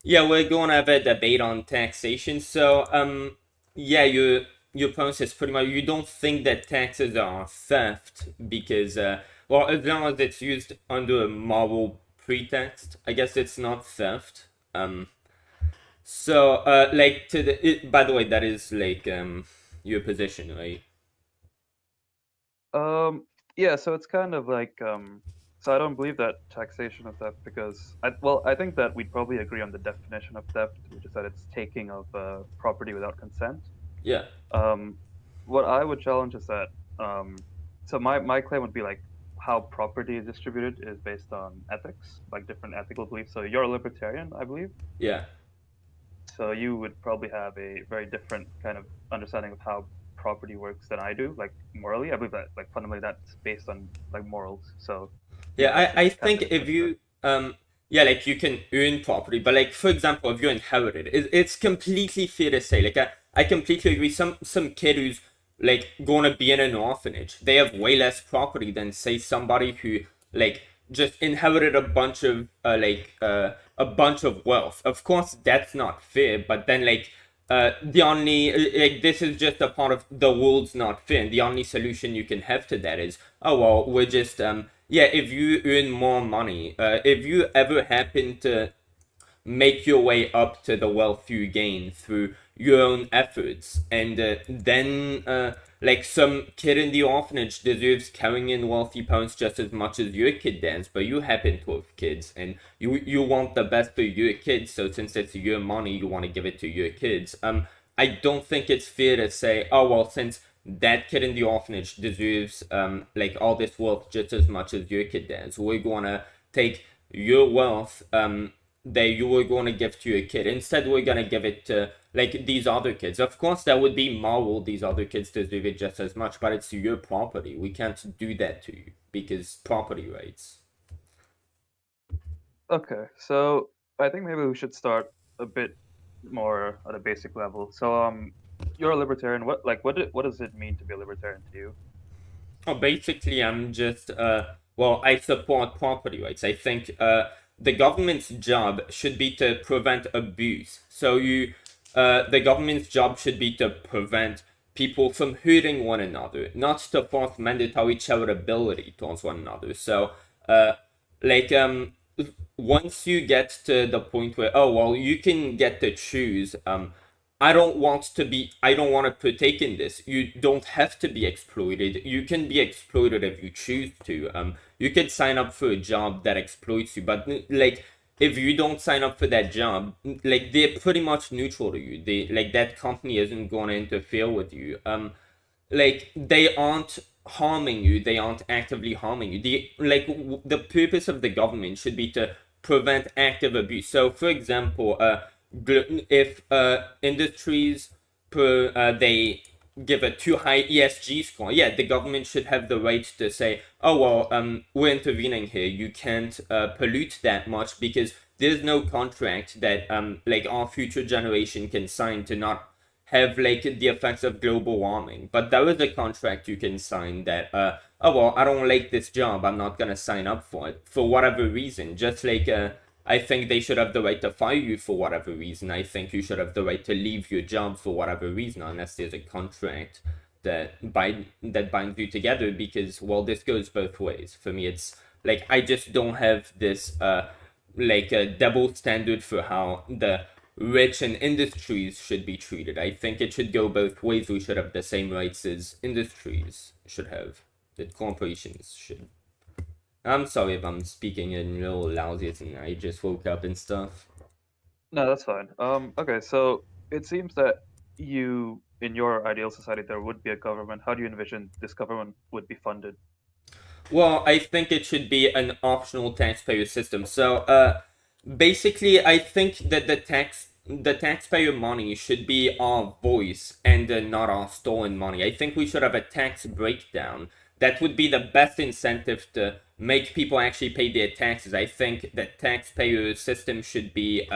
Yeah, we're going to have a debate on taxation. So, yeah, your point is pretty much you don't think that taxes are theft because, well, as long as it's used under a moral pretext, I guess it's not theft. So, like by the way, that is like your position, right? Um, yeah, so it's kind of like so I don't believe that taxation of theft because I think that we'd probably agree on the definition of theft, which is that it's taking of property without consent. Yeah. Um, what I would challenge is that so my claim would be like how property is distributed is based on ethics, like different ethical beliefs. So you're a libertarian, I believe. Yeah. So you would probably have a very different kind of understanding of how property works than I do, like morally. I believe that like fundamentally that's based on like morals. So you Yeah, have to I kind think of if respect. you yeah, like you can earn property, but like for example, if you inherit it, it's completely fair to say. Like I completely agree. Some kid who's like gonna be in an orphanage, they have way less property than say somebody who like just inherited a bunch of wealth. Of course, that's not fair, but then like the only like this is just a part of the world's not fair, and the only solution you can have to that is oh well we're just yeah, if you earn more money, if you ever happen to make your way up to the wealth you gain through your own efforts, and then like some kid in the orphanage deserves carrying in wealthy parents just as much as your kid does, but you happen to have kids and you want the best for your kids, so since it's your money you want to give it to your kids. I don't think it's fair to say oh well, since that kid in the orphanage deserves like all this wealth just as much as your kid does, we're gonna take your wealth that you were going to give to your kid. Instead, we're going to give it to like these other kids. Of course, that would be moral. These other kids deserve it just as much, but it's your property. We can't do that to you because property rights. Okay, so I think maybe we should start a bit more at a basic level. So you're a libertarian. What does it mean to be a libertarian to you? Oh, basically, I'm just well, I support property rights. I think the government's job should be to prevent abuse. So the government's job should be to prevent people from hurting one another, not to force mandatory charitability towards one another. So, uh, like once you get to the point where oh well, you can get to choose I don't want to partake in this. You don't have to be exploited. You can be exploited if you choose to. You could sign up for a job that exploits you, but like if you don't sign up for that job, like they're pretty much neutral to you. They like that company isn't going to interfere with you. Like they aren't harming you. They aren't actively harming you. The purpose of the government should be to prevent active abuse. So, for example, if industries they give a too high ESG score, yeah, the government should have the right to say, oh well, we're intervening here. You can't pollute that much because there's no contract that like our future generation can sign to not have like the effects of global warming. But there is a contract you can sign that oh well, I don't like this job, I'm not gonna sign up for it for whatever reason. Just like I think they should have the right to fire you for whatever reason. I think you should have the right to leave your job for whatever reason, unless there's a contract that binds you together. Because well, this goes both ways. For me, it's like I just don't have this like a double standard for how the rich and industries should be treated. I think it should go both ways. We should have the same rights as industries should have, that corporations should. I'm sorry if I'm speaking in real lousy and I just woke up and stuff. No, that's fine. Okay, so it seems that in your ideal society, there would be a government. How do you envision this government would be funded? Well, I think it should be an optional taxpayer system. So, basically, I think that the taxpayer money should be our voice and not our stolen money. I think we should have a tax breakdown. That would be the best incentive to make people actually pay their taxes. I think the taxpayer system should be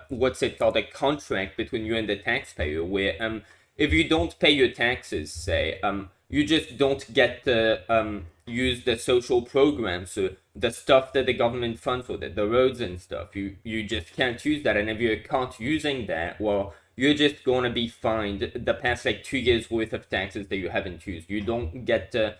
what's it called, a contract between you and the taxpayer, where if you don't pay your taxes, say you just don't get to use the social programs, so the stuff that the government funds with it, the roads and stuff. You just can't use that, and if you're caught using that, well, you're just gonna be fined the past like 2 years worth of taxes that you haven't used. You don't get to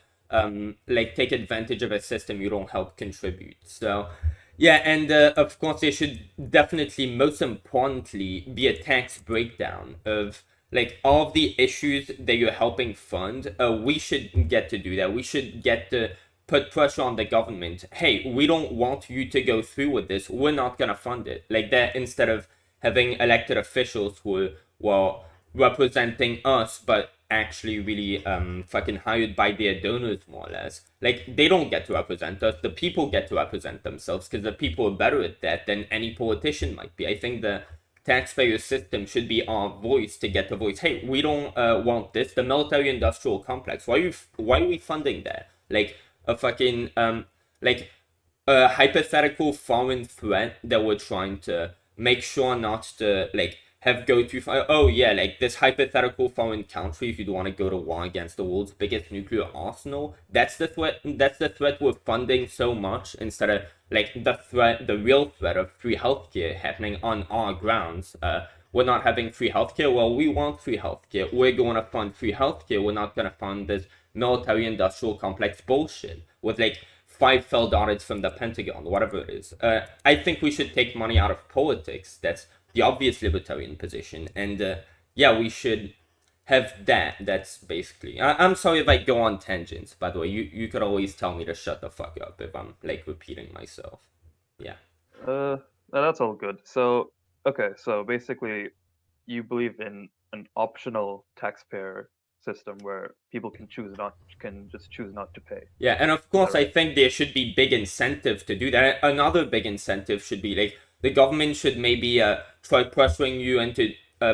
like take advantage of a system you don't help contribute. So yeah, and of course there should definitely, most importantly, be a tax breakdown of like all of the issues that you're helping fund. We should get to do that. We should get to put pressure on the government. Hey, we don't want you to go through with this. We're not gonna fund it. Like that, instead of having elected officials who are, well, representing us, but actually really fucking hired by their donors, more or less. Like they don't get to represent us. The people get to represent themselves, because the people are better at that than any politician might be. I think the taxpayer system should be our voice to get the voice. Hey, we don't want this. The military-industrial complex. Why are we funding that? Like a fucking like a hypothetical foreign threat that we're trying to make sure not to like have go too far. Oh yeah, like this hypothetical foreign country, if you want to go to war against the world's biggest nuclear arsenal, that's the threat. That's the threat we're funding so much, instead of like the real threat of free healthcare happening on our grounds. We're not having free healthcare. Well, we want free healthcare. We're going to fund free healthcare. We're not going to fund this military-industrial complex bullshit with like 5 failed audits from the Pentagon, whatever it is. I think we should take money out of politics. That's the obvious libertarian position, and yeah, we should have that. That's basically. I'm sorry if I go on tangents. By the way, you could always tell me to shut the fuck up if I'm like repeating myself. Yeah. That's all good. So, okay, so basically, you believe in an optional taxpayer system where people can just choose not to pay. Yeah, and of course, I think there should be big incentives to do that. Another big incentive should be like the government should maybe try pressuring you into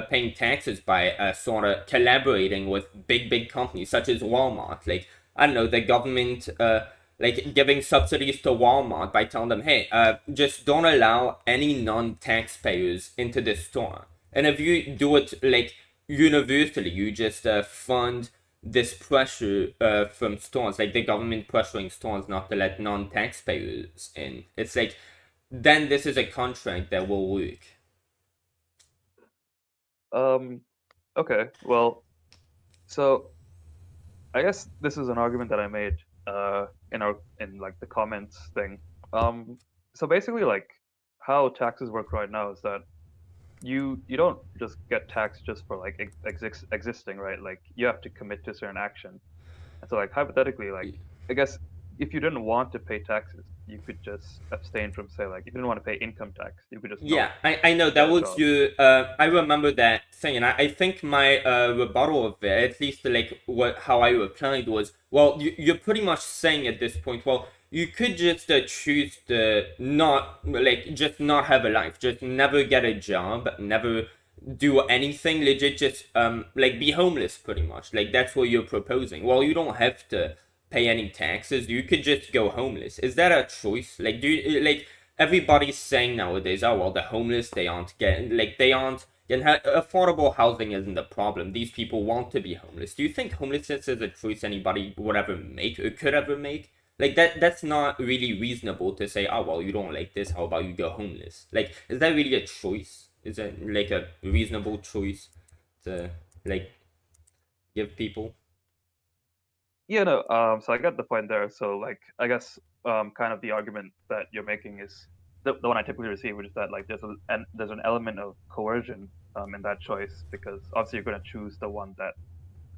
paying taxes by sort of collaborating with big companies such as Walmart. Like I don't know, the government like giving subsidies to Walmart by telling them, hey, just don't allow any non-taxpayers into the store. And if you do it like universally, you just fund this pressure from stores, like the government pressuring stores not to let non-taxpayers in. It's like, then this is a contract that will work. Okay, well, so I guess this is an argument that I made in like the comments thing. So basically, like how taxes work right now is that you don't just get taxed just for like existing, right? Like you have to commit to a certain action. And so like hypothetically, like I guess if you didn't want to pay taxes, you could just abstain from, say, like if you didn't want to pay income tax, you could just yeah. I know that was you. I remember that thing, and I think my rebuttal of it, at least like how I replied was, well, you're pretty much saying at this point, well, you could just choose to just not have a life, just never get a job, never do anything legit, just like be homeless pretty much. Like that's what you're proposing. Well, you don't have to pay any taxes. You could just go homeless. Is that a choice? Like like everybody's saying nowadays, oh well, the homeless, they aren't getting affordable housing isn't the problem. These people want to be homeless. Do you think homelessness is a choice anybody would ever make or could ever make? Like that's not really reasonable to say, oh well, you don't like this, how about you go homeless? Like, is that really a choice? Is it like a reasonable choice to like give people? Yeah, no. So I got the point there. So like I guess kind of the argument that you're making is the one I typically receive, which is that like there's an element of coercion in that choice, because obviously you're going to choose the one that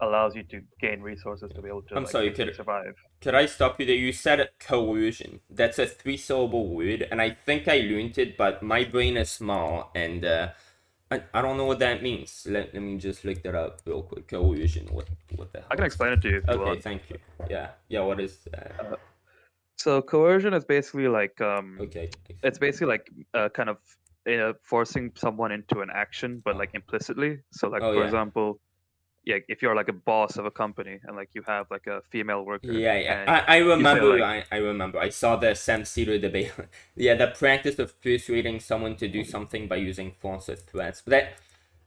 allows you to gain resources to be able to survive. Could I stop you there? You said coercion. That's a 3-syllable word, and I think I learned it, but my brain is small, and I don't know what that means. Let me just look that up real quick. Coercion. What the hell? I can explain it to you if you want. Okay, thank you. Yeah. What is that? So coercion is basically like okay. It's basically like kind of forcing someone into an action, but like implicitly. So like for example, yeah, if you're like a boss of a company and like you have like a female worker. Yeah. I remember. I remember. I saw the Sam Cedar debate. Yeah, the practice of persuading someone to do something by using force or threats. But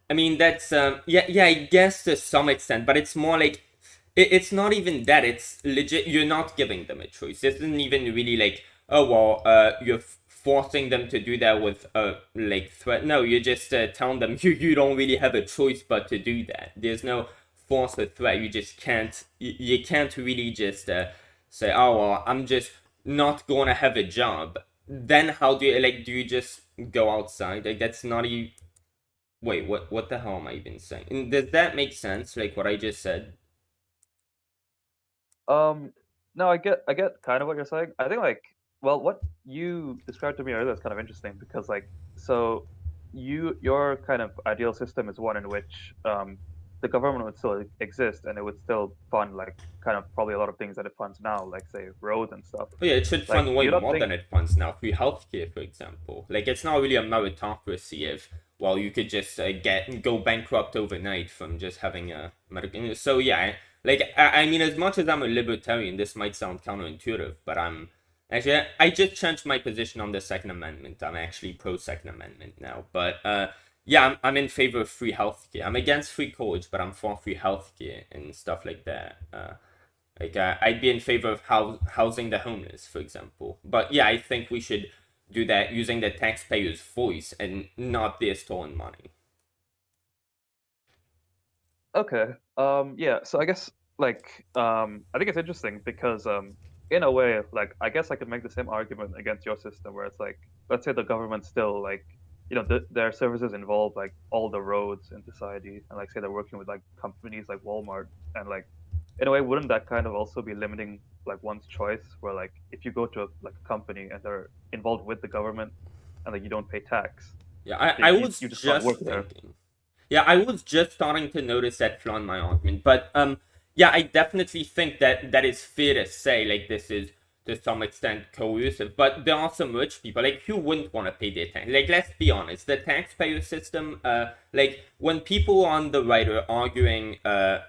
I mean, that's I guess to some extent, but it's more like it's not even that. It's legit. You're not giving them a choice. This isn't even really like, oh well, you're forcing them to do that with a like threat. No, you're just telling them you don't really have a choice but to do that. There's no force or threat. You just can't. You can't really just say, oh well, I'm just not gonna have a job. Then how do you like? Do you just go outside? Like that's not even. Wait, what the hell am I even saying? And does that make sense? Like what I just said? Um, no, I get kind of what you're saying. I think like, well, what you described to me earlier is kind of interesting because like, so your kind of ideal system is one in which the government would still exist and it would still fund like kind of probably a lot of things that it funds now, like say roads and stuff. Oh yeah, it should Like, fund way you don't more think than it funds now. Free healthcare, for example. Like it's not really a meritocracy if well you could just go bankrupt overnight from just having a medical. So yeah, like I mean, as much as I'm a libertarian, this might sound counterintuitive, but I'm actually I just changed my position on the Second Amendment. I'm actually pro Second Amendment now, but yeah, I'm in favor of free healthcare. I'm against free college, but I'm for free healthcare and stuff like that. Like I'd be in favor of housing the homeless, for example. But yeah, I think we should do that using the taxpayer's voice and not their stolen money. okay. Yeah, so I guess like I think it's interesting because in a way, like I guess I could make the same argument against your system where it's like let's say the government still like their services involve like all the roads in society and like say they're working with like companies like Walmart and like in a way wouldn't that kind of also be limiting like one's choice where like if you go to like a company and they're involved with the government and like you don't pay tax, Yeah, then I was you just can't work just there. thinking. Yeah, I was just starting to notice that flaw in my argument, but yeah, I definitely think that that is fair to say. Like this is to some extent coercive, but there are some rich people like who wouldn't want to pay their tax. Like let's be honest, the taxpayer system. Like when people on the right are arguing,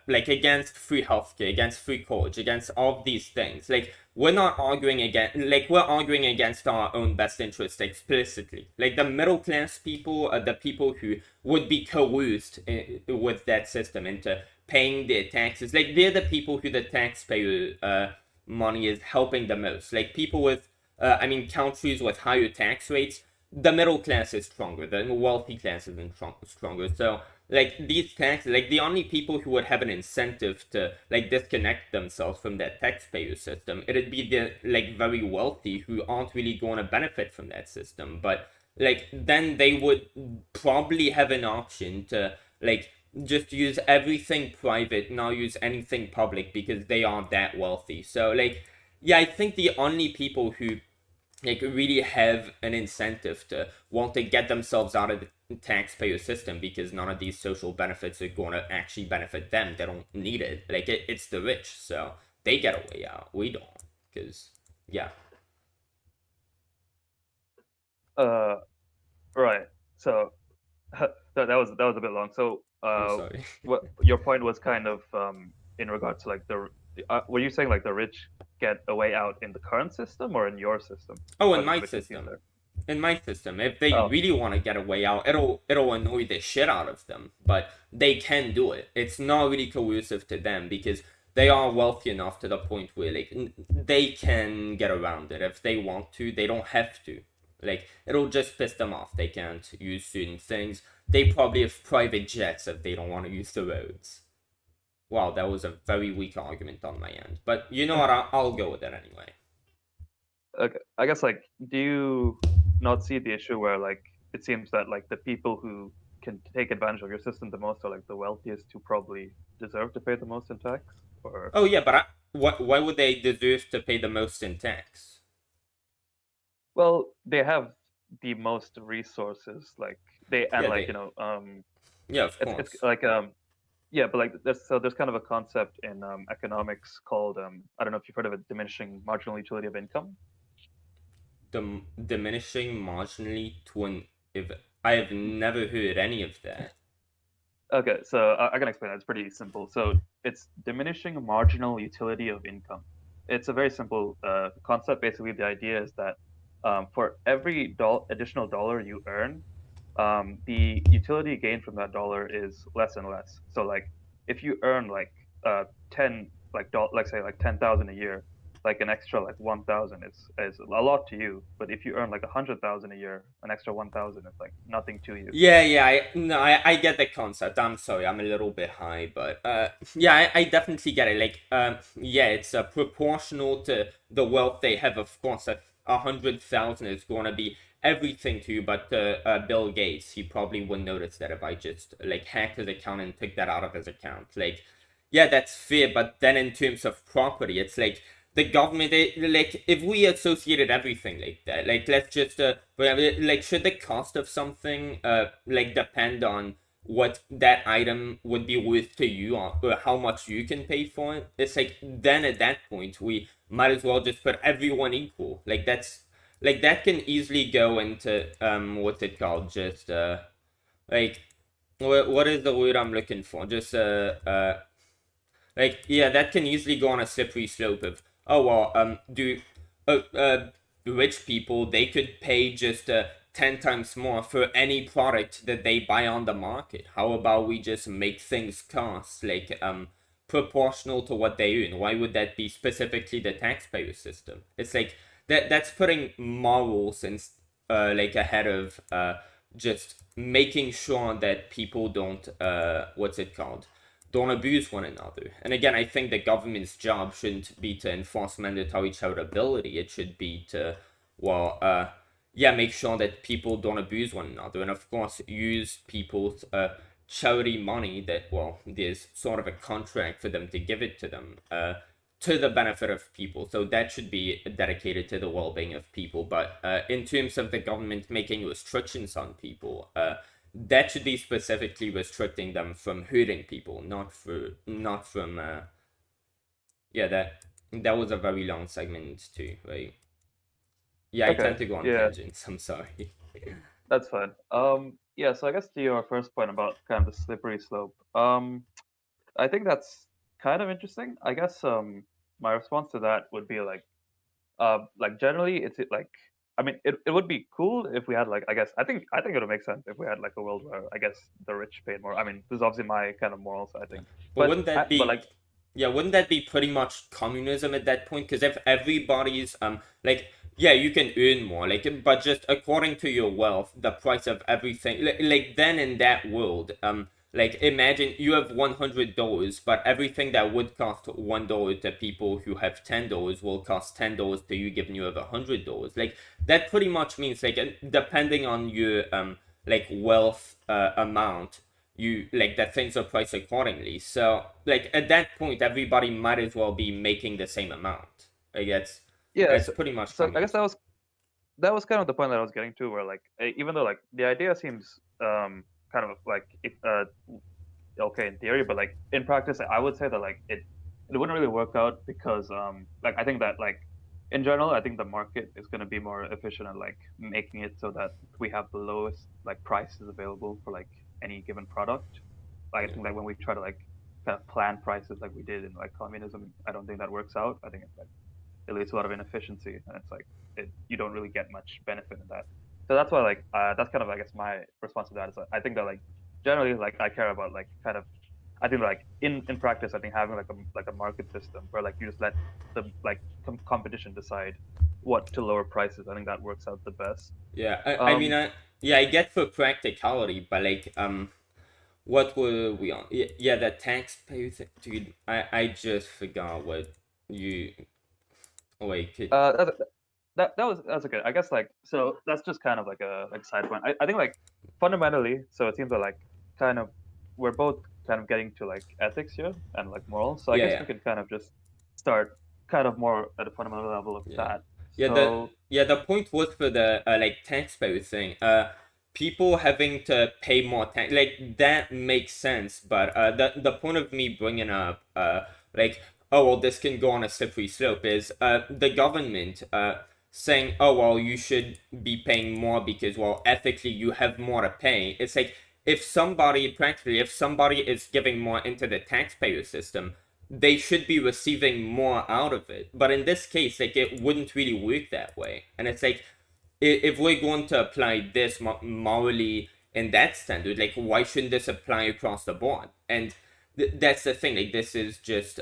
like against free healthcare, against free college, against all of these things, like we're not arguing against like we're arguing against our own best interest explicitly like the middle class people the people who would be coerced with that system into paying their taxes like they're the people who the taxpayer money is helping the most like people with I mean countries with higher tax rates the middle class is stronger the wealthy class is stronger so like these taxes like the only people who would have an incentive to like disconnect themselves from that taxpayer system it'd be the like very wealthy who aren't really going to benefit from that system but like then they would probably have an option to like just use everything private not use anything public because they aren't that wealthy so like yeah I think the only people who like really have an incentive to want to get themselves out of the taxpayer system because none of these social benefits are going to actually benefit them. They don't need it. Like it's the rich, so they get a way out. We don't, because yeah. Uh, right. So that was a bit long. So I'm sorry. what your point was kind of in regard to like were you saying like the rich get a way out in the current system or in your system? Oh, I in was just a my bit confused system, there. if they Oh, really want to get a way out, it'll annoy the shit out of them. But they can do it. It's not really coercive to them because they are wealthy enough to the point where like they can get around it if they want to. They don't have to. Like it'll just piss them off. They can't use certain things. They probably have private jets if they don't want to use the roads. Wow, that was a very weak argument on my end. But you know what? I'll go with it anyway. okay. I guess like do you not see the issue where like it seems that like the people who can take advantage of your system the most are like the wealthiest who probably deserve to pay the most in tax? Or Oh yeah, but why would they deserve to pay the most in tax? well, they have the most resources, like they and Yeah, like they. Yeah, of it's course. like yeah, but like there's kind of a concept in economics called I don't know if you've heard of it, diminishing marginal utility of income. Diminishing marginally to an if I have never heard any of that. Okay, so I can explain that. It's pretty simple. So it's diminishing marginal utility of income. It's a very simple concept. Basically, the idea is that for every additional dollar you earn, the utility gained from that dollar is less and less. So like if you earn like 10 like say like 10,000 a year, like an extra like 1,000 is a lot to you. But if you earn like 100,000 a year, an extra 1,000 is like nothing to you. Yeah, I get the concept. I'm sorry, I'm a little bit high, but yeah, I definitely get it. Like, yeah, it's proportional to the wealth they have. Of course, 100,000 is going to be everything to you. But Bill Gates, he probably wouldn't notice that if I just like hacked his account and took that out of his account. Like, yeah, that's fair. But then in terms of property, it's like the government, like if we associated everything like that, like let's just like should the cost of something like depend on what that item would be worth to you, or how much you can pay for it? It's like then at that point we might as well just put everyone equal. Like that's like that can easily go into what's it called, just like what is the word I'm looking for, just like, yeah, that can easily go on a slippery slope of, oh, well, do rich people, they could pay just 10 times more for any product that they buy on the market. How about we just make things cost, like, proportional to what they earn? Why would that be specifically the taxpayer system? It's like, that's putting morals and, like, ahead of, just making sure that people don't, what's it called? Don't abuse one another. And again, I think the government's job shouldn't be to enforce mandatory charitability. It should be to, well, yeah, make sure that people don't abuse one another. And of course, use people's charity money that, well, there's sort of a contract for them to give it to them to the benefit of people. So that should be dedicated to the well being of people. But in terms of the government making restrictions on people, that should be specifically restricting them from hurting people, not from yeah, that was a very long segment too, right? Yeah, I Okay, tend to go on yeah, tangents. I'm sorry. that's fine. Yeah, so I guess to your first point about kind of the slippery slope, I think that's kind of interesting. I guess my response to that would be like generally like I mean it would be cool if we had like I think it would make sense if we had like a world where I guess the rich paid more. I mean, this is obviously my kind of morals, I think. But wouldn't that But be, like yeah, wouldn't that be pretty much communism at that point? Because if everybody's like, yeah, you can earn more, like, but just according to your wealth, the price of everything, like then in that world, like imagine you have $100, but everything that would cost $1 to people who have $10 will cost $10 to you, given you have $100. Like that pretty much means like depending on your like wealth amount, you like that things are priced accordingly. So like at that point, everybody might as well be making the same amount. Like yeah, that's so, pretty much so I guess communism. that was kind of the point that I was getting to, where like even though like the idea seems kind of like okay in theory, but like in practice, I would say that like it wouldn't really work out because like I think that like in general, I think the market is going to be more efficient at like making it so that we have the lowest like prices available for like any given product. Like I Yeah. think like when we try to like kind of plan prices like we did in like communism, I don't think that works out. I think it's like it leads to a lot of inefficiency, and it's like you don't really get much benefit in that. So that's why like that's kind of I guess my response to that is like, I think that like generally like I care about like kind of I think like in practice I think having like a market system where like you just let the like competition decide what to lower prices. I think that works out the best. Yeah, I mean, Um, yeah, I get for practicality, but like, what were we on? Yeah, yeah, the taxpayer thing, dude. I just forgot what you. Oh, wait, that, that's okay. I guess like so that's just kind of like a like side point. I think like fundamentally, so it seems that like kind of we're both kind of getting to like ethics here and like morals. So I yeah, guess yeah, we can kind of just start kind of more at a fundamental level of yeah. that. Yeah, So the point was for the like taxpayer thing. People having to pay more tax, like that makes sense. But the point of me bringing up like, oh well, this can go on a slippery slope is the government saying, oh well, you should be paying more because, well, ethically you have more to pay. It's like if somebody practically, if somebody is giving more into the taxpayer system, they should be receiving more out of it. But in this case, like it wouldn't really work that way. And it's like if we're going to apply this morally in that standard, like why shouldn't this apply across the board? And that's the thing. Like this is just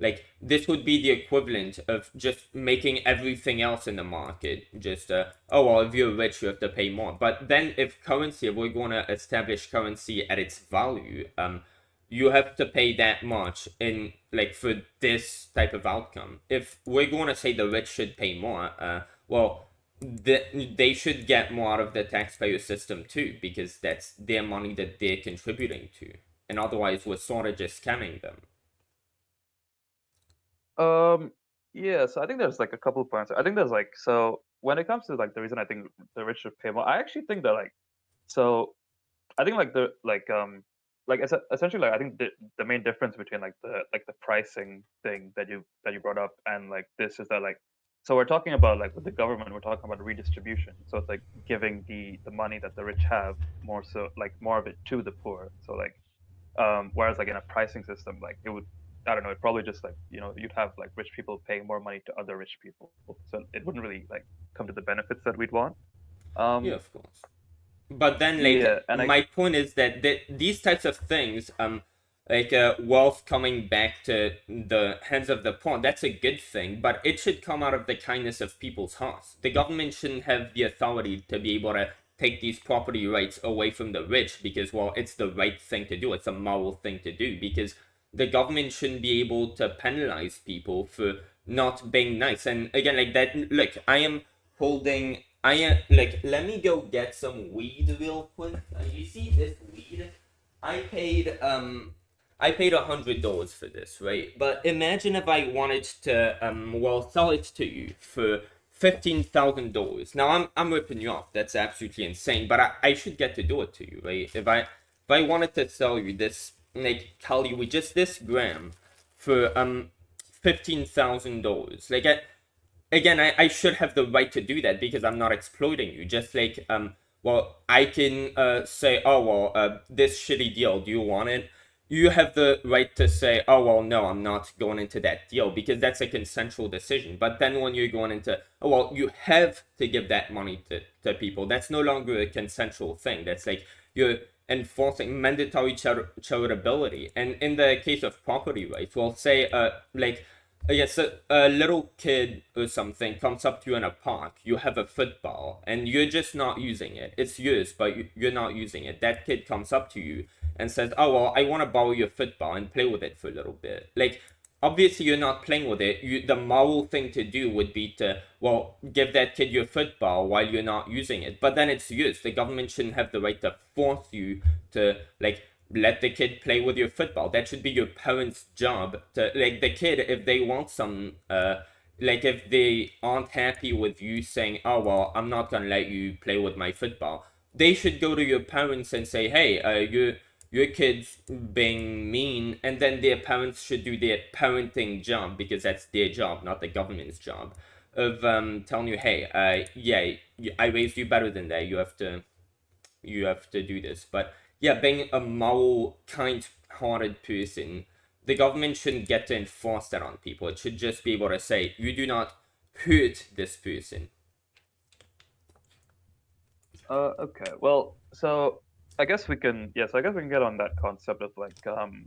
like this would be the equivalent of just making everything else in the market just oh well, if you're rich you have to pay more. But then if currency, if we're going to establish currency at its value, you have to pay that much in like for this type of outcome. If we're going to say the rich should pay more, well, they should get more out of the taxpayer system too, because that's their money that they're contributing to, and otherwise we're sort of just scamming them. Um, yeah, so I think there's like a couple of points. I think there's like, so when it comes to like the reason I think the rich should pay more, I actually think that like, so I think like essentially like I think the main difference between like the pricing thing that you brought up and like this is that like, so we're talking about like with the government, we're talking about redistribution. So it's like giving the money that the rich have more, so like more of it to the poor. So like whereas like in a pricing system, like it would, I don't know, it probably just like, you know, you'd have like rich people paying more money to other rich people. So it wouldn't really like come to the benefits that we'd want. Yeah, Um, of course. But then like yeah, and I my point is that these types of things, like wealth coming back to the hands of the poor, that's a good thing, but it should come out of the kindness of people's hearts. The government shouldn't have the authority to be able to take these property rights away from the rich because, well, it's the right thing to do, it's a moral thing to do, because the government shouldn't be able to penalize people for not being nice. And again, like that, look, I am holding, I am like, let me go get some weed real quick. You see this weed? I paid I paid $100 for this, right? But imagine if I wanted to well, sell it to you for $15,000. Now I'm ripping you off. That's absolutely insane. But I should get to do it to you, right? If I wanted to sell you this, like tell you with just this gram for $15,000, like again, I should have the right to do that because I'm not exploiting you. Just like well, I can say, oh well, this shitty deal, do you want it? You have the right to say, oh well, no, I'm not going into that deal because that's a consensual decision. But then when you're going into, oh well, you have to give that money to people. That's no longer a consensual thing. That's like you're enforcing mandatory charitability. And in the case of property rights, we'll say like yes, a little kid or something comes up to you in a park. You have a football and you're just not using it. It's yours, but you're not using it. That kid comes up to you and says, oh, well, I want to borrow your football and play with it for a little bit. Like, obviously, you're not playing with it. The moral thing to do would be to, well, give that kid your football while you're not using it. But then it's yours. The government shouldn't have the right to force you to, like, let the kid play with your football. That should be your parents' job to, like, the kid, if they want some like if they aren't happy with you saying, oh well, I'm not gonna let you play with my football, they should go to your parents and say, hey, your kid's being mean, and then their parents should do their parenting job because that's their job, not the government's job, of telling you, hey, yeah, I raised you better than that, you have to do this. But yeah, being a moral, kind-hearted person, the government shouldn't get to enforce that on people. It should just be able to say, you do not hurt this person. Okay. Well, so I guess we can, yes, I guess we can get on that concept of like,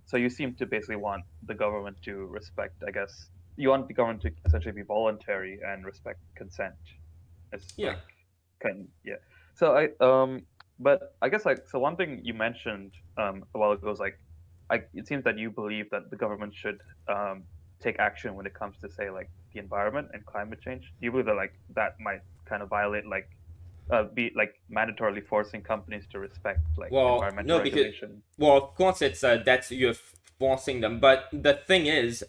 so you seem to basically want the government to respect, I guess, you want the government to essentially be voluntary and respect consent. It's Yeah. like, yeah. So but I guess like, so one thing you mentioned a while ago is like, it seems that you believe that the government should take action when it comes to say like the environment and climate change. Do you believe that like that might kind of violate like be like mandatorily forcing companies to respect like Well, environmental no, because regulation? well, of course it's that's you're forcing them, but the thing is,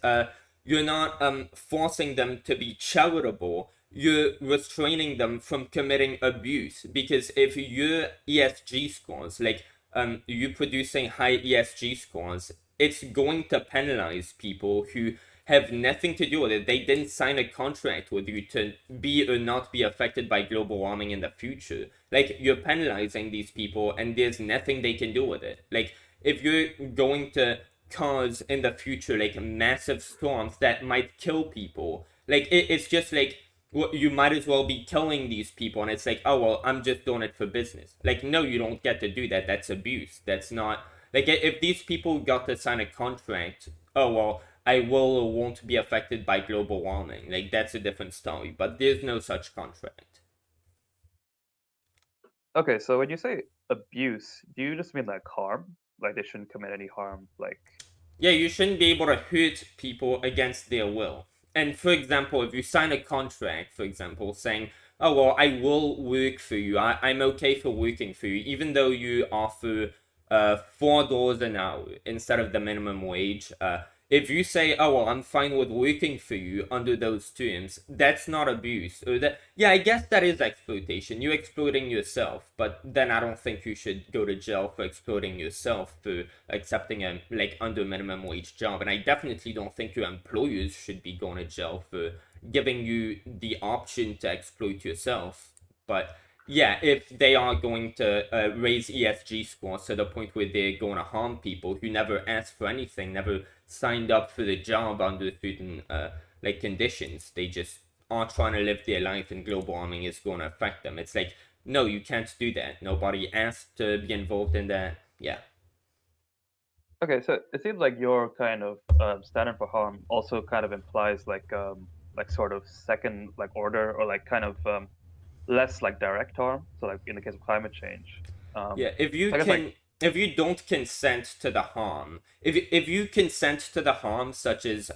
you're not forcing them to be charitable. You're restraining them from committing abuse because if your ESG scores, like you producing high ESG scores, it's going to penalize people who have nothing to do with it. They didn't sign a contract with you to be or not be affected by global warming in the future. Like, you're penalizing these people and there's nothing they can do with it. Like, if you're going to cause in the future, like, massive storms that might kill people, like, it's just like, well, you might as well be killing these people. And it's like, oh, well, I'm just doing it for business. Like, no, you don't get to do that. That's abuse. That's not, like, if these people got to sign a contract, oh, well, I will or won't be affected by global warming. Like, that's a different story, but there's no such contract. Okay, so when you say abuse, do you just mean like harm? Like they shouldn't commit any harm? Like, Yeah, you shouldn't be able to hurt people against their will. And for example, if you sign a contract, for example, saying, oh, well, I will work for you, I'm okay for working for you, even though you offer $4 an hour instead of the minimum wage, if you say, oh, well, I'm fine with working for you under those terms, that's not abuse. Or that, yeah, I guess that is exploitation. You're exploiting yourself, but then I don't think you should go to jail for exploiting yourself for accepting a like under minimum wage job. And I definitely don't think your employers should be going to jail for giving you the option to exploit yourself. But yeah, if they are going to raise ESG scores to the point where they're going to harm people who never asked for anything, never signed up for the job under certain like conditions, they just are trying to live their life, and global warming is going to affect them. It's like, no, you can't do that. Nobody asked to be involved in that. Yeah. okay, so it seems like your kind of standing for harm also kind of implies like sort of second like order or like kind of less like direct harm. So like in the case of climate change, Yeah, I guess like if you don't consent to the harm, if you consent to the harm, such as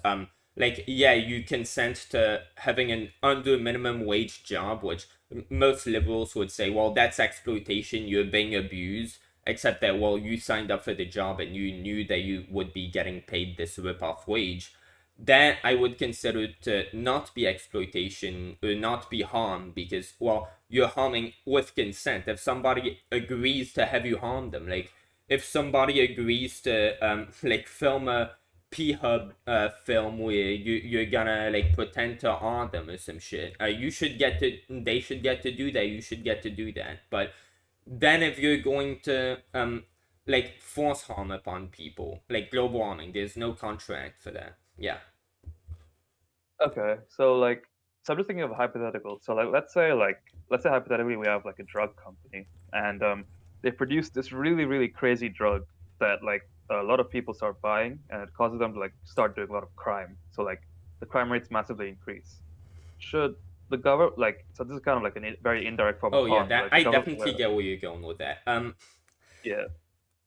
like, yeah, you consent to having an under minimum wage job, which most liberals would say, well, that's exploitation, you're being abused, except that, well, you signed up for the job and you knew that you would be getting paid this rip-off wage. That I would consider to not be exploitation or not be harm, because, well, you're harming with consent. If somebody agrees to have you harm them, like if somebody agrees to like film a P-Hub film where you're gonna like pretend to harm them or some shit, you should get to, they should get to do that, you should get to do that. But then if you're going to like force harm upon people, like global warming, there's no contract for that. Yeah. okay, so like so I'm just thinking of a hypothetical. So let's say hypothetically we have like a drug company and they produce this really crazy drug that like a lot of people start buying and it causes them to like start doing a lot of crime. So like the crime rates massively increase. Should the government like so this is kind of like a very indirect form of Oh yeah, harm. So that like the I government, definitely get where you're going with that. yeah.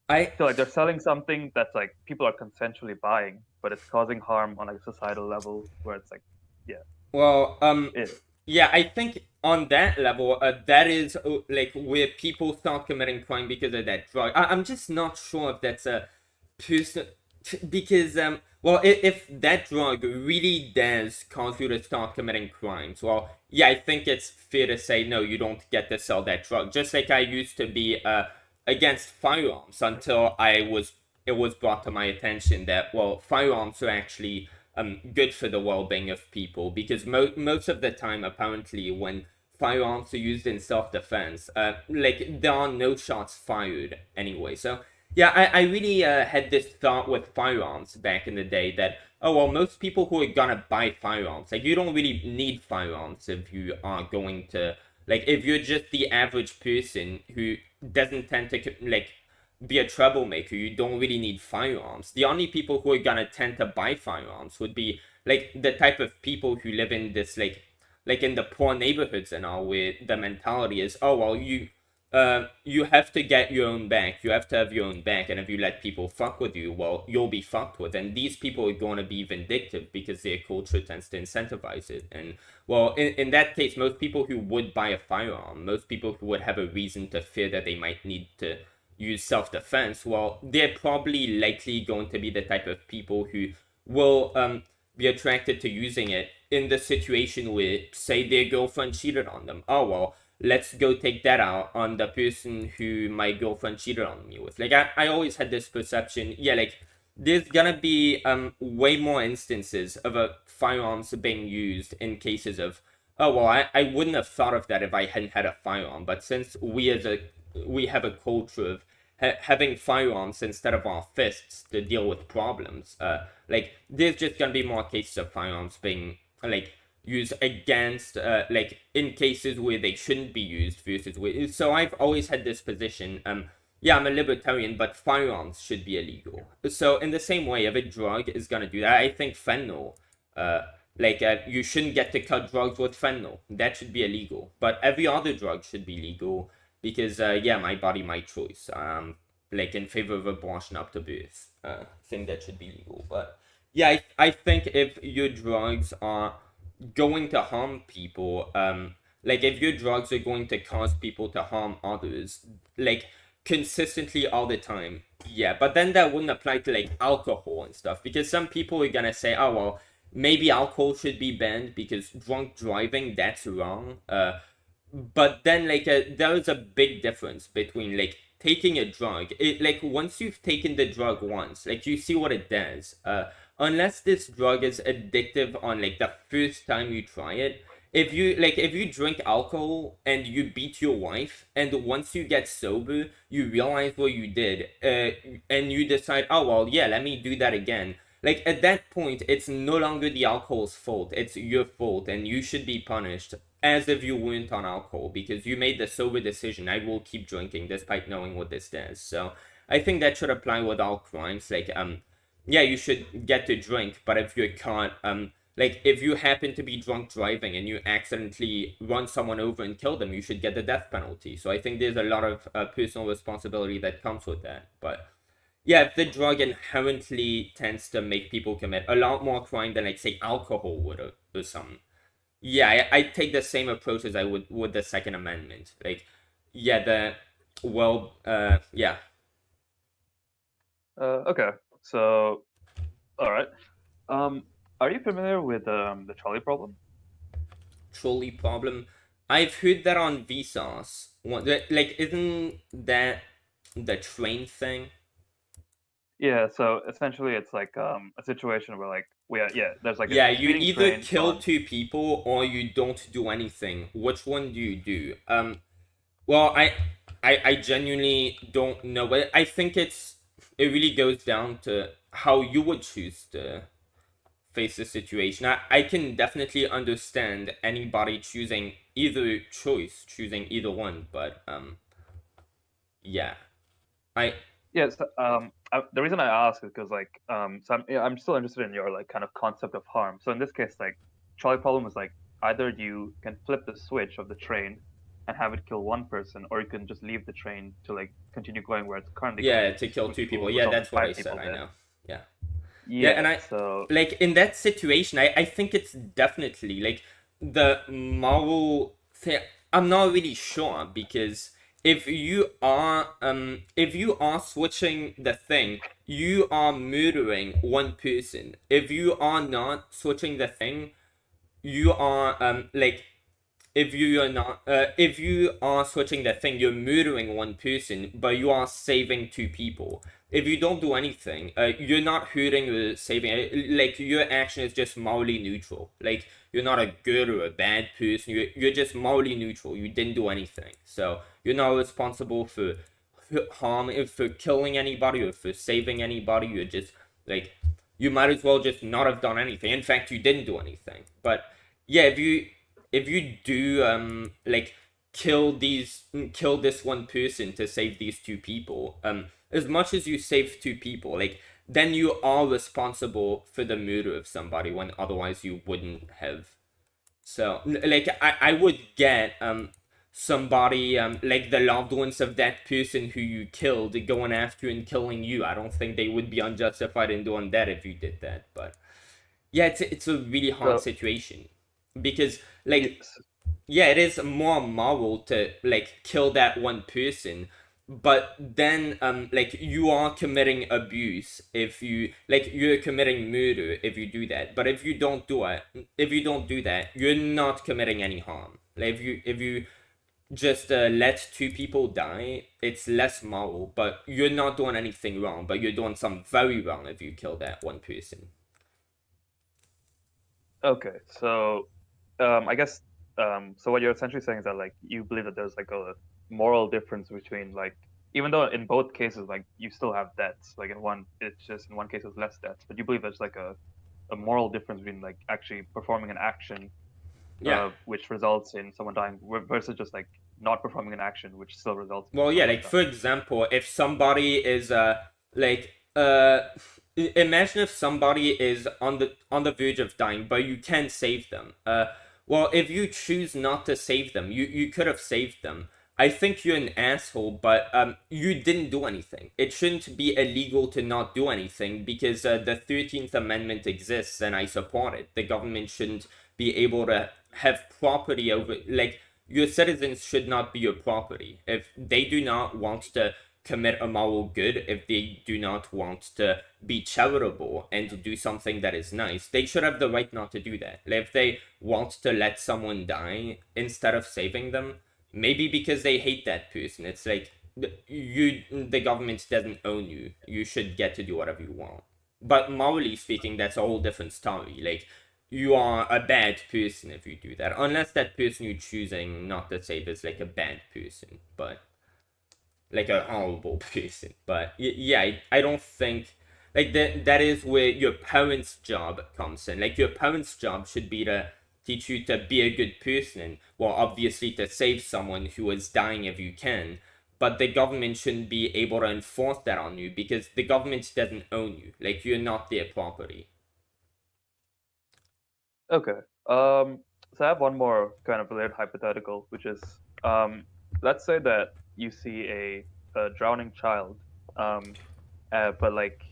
I So like they're selling something that's like people are consensually buying, but it's causing harm on like a societal level where it's like, yeah, well, yeah. yeah, I think on that level, that is like where people start committing crime because of that drug. I'm just not sure if that's a person, because well, if that drug really does cause you to start committing crimes, well, yeah, I think it's fair to say no, you don't get to sell that drug. Just like I used to be against firearms until it was brought to my attention that, well, firearms are actually good for the well-being of people, because most of the time, apparently, when firearms are used in self-defense, like there are no shots fired anyway. So yeah, I really had this thought with firearms back in the day that, oh, well, most people who are gonna buy firearms, like, you don't really need firearms if you are going to, like, if you're just the average person who doesn't tend to like be a troublemaker, you don't really need firearms. The only people who are gonna tend to buy firearms would be like the type of people who live in this like in the poor neighborhoods and all, where the mentality is, oh, well, you have to get your own back, you have to have your own back, and if you let people fuck with you, well, you'll be fucked with. And these people are going to be vindictive because their culture tends to incentivize it. And well, in that case, most people who would buy a firearm, most people who would have a reason to fear that they might need to use self-defense, well, they're probably likely going to be the type of people who will be attracted to using it in the situation where, say, their girlfriend cheated on them. Oh, well, let's go take that out on the person who my girlfriend cheated on me with. Like, I always had this perception, yeah, like, there's gonna be way more instances of firearms being used in cases of, oh, well, I wouldn't have thought of that if I hadn't had a firearm. But since we have a culture of having firearms instead of our fists to deal with problems, like, there's just gonna be more cases of firearms being like used against like in cases where they shouldn't be used versus where. So I've always had this position, yeah, I'm a libertarian, but firearms should be illegal. So in the same way, if a drug is gonna do that, I think fentanyl, uh, you shouldn't get to cut drugs with fentanyl. That should be illegal. But every other drug should be legal because, yeah, my body, my choice. Like in favor of abortion up to birth. I think that should be legal. But yeah, I think if your drugs are going to harm people, like if your drugs are going to cause people to harm others, like consistently all the time, yeah, but then that wouldn't apply to like alcohol and stuff because some people are gonna say, oh well, maybe alcohol should be banned because drunk driving, that's wrong. But then there is a big difference between like taking a drug. It like once you've taken the drug once, like you see what it does. Unless this drug is addictive on like the first time you try it, if you drink alcohol and you beat your wife and once you get sober you realize what you did, and you decide, oh well, yeah, let me do that again, like at that point it's no longer the alcohol's fault, it's your fault, and you should be punished as if you weren't on alcohol because you made the sober decision. I will keep drinking despite knowing what this does. So I think that should apply with all crimes. Yeah, you should get to drink, but if you're caught, like if you happen to be drunk driving and you accidentally run someone over and kill them, you should get the death penalty. So I think there's a lot of personal responsibility that comes with that. But yeah, if the drug inherently tends to make people commit a lot more crime than like say alcohol would or something, yeah, I take the same approach as I would with the Second Amendment. Like, yeah, yeah, Okay, so all right. Are you familiar with the trolley problem? trolley problem. I've heard that on Vsauce. Like, isn't that the train thing? Yeah, so essentially it's like a situation where like there's like Yeah, a you speeding either train kill on. two people or you don't do anything. Which one do you do? Well, I genuinely don't know, but I think it really goes down to how you would choose to face the situation. I can definitely understand anybody choosing choosing either one, but yeah, I Yes, the reason I ask is because like so I'm still interested in your like kind of concept of harm. So in this case, like trolley problem is like either you can flip the switch of the train and have it kill one person, or you can just leave the train to like continue going where it's currently yeah, going, to kill which two people. will Yeah, result in that's what I five said. people I dead. know. Yeah. Yeah, Yeah, and I so like in that situation, I think it's definitely like the moral thing. I'm not really sure because if you are switching the thing, you are murdering one person. If you are not switching the thing, you are if you are switching the thing, you're murdering one person, but you are saving two people. If you don't do anything, you're not hurting or saving. Like your action is just morally neutral. Like you're not a good or a bad person. You're just morally neutral. You didn't do anything, so you're not responsible for harm, for killing anybody or for saving anybody. You're just like, you might as well just not have done anything. In fact, you didn't do anything. But yeah, if you do kill this one person to save these two people, as much as you save two people, like then you are responsible for the murder of somebody when otherwise you wouldn't have. So like I would get somebody like the loved ones of that person who you killed going after and killing you. I don't think they would be unjustified in doing that if you did that. But yeah, it's a really hard so situation because like, yes, yeah, it is more moral to like kill that one person, but then like you are committing abuse if you like, you're committing murder if you do that. But if you don't do that, you're not committing any harm. Like if you just let two people die, it's less moral, but you're not doing anything wrong, but you're doing something very wrong if you kill that one person. okay, so I guess so what you're essentially saying is that like you believe that there's like a moral difference between like even though in both cases like you still have debts, like in one it's just in one case it's less debts, but you believe there's like a moral difference between like actually performing an action Yeah. which results in someone dying versus just like not performing an action which still results in Well, yeah, someone like dying. for example, if somebody is like imagine if somebody is on the verge of dying, but you can save them. Well, if you choose not to save them, you could have saved them. I think you're an asshole, but you didn't do anything. It shouldn't be illegal to not do anything because the 13th Amendment exists and I support it. The government shouldn't be able to have property over, like, your citizens should not be your property. If they do not want to commit a moral good, if they do not want to be charitable and to do something that is nice, they should have the right not to do that. If they want to let someone die instead of saving them, maybe because they hate that person, it's like the government doesn't own you. You should get to do whatever you want. But morally speaking, that's a whole different story. Like, you are a bad person if you do that. Unless that person you're choosing not to save is like a bad person, but like a horrible person. But yeah, I don't think like that is where your parents' job comes in. Like, your parents' job should be to teach you to be a good person, and well, obviously to save someone who is dying if you can. But the government shouldn't be able to enforce that on you because the government doesn't own you. Like, you're not their property. Okay. So I have one more kind of related hypothetical, which is, let's say that you see a drowning child, um, but like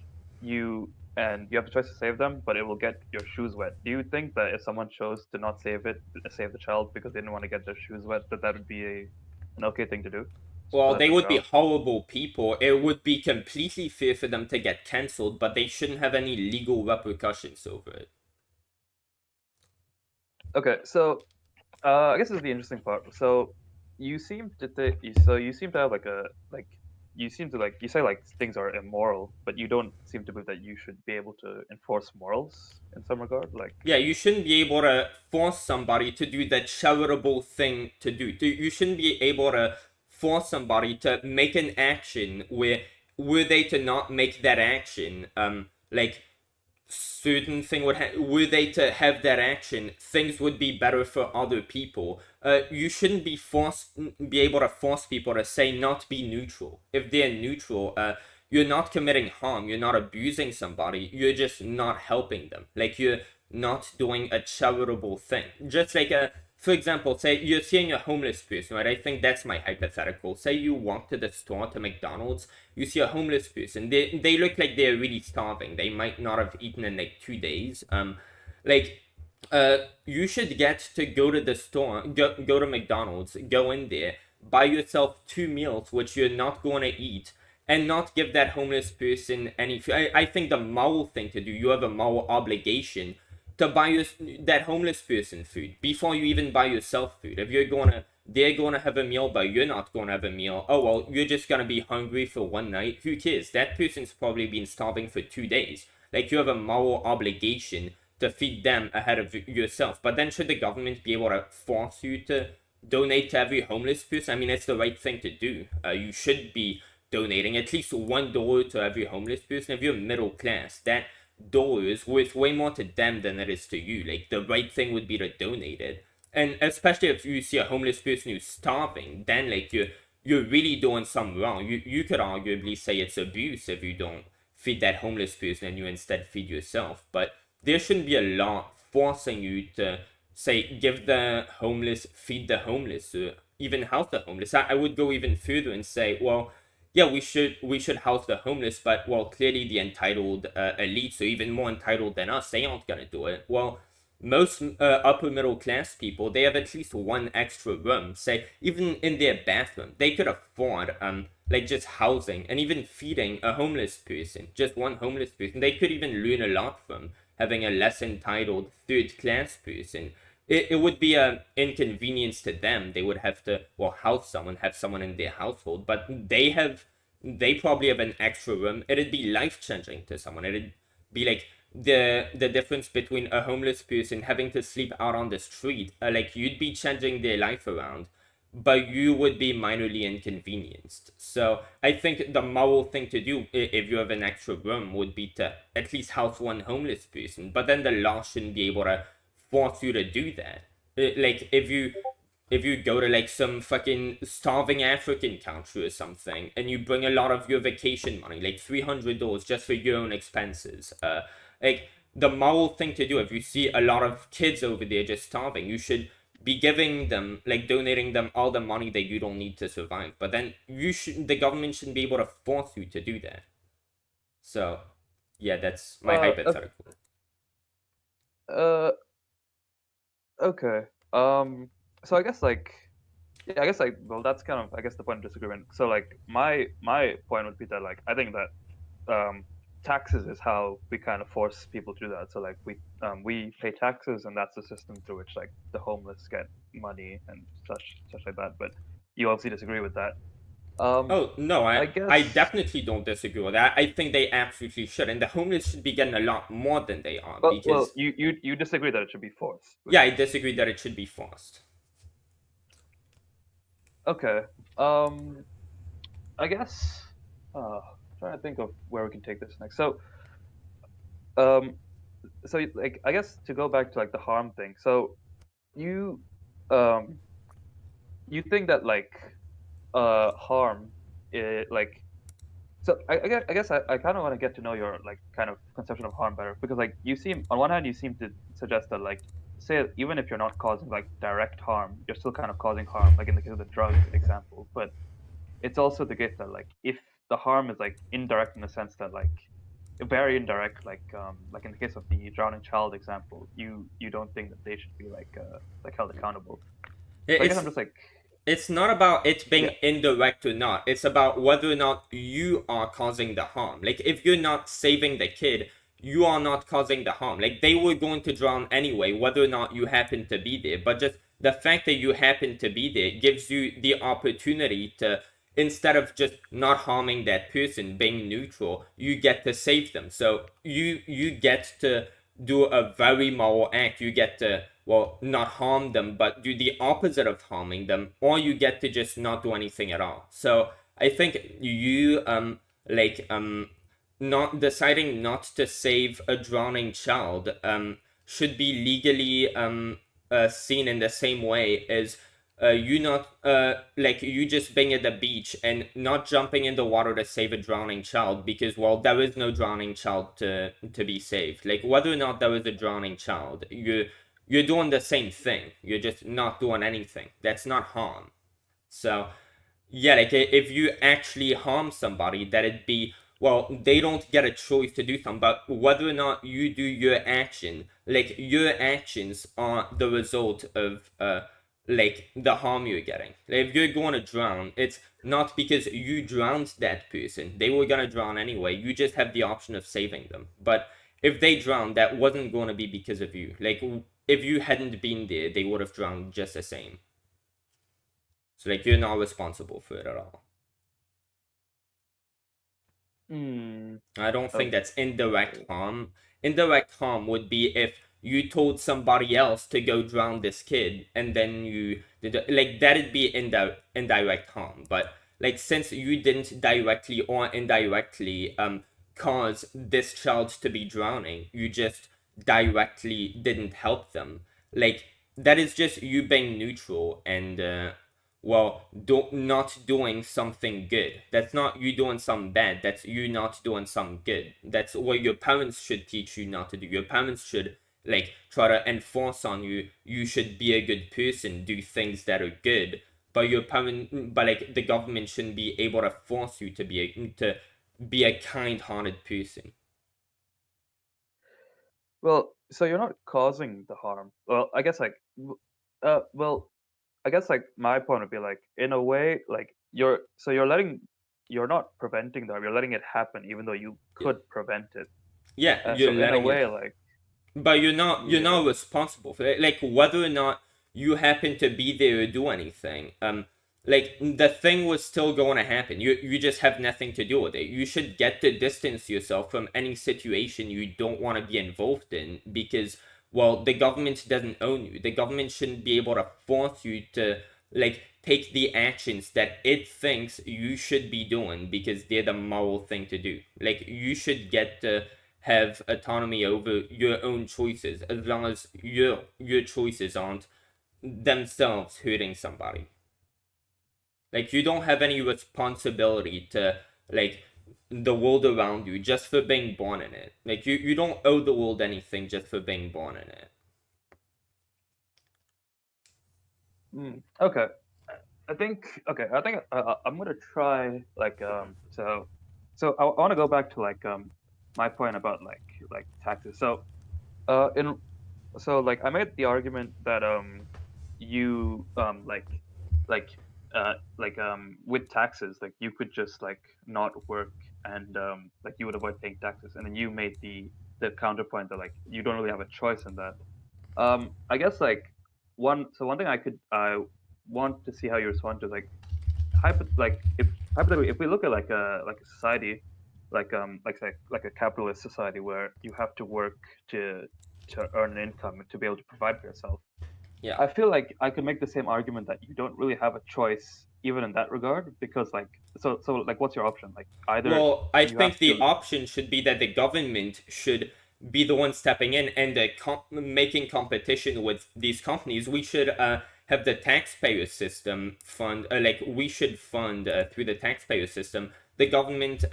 you have the choice to save them, but it will get your shoes wet. Do you think that if someone chose to not save the child because they didn't want to get their shoes wet, that would be an okay thing to do to Well, let they them would be drown? horrible people. It would be completely fair for them to get cancelled, but they shouldn't have any legal repercussions over it. Okay, so I guess this is the interesting part. So you seem to have like you seem to like you say like things are immoral, but you don't seem to believe that you should be able to enforce morals in some regard. Like, Yeah, you shouldn't be able to force somebody to do the charitable thing to do. You shouldn't be able to force somebody to make an action where were they to not make that action, like certain thing would were they to have that action, things would be better for other people. You shouldn't be able to force people to say not be neutral. If they're neutral, you're not committing harm, you're not abusing somebody, you're just not helping them. Like, you're not doing a charitable thing. Just like for example, say you're seeing a homeless person, right? I think that's my hypothetical. Say you walk to the store, to McDonald's, you see a homeless person. They look like they're really starving. They might not have eaten in like 2 days. Like, you should get to go to the store, go to McDonald's, go in there, buy yourself 2 meals which you're not going to eat, and not give that homeless person any. I think the moral thing to do. You have a moral obligation to buy that homeless person food before you even buy yourself food. If they're gonna have a meal, but you're not gonna have a meal. Oh well, you're just gonna be hungry for one night. Who cares? That person's probably been starving for 2 days. Like, you have a moral obligation to feed them ahead of yourself. But then should the government be able to force you to donate to every homeless person? I mean, it's the right thing to do. You should be donating at least $1 to every homeless person. If you're middle class, that dollar is worth way more to them than it is to you. Like, the right thing would be to donate it. And especially if you see a homeless person who's starving, then like you're really doing something wrong. You could arguably say it's abuse if you don't feed that homeless person and you instead feed yourself. But there shouldn't be a law forcing you to say give the homeless, feed the homeless, or even house the homeless. I would go even further and say, well, yeah, we should house the homeless, but well, clearly the entitled elites are even more entitled than us. They aren't gonna do it. Well, most upper middle class people, they have at least one extra room. Say, even in their bathroom, they could afford like just housing and even feeding a homeless person, just one homeless person. They could even learn a lot from having a less entitled third class person. It would be an inconvenience to them. They would have to, well, house someone, have someone in their household, but they probably have an extra room. It'd be life changing to someone. It'd be like the difference between a homeless person having to sleep out on the street. Like, you'd be changing their life around, but you would be minorly inconvenienced. So I think the moral thing to do, if you have an extra room, would be to at least house one homeless person. But then the law shouldn't be able to force you to do that. Like, if you if you go to like some fucking starving African country or something, and you bring a lot of your vacation money, like $300 just for your own expenses, like the moral thing to do, if you see a lot of kids over there just starving, you should be giving them, like donating them all the money that you don't need to survive. But then the government shouldn't be able to force you to do that. So yeah, that's my Okay. hypothetical. Uh, okay. So I guess like, yeah, I guess like, well, that's kind of, I guess, the point of disagreement. So like, my point would be that like, I think that taxes is how we kind of force people to do that. So like, we pay taxes, and that's the system through which like the homeless get money and such like that. But you obviously disagree with that. Oh no, I I guess. definitely don't disagree with that. I think they absolutely should, and the homeless should be getting a lot more than they are Well, because you disagree that it should be forced, yeah, I basically. disagree that it should be forced. Okay. I guess. Trying to think of where we can take this next. Um, like, I guess to go back to like the harm thing. So you, um, you think that like, harm, like, so I guess I kind of want to get to know your like kind of conception of harm better, because like you seem, on one hand, you seem to suggest that like, say, even if you're not causing like direct harm, you're still kind of causing harm, like in the case of the drug example. But it's also the case that like, if the harm is like indirect, in the sense that like, very indirect, like in the case of the drowning child example, you don't think that they should be like held accountable. So I guess It's I'm just like, not about it yeah. being indirect or not. It's about whether or not you are causing the harm. Like if you're not saving the kid, you are not causing the harm. Like they were going to drown anyway, whether or not you happen to be there. But just the fact that you happen to be there gives you the opportunity to, instead of just not harming that person, being neutral, you get to save them. So you get to do a very moral act. You get to, well, not harm them, but do the opposite of harming them, or you get to just not do anything at all. So I think you like not deciding not to save a drowning child should be legally seen in the same way as you not like you just being at the beach and not jumping in the water to save a drowning child, because well, there is no drowning child to be saved. Like whether or not there is a drowning child, you're doing the same thing, you're just not doing anything. That's not harm. So yeah, like if you actually harm somebody, that it be, well, they don't get a choice to do something, but whether or not you do your action, like your actions are the result of like the harm you're getting. Like, if you're going to drown, it's not because you drowned that person. They were gonna drown anyway. You just have the option of saving them. But if they drowned, that wasn't going to be because of you. Like if you hadn't been there, they would have drowned just the same. So like you're not responsible for it at all. Hmm. I don't think Okay. that's indirect harm. Indirect harm would be if you told somebody else to go drown this kid and then you did like that'd be indirect harm. But like since you didn't directly or indirectly cause this child to be drowning, you just directly didn't help them. Like that is just you being neutral and well, not doing something good. That's not you doing something bad. That's you not doing something good. That's what your parents should teach you not to do. Your parents should like try to enforce on you. You should be a good person, do things that are good. But like the government shouldn't be able to force you to be a kind-hearted person. Well, so you're not causing the harm. Well, I guess like, well, I guess like my point would be like, in a way, like you're not preventing the harm. You're letting it happen, even though you Yeah, could prevent it. yeah, you're So in a letting it way, happen. like, But you're yeah. not responsible for it. Like whether or not you happen to be there or do anything. Like the thing was still going to happen. You just have nothing to do with it. You should get to distance yourself from any situation you don't want to be involved in because well, the government doesn't own you. The government shouldn't be able to force you to like take the actions that it thinks you should be doing because they're the moral thing to do. Like you should get to have autonomy over your own choices as long as your choices aren't themselves hurting somebody. Like, you don't have any responsibility to, like, the world around you just for being born in it. Like, you don't owe the world anything just for being born in it. Okay. I think I'm gonna try like I want to go back to like my point about like taxes. In like I made the argument that you with taxes like you could just like not work and like you would avoid paying taxes, and then you made the counterpoint that like you don't really have a choice in that. I guess like one thing I want to see how you respond to like if hypothetically if we look at like a society like a capitalist society where you have to work to earn an income to be able to provide for yourself. Yeah. I feel like I could make the same argument that you don't really have a choice even in that regard, because like like what's your option? Like either Well, I you have think the to. option should be that the government should be the one stepping in and making competition with these companies. We should have the taxpayer system fund, like, we should fund through the taxpayer system the government,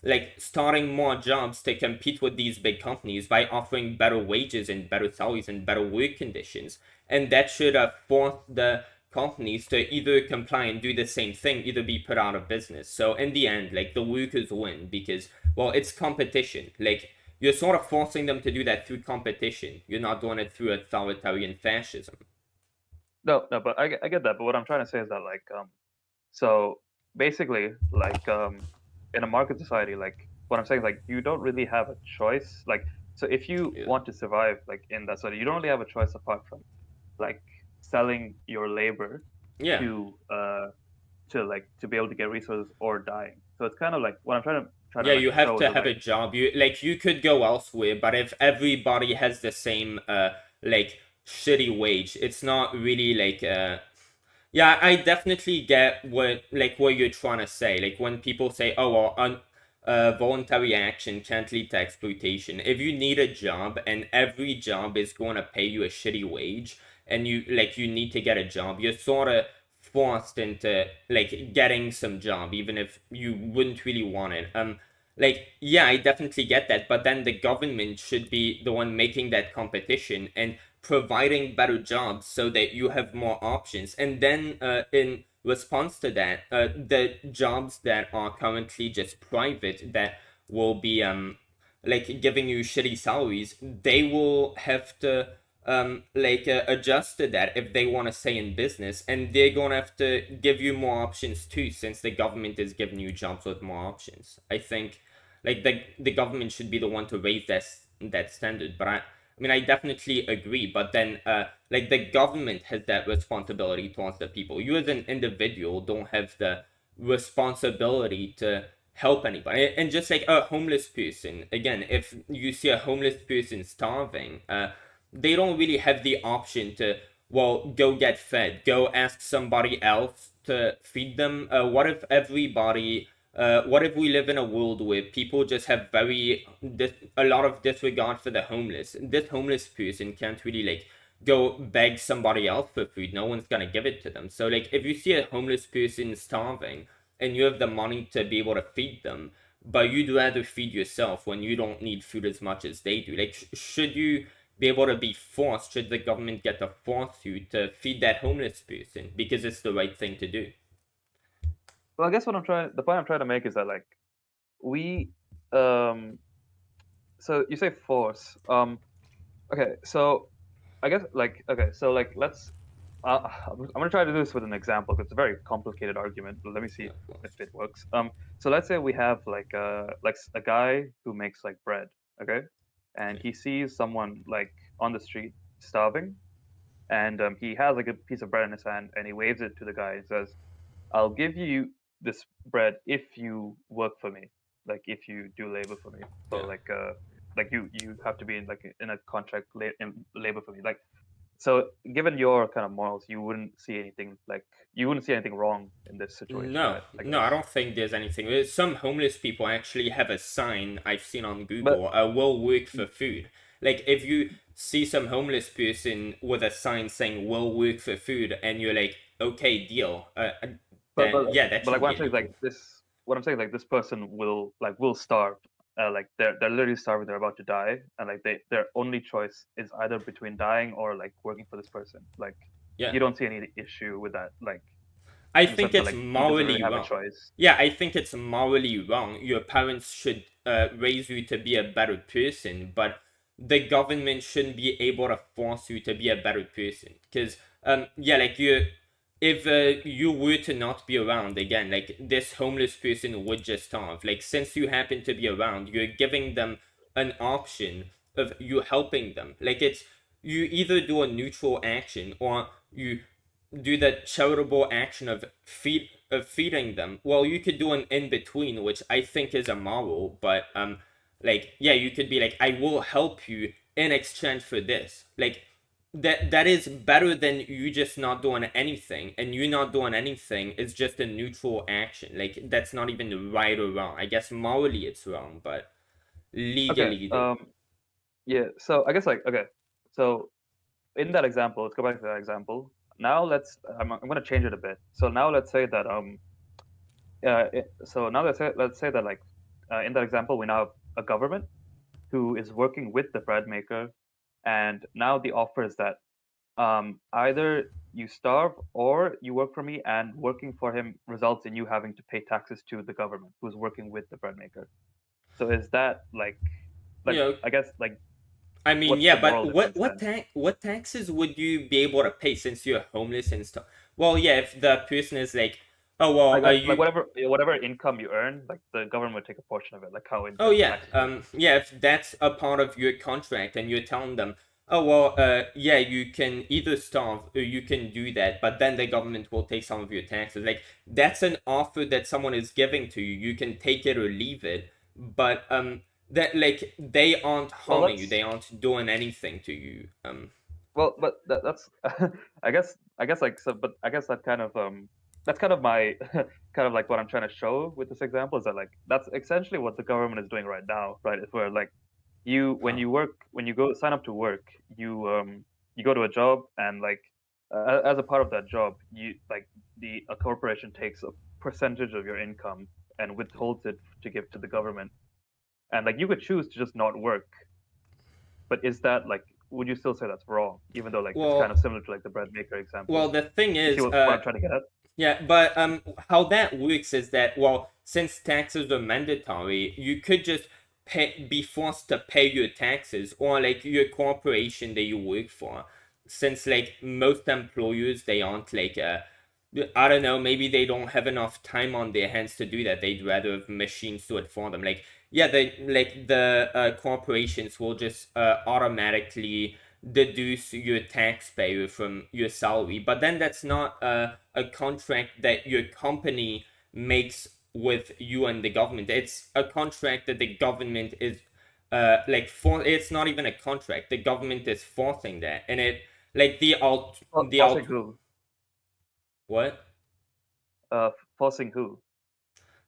like, starting more jobs to compete with these big companies by offering better wages and better salaries and better work conditions. And that should force the companies to either comply and do the same thing, either be put out of business. So in the end, like, the workers win because, well, it's competition. Like, you're sort of forcing them to do that through competition. You're not doing it through authoritarian fascism. No, but I get that. But what I'm trying to say is that like so basically like in a market society, like what I'm saying is like you don't really have a choice. Like so if you Yeah. want to survive like in that society, you don't really have a choice apart from like selling your labor Yeah. to to be able to get resources or dying. So it's kind of like what I'm trying to Yeah, like you have show is to that have like a job. You could go elsewhere, but if everybody has the same like shitty wage, it's not really like yeah, I definitely get what you're trying to say. Like, when people say, "Oh, well, voluntary action can't lead to exploitation." If you need a job and every job is going to pay you a shitty wage, and you need to get a job, you're sort of forced into like getting some job, even if you wouldn't really want it. Like, yeah, I definitely get that, but then the government should be the one making that competition and providing better jobs so that you have more options. And then in response to that, the jobs that are currently just private that will be like giving you shitty salaries, they will have to adjust to that if they want to stay in business, and they're gonna have to give you more options too, since the government is giving you jobs with more options. I think like the government should be the one to raise that standard. But I mean, I definitely agree, but then like, the government has that responsibility towards the people. You as an individual don't have the responsibility to help anybody. And just like a homeless person, again, if you see a homeless person starving, they don't really have the option to, well, go get fed, go ask somebody else to feed them. What if we live in a world where people just have a lot of disregard for the homeless? This homeless person can't really like go beg somebody else for food. No one's gonna give it to them. So like, if you see a homeless person starving and you have the money to be able to feed them, but you'd rather feed yourself when you don't need food as much as they do, like, should you be able to be forced? Should the government get to force you to feed that homeless person because it's the right thing to do? well I guess the point I'm trying to make is that like we um so you say force okay so I guess like okay so like let's I'm gonna try to do this with an example because it's a very complicated argument, but let me see Yeah, of if course. it works. So let's say we have like a guy who makes like bread, okay, and Yeah. he sees someone like on the street starving, and he has like a piece of bread in his hand, and he waves it to the guy and says, "I'll give you this bread if you work for me, like if you do labor for me. So Yeah. like you have to be in like in a contract in labor for me, like." So, given your kind of morals, you wouldn't see anything wrong in this situation, No, right? I no, I guess. don't think there's anything. Some homeless people actually have a sign I've seen on But Google, will work for food. Like if you see some homeless person with a sign saying "We'll work for food," and you're like, "Okay, deal," but then but yeah, that but like should what be I'm saying is illegal. like this. What I'm saying like this person will starve. Like they're literally starving. They're about to die, and like their only choice is either between dying or like working for this person. Like Yeah. you don't see any issue with that. Like I in the think sense that it's like he doesn't really morally have a wrong. choice. Yeah, I think it's morally wrong. Your parents should raise you to be a better person, but the government shouldn't be able to force you to be a better person. Because, yeah, like if you were to not be around again, like this homeless person would just starve. Like, since you happen to be around, you're giving them an option of you helping them. Like, it's you either do a neutral action or you do the charitable action of feeding them. Well, you could do an in between, which I think is immoral. But like yeah, you could be like, I will help you in exchange for this. Like that is better than you just not doing anything, and you not doing anything is just a neutral action. Like that's not even right or wrong. I guess morally it's wrong, but Okay. legally the Yeah. So I guess like okay. So in that example, let's go back to that example. Now I'm going to change it a bit. So now let's say that so now let's say that like in that example we now have a government who is working with the bread maker, and now the offer is that either you starve or you work for me, and working for him results in you having to pay taxes to the government who's working with the bread maker. So is that you know I guess like I mean, what's the yeah, but moral difference then? what taxes would you be able to pay since you're homeless and stuff? Well, yeah, if the person is like, oh well, Like you, whatever income you earn, like the government would take a portion of it, like how oh income yeah, taxes work. yeah, if that's a part of your contract and you're telling them, oh well, yeah, you can either starve or you can do that, but then the government will take some of your taxes. Like that's an offer that someone is giving to you. You can take it or leave it, but that like they aren't Well, harming you. that's They aren't doing anything to you. well, but that's I guess like so, but I guess that's kind of my kind of like what I'm trying to show with this example is that like that's essentially what the government is doing right now, right? It's where like you Huh. when you go sign up to work, you go to a job, and like as a part of that job, you like the a corporation takes a percentage of your income and withholds it to give to the government, and like you could choose to just not work, but is that like would you still say that's wrong, even though like it's kind of Well, similar to like the bread maker well, example? the thing You see is, what I'm trying to get at? yeah, but how that works is that well, since taxes are mandatory, you could just be forced to pay your taxes or like your corporation that you work for. Since like most employers, they aren't like I don't know, maybe they don't have enough time on their hands to do that. They'd rather have machines do it for them. Like yeah, they like the corporations will just automatically deduce your taxpayer from your salary, but then that's not a contract that your company makes with you and the government. It's a contract that the government is like for. It's not even a contract. The government is forcing that, and it like the Forcing alt who? what Forcing who?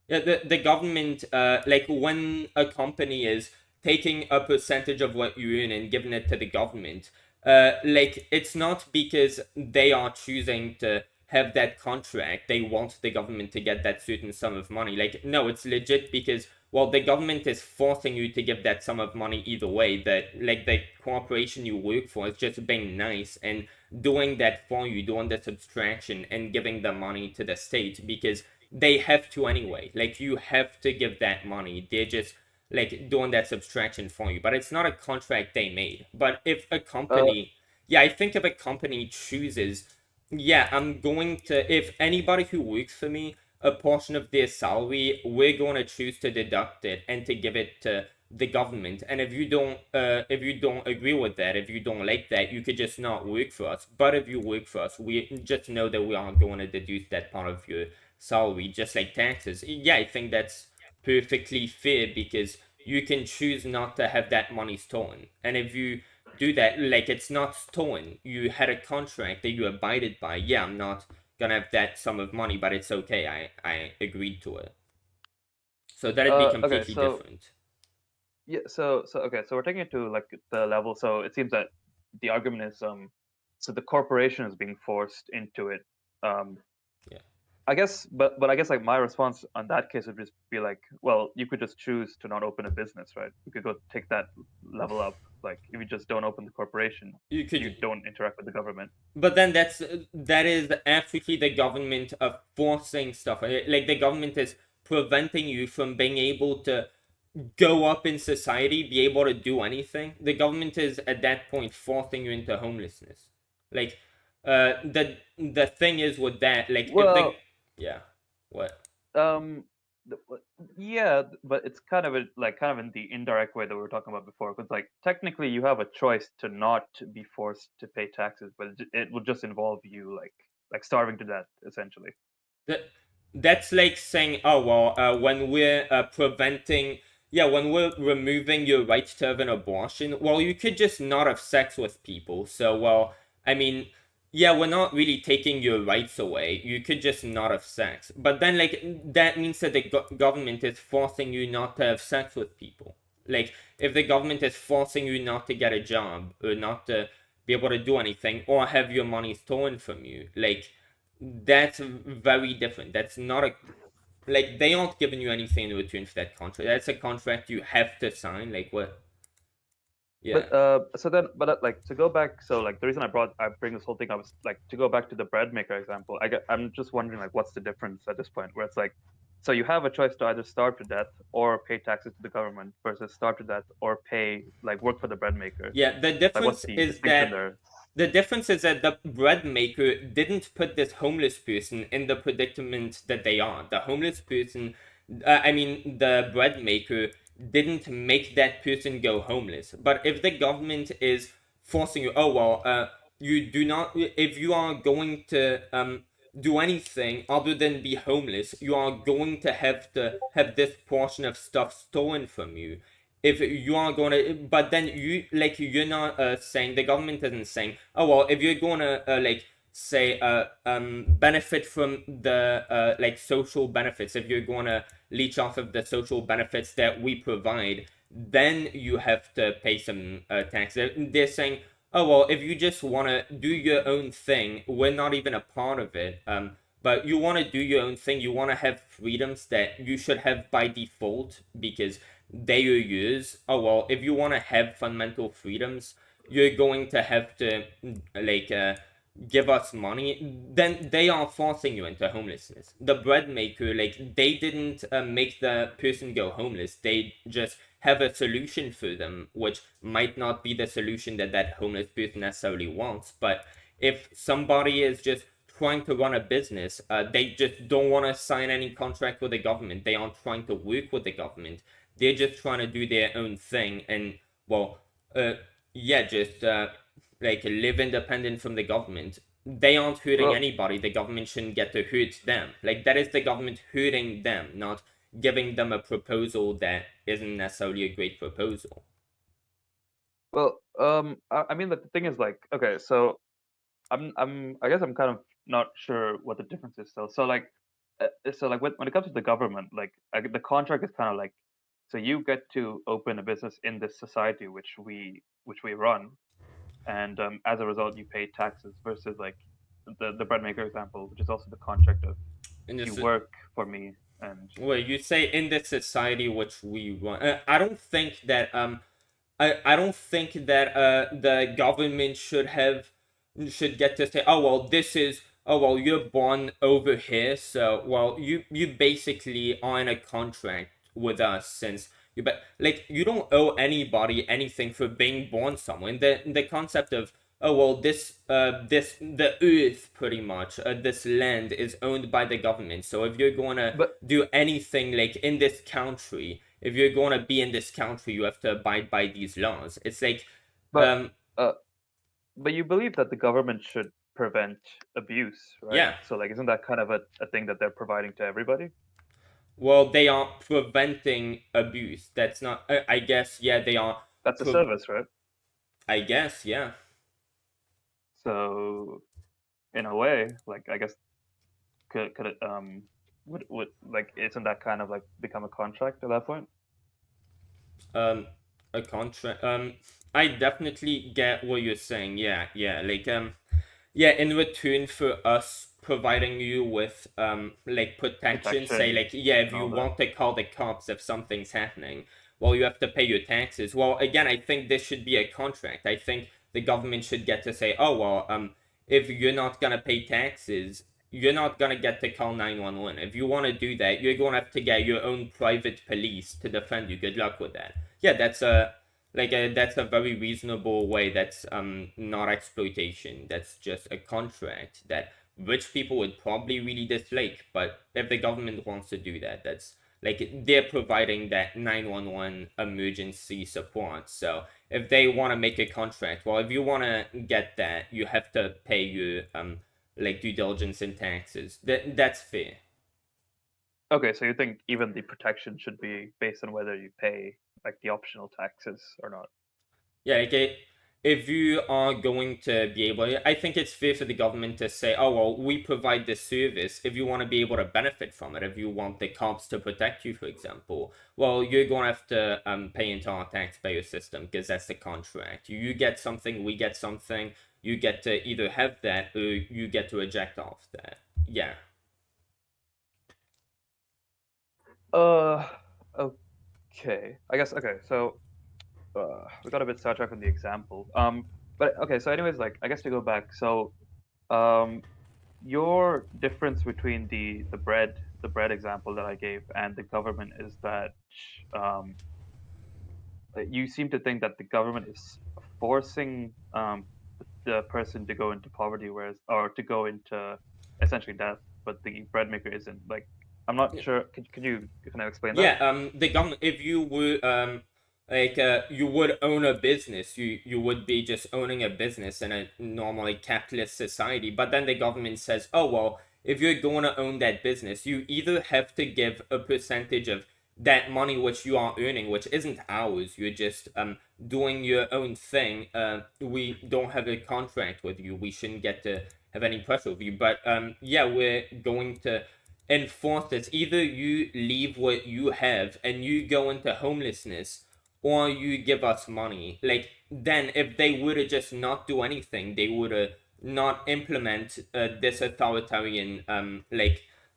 Yeah, the government, like when a company is taking a percentage of what you earn and giving it to the government, like it's not because they are choosing to have that contract, they want the government to get that certain sum of money. Like, no, it's legit because, well, the government is forcing you to give that sum of money either way. That, like, the corporation you work for is just being nice and doing that for you, doing the subtraction and giving the money to the state because they have to anyway. Like you have to give that money. They're just like doing that subtraction for you. But it's not a contract they made. But if a Uh, company, yeah, I think if a company chooses, yeah, I'm going to, if anybody who works for me, a portion of their salary, we're going to choose to deduct it and to give it to the government. And if you don't agree with that, if you don't like that, you could just not work for us. But if you work for us, we just know that we aren't going to deduce that part of your salary, just like taxes. Yeah, I think that's perfectly fair because you can choose not to have that money stolen. And if you do that, like it's not stolen, you had a contract that you abided by. Yeah, I'm not gonna have that sum of money, but it's okay. I agreed to it. So that'd be okay, completely so different. Yeah. So okay. So we're taking it to like the level. So it seems that the argument is so the corporation is being forced into it. Um, Yeah. I guess, but I guess like my response on that case would just be like, well, you could just choose to not open a business, right? You could go take that level up. Like if you just don't open the corporation, You you could, don't interact with the government. but then that is actually the government forcing stuff. Like the government is preventing you from being able to go up in society, be able to do anything. The government is at that point forcing you into homelessness. Like, the thing is with that, like if the Well, yeah, what? um, yeah, but it's kind of like kind of in the indirect way that we were talking about before. Because like technically, you have a choice to not be forced to pay taxes, but it will just involve you like starving to death, essentially. That that's like saying, oh well, when we're preventing, yeah, when we're removing your right to have an abortion, well, you could just not have sex with people. So, well, I mean, yeah, we're not really taking your rights away. You could just not have sex, but then like that means that the government is forcing you not to have sex with people. Like, if the government is forcing you not to get a job or not to be able to do anything or have your money stolen from you, like that's very different. That's not a like they aren't giving you anything in return for that contract. That's a contract you have to sign. Like what? Yeah, So then, like to go back, so like the reason I bring this whole thing up is like to go back to the bread maker example. I'm just wondering like what's the difference at this point where it's like, so you have a choice to either starve to death or pay taxes to the government versus starve to death or pay like work for the bread maker. yeah. The Like what's difference the is distinction that there? the bread maker didn't put this homeless person in the predicament that they are. The homeless person, I mean, the bread maker didn't make that person go homeless. But if the government is forcing you, oh well, you do not. If you are going to do anything other than be homeless, you are going to have this portion of stuff stolen from you. If you are going to, but then you like you're not saying the government isn't saying, oh well, if you're going to like say benefit from the like social benefits, if you're going to leech off of the social benefits that we provide, then you have to pay some tax. They're saying, oh well, if you just want to do your own thing, we're not even a part of it. But you want to do your own thing, you want to have freedoms that you should have by default because they are yours. Oh well, if you want to have fundamental freedoms, you're going to have to like give us money. Then they are forcing you into homelessness. The bread maker, like they didn't make the person go homeless. They just have a solution for them, which might not be the solution that that homeless person necessarily wants. But if somebody is just trying to run a business, they just don't want to sign any contract with the government. They aren't trying to work with the government. They're just trying to do their own thing and, well, uh, yeah, just like live independent from the government. They aren't hurting Well, anybody. The government shouldn't get to hurt them. Like, that is the government hurting them, not giving them a proposal that isn't necessarily a great proposal. I mean, like, the thing is, like, okay, so I guess I'm kind of not sure what the difference is still. So like when it comes to the government, like the contract is kind of like, so you get to open a business in this society which we run, and as a result, you pay taxes versus like the bread maker example, which is also the contract of And you this work for me and well, you say in the society which we run. I don't think that I don't think that the government should get to say, oh well, this is, oh well, you're born over here, so well you basically are in a contract with us since you, but like you don't owe anybody anything for being born somewhere. The concept of, oh well, this the earth pretty much, this land is owned by the government, so if you're gonna but do anything like in this country, if you're gonna be in this country, you have to abide by these laws. It's like, but um, uh but you believe that the government should prevent abuse, right? yeah. So like, isn't that kind of a thing that they're providing to everybody? Well, they are preventing abuse. That's not. I guess. Yeah, they are. That's a Pro- service, right? I guess. Yeah. So in a way, like I guess could it would like isn't that kind of like become a contract at that point? A contract. I definitely get what you're saying. Yeah. Yeah, in return for us providing you with like protection, say protection like yeah, if and you all that. want to call the cops if something's happening, well, you have to pay your taxes. Well, again, I think this should be a contract. I think the government should get to say, oh well, if you're not gonna pay taxes, you're not gonna get to call 911. If you want to do that, you're gonna have to get your own private police to defend you. Good luck with that. Yeah, that's a very reasonable way. That's not exploitation. That's just a contract that rich people would probably really dislike. But if the government wants to do that, that's like they're providing that 911 emergency support. So if they want to make a contract, well, if you want to get that, you have to pay your like due diligence and taxes. That's fair. Okay, so you think even the protection should be based on whether you pay like the optional taxes or not? Yeah, if you are going to be able, I think it's fair for the government to say, oh, well, we provide this service. If you want to be able to benefit from it, if you want the cops to protect you, for example, well, you're going to have to pay into our taxpayer system because that's the contract. You get something, we get something. You get to either have that or you get to eject off that. Yeah. Uh, okay. I guess okay. So we got a bit sidetracked on the example. But okay. So anyways, like I guess to go back. So um, your difference between the bread example that I gave and the government is that um, you seem to think that the government is forcing the person to go into poverty, whereas or to go into essentially death, but the bread maker isn't. Like, I'm not sure. Could you kind of explain that? Yeah, the government, if you were, you would own a business, you would be just owning a business in a normally capitalist society. But then the government says, oh, well, if you're going to own that business, you either have to give a percentage of that money which you are earning, which isn't ours, you're just doing your own thing. We don't have a contract with you. We shouldn't get to have any pressure over you. But yeah, we're going to enforce this. Either you leave what you have and you go into homelessness, or you give us money. Like, then if they were to just not do anything, they would not implement this authoritarian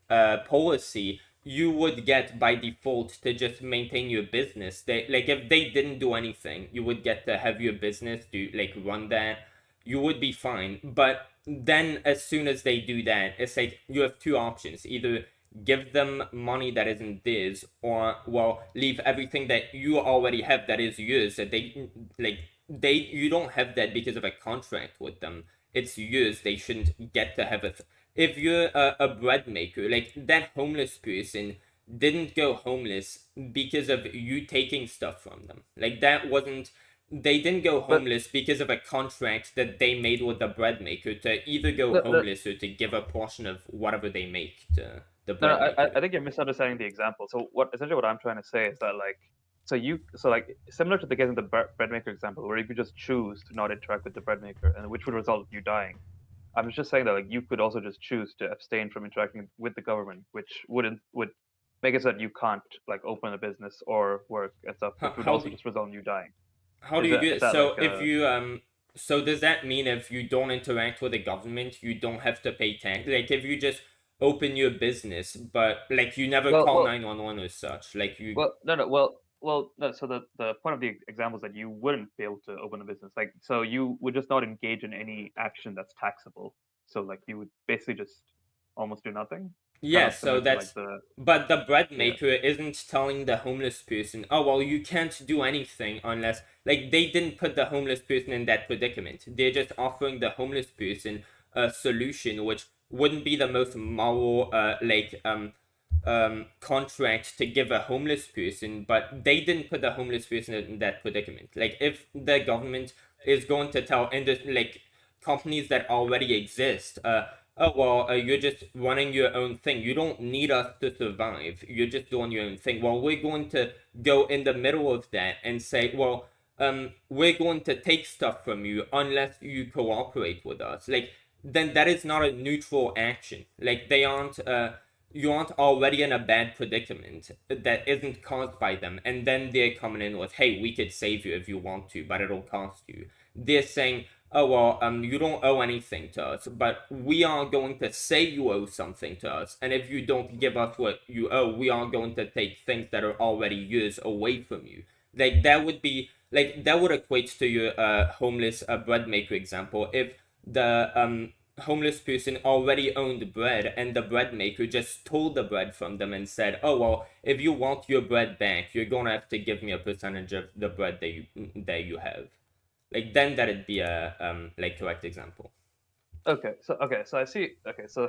policy, you would get by default to just maintain your business. They like if they didn't do anything, you would get to have your business to like run that. You would be fine. But then as soon as they do that, it's like you have two options. Either give them money that isn't theirs, or well, leave everything that you already have that is yours. That they you don't have that because of a contract with them. It's yours. They shouldn't get to have it. If you're a bread maker, like that homeless person didn't go homeless because of you taking stuff from them. Like that wasn't they didn't go But homeless because of a contract that they made with the bread maker to either go no, no, homeless or to give a portion of whatever they make to the no, bread I maker. think you're misunderstanding the example. So what I'm trying to say is that like like similar to the case of the bread maker example, where you could just choose to not interact with the bread maker, and which would result in you dying. I'm just saying that like you could also just choose to abstain from interacting with the government, which would make it so that you can't like open a business or work and stuff, How, which would how also do just result in you dying. how do you do Is it? that like So if you so does that mean if you don't interact with the government, you don't have to pay tax? Like if you just open your business, but like you never well call well 911 or such, like you no. So the point of the example is that you wouldn't be able to open a business, like so you would just not engage in any action that's taxable. So like you would basically just almost do nothing, kind yeah, of so similar to like that's the but the bread yeah. maker isn't telling the homeless person, oh well, you can't do anything unless like they didn't put the homeless person in that predicament. They're just offering the homeless person a solution which wouldn't be the most moral contract to give a homeless person, but they didn't put the homeless person in that predicament. Like if the government is going to tell like companies that already exist, oh well, you're just running your own thing. You don't need us to survive. You're just doing your own thing. Well, we're going to go in the middle of that and say, well, we're going to take stuff from you unless you cooperate with us. Like then that is not a neutral action. Like they aren't you aren't already in a bad predicament that isn't caused by them, and then they're coming in with, hey, we could save you if you want to, but it'll cost you. They're saying, oh well, you don't owe anything to us, but we are going to say you owe something to us, and if you don't give us what you owe, we are going to take things that are already yours away from you. Like that would be like that would equate to your homeless bread maker example. If the homeless person already owned bread and the bread maker just stole the bread from them and said, oh well, if you want your bread back, you're gonna have to give me a percentage of the bread that you have. Like then that'd be a like correct example. Okay, so I see. Okay, so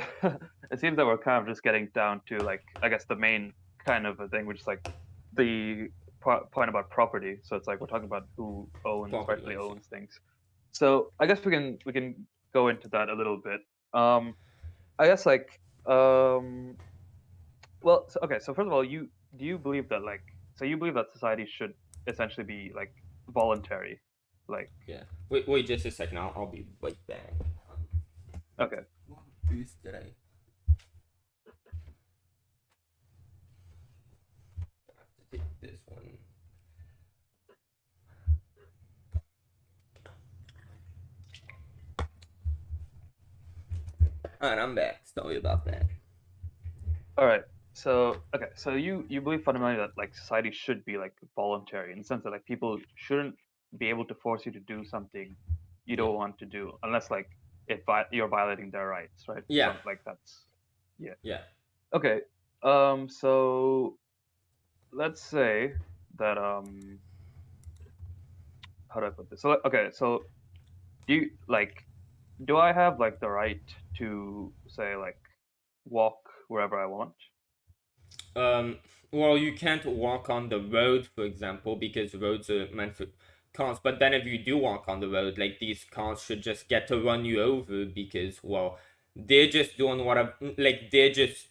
it seems that we're kind of just getting down to like I guess the main kind of a thing, which is like the point about property. So it's like we're talking about who Property rightfully ownership. owns things. So I guess we can go into that a little bit. I guess like well, okay. So first of all, you believe that like so you believe that society should essentially be like voluntary, like Yeah. Wait just a second. I'll be right back. okay. What booth did I have to take this one? Alright, I'm back. Sorry about that. All right. So okay, so you believe fundamentally that like society should be like voluntary in the sense that like people shouldn't be able to force you to do something you Yeah. don't want to do unless like you're violating their rights, right? Yeah. So like that's yeah. Yeah. Okay. So let's say that how do I put this? So okay, so do you like do I have like the right to say like walk wherever I want? Um, well, you can't walk on the road, for example, because roads are meant for cars. But then if you do walk on the road, like these cars should just get to run you over because, well, they're just doing like they're just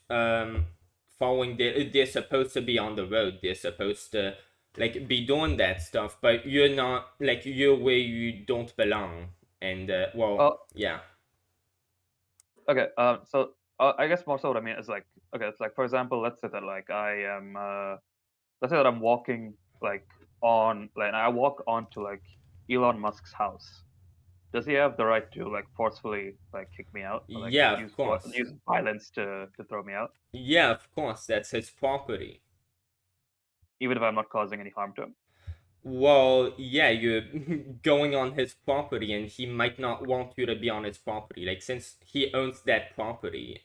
following. They're supposed to be on the road. They're supposed to like be doing that stuff, but you're not like you're where you don't belong. And well, Oh, yeah. okay. So I guess more so what I mean is like, okay, it's like for example, let's say that like let's say that I'm walking like like I walk onto like Elon Musk's house. Does he have the right to like forcefully like kick me out or like Yeah, of course. use violence to throw me out, Yeah, of course. That's his property. even if I'm not causing any harm to him? Well, yeah, you're going on his property, and he might not want you to be on his property. Like, since he owns that property,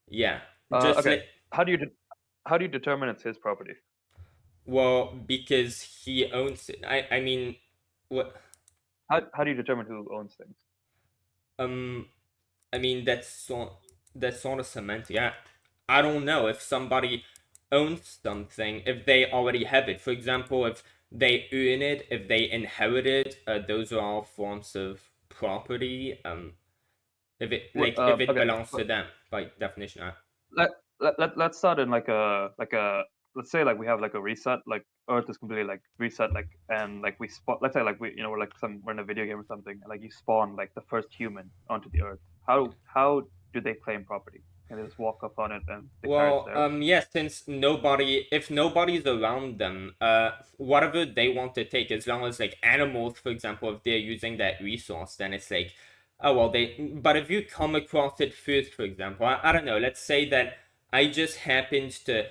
yeah, just Okay. like, How do you how do you determine it's his property? well, because he owns it. I mean, what, How do you determine who owns things? um, I mean, that's sort of semantic. I don't know if somebody owns something if they already have it. For example, if they earn it, if they inherit it, those are all forms of property. If it Okay. belongs to them by definition. Let's start in like a let's say like we have like a reset, like Earth is completely like reset, like and like we spawn, let's say like we're like we're in a video game or something, and like you spawn like the first human onto the Earth. How do they claim property? Can they just walk up on it and declare it's Well, theirs? yes, since if nobody's around them, whatever they want to take, as long as like animals, for example, if they're using that resource, then it's like, oh well, but if you come across it first, for example, I don't know, let's say that I just happened to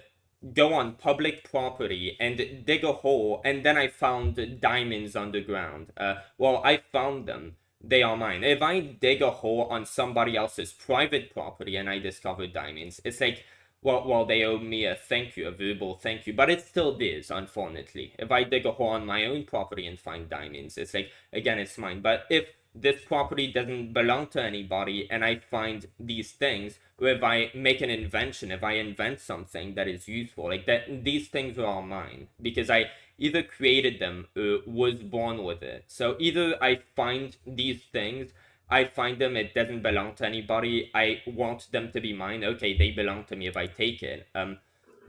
go on public property and dig a hole, and then I found diamonds underground. Well, I found them. They are mine. If I dig a hole on somebody else's private property and I discover diamonds, it's like, well, they owe me a thank you, a verbal thank you, but it still is, unfortunately. If I dig a hole on my own property and find diamonds, it's like, again, it's mine. But if this property doesn't belong to anybody and I find these things, or if I make an invention, if I invent something that is useful, like that, these things are all mine because I either created them or was born with it. So either I find these things, I find them, it doesn't belong to anybody, I want them to be mine, okay, they belong to me if I take it.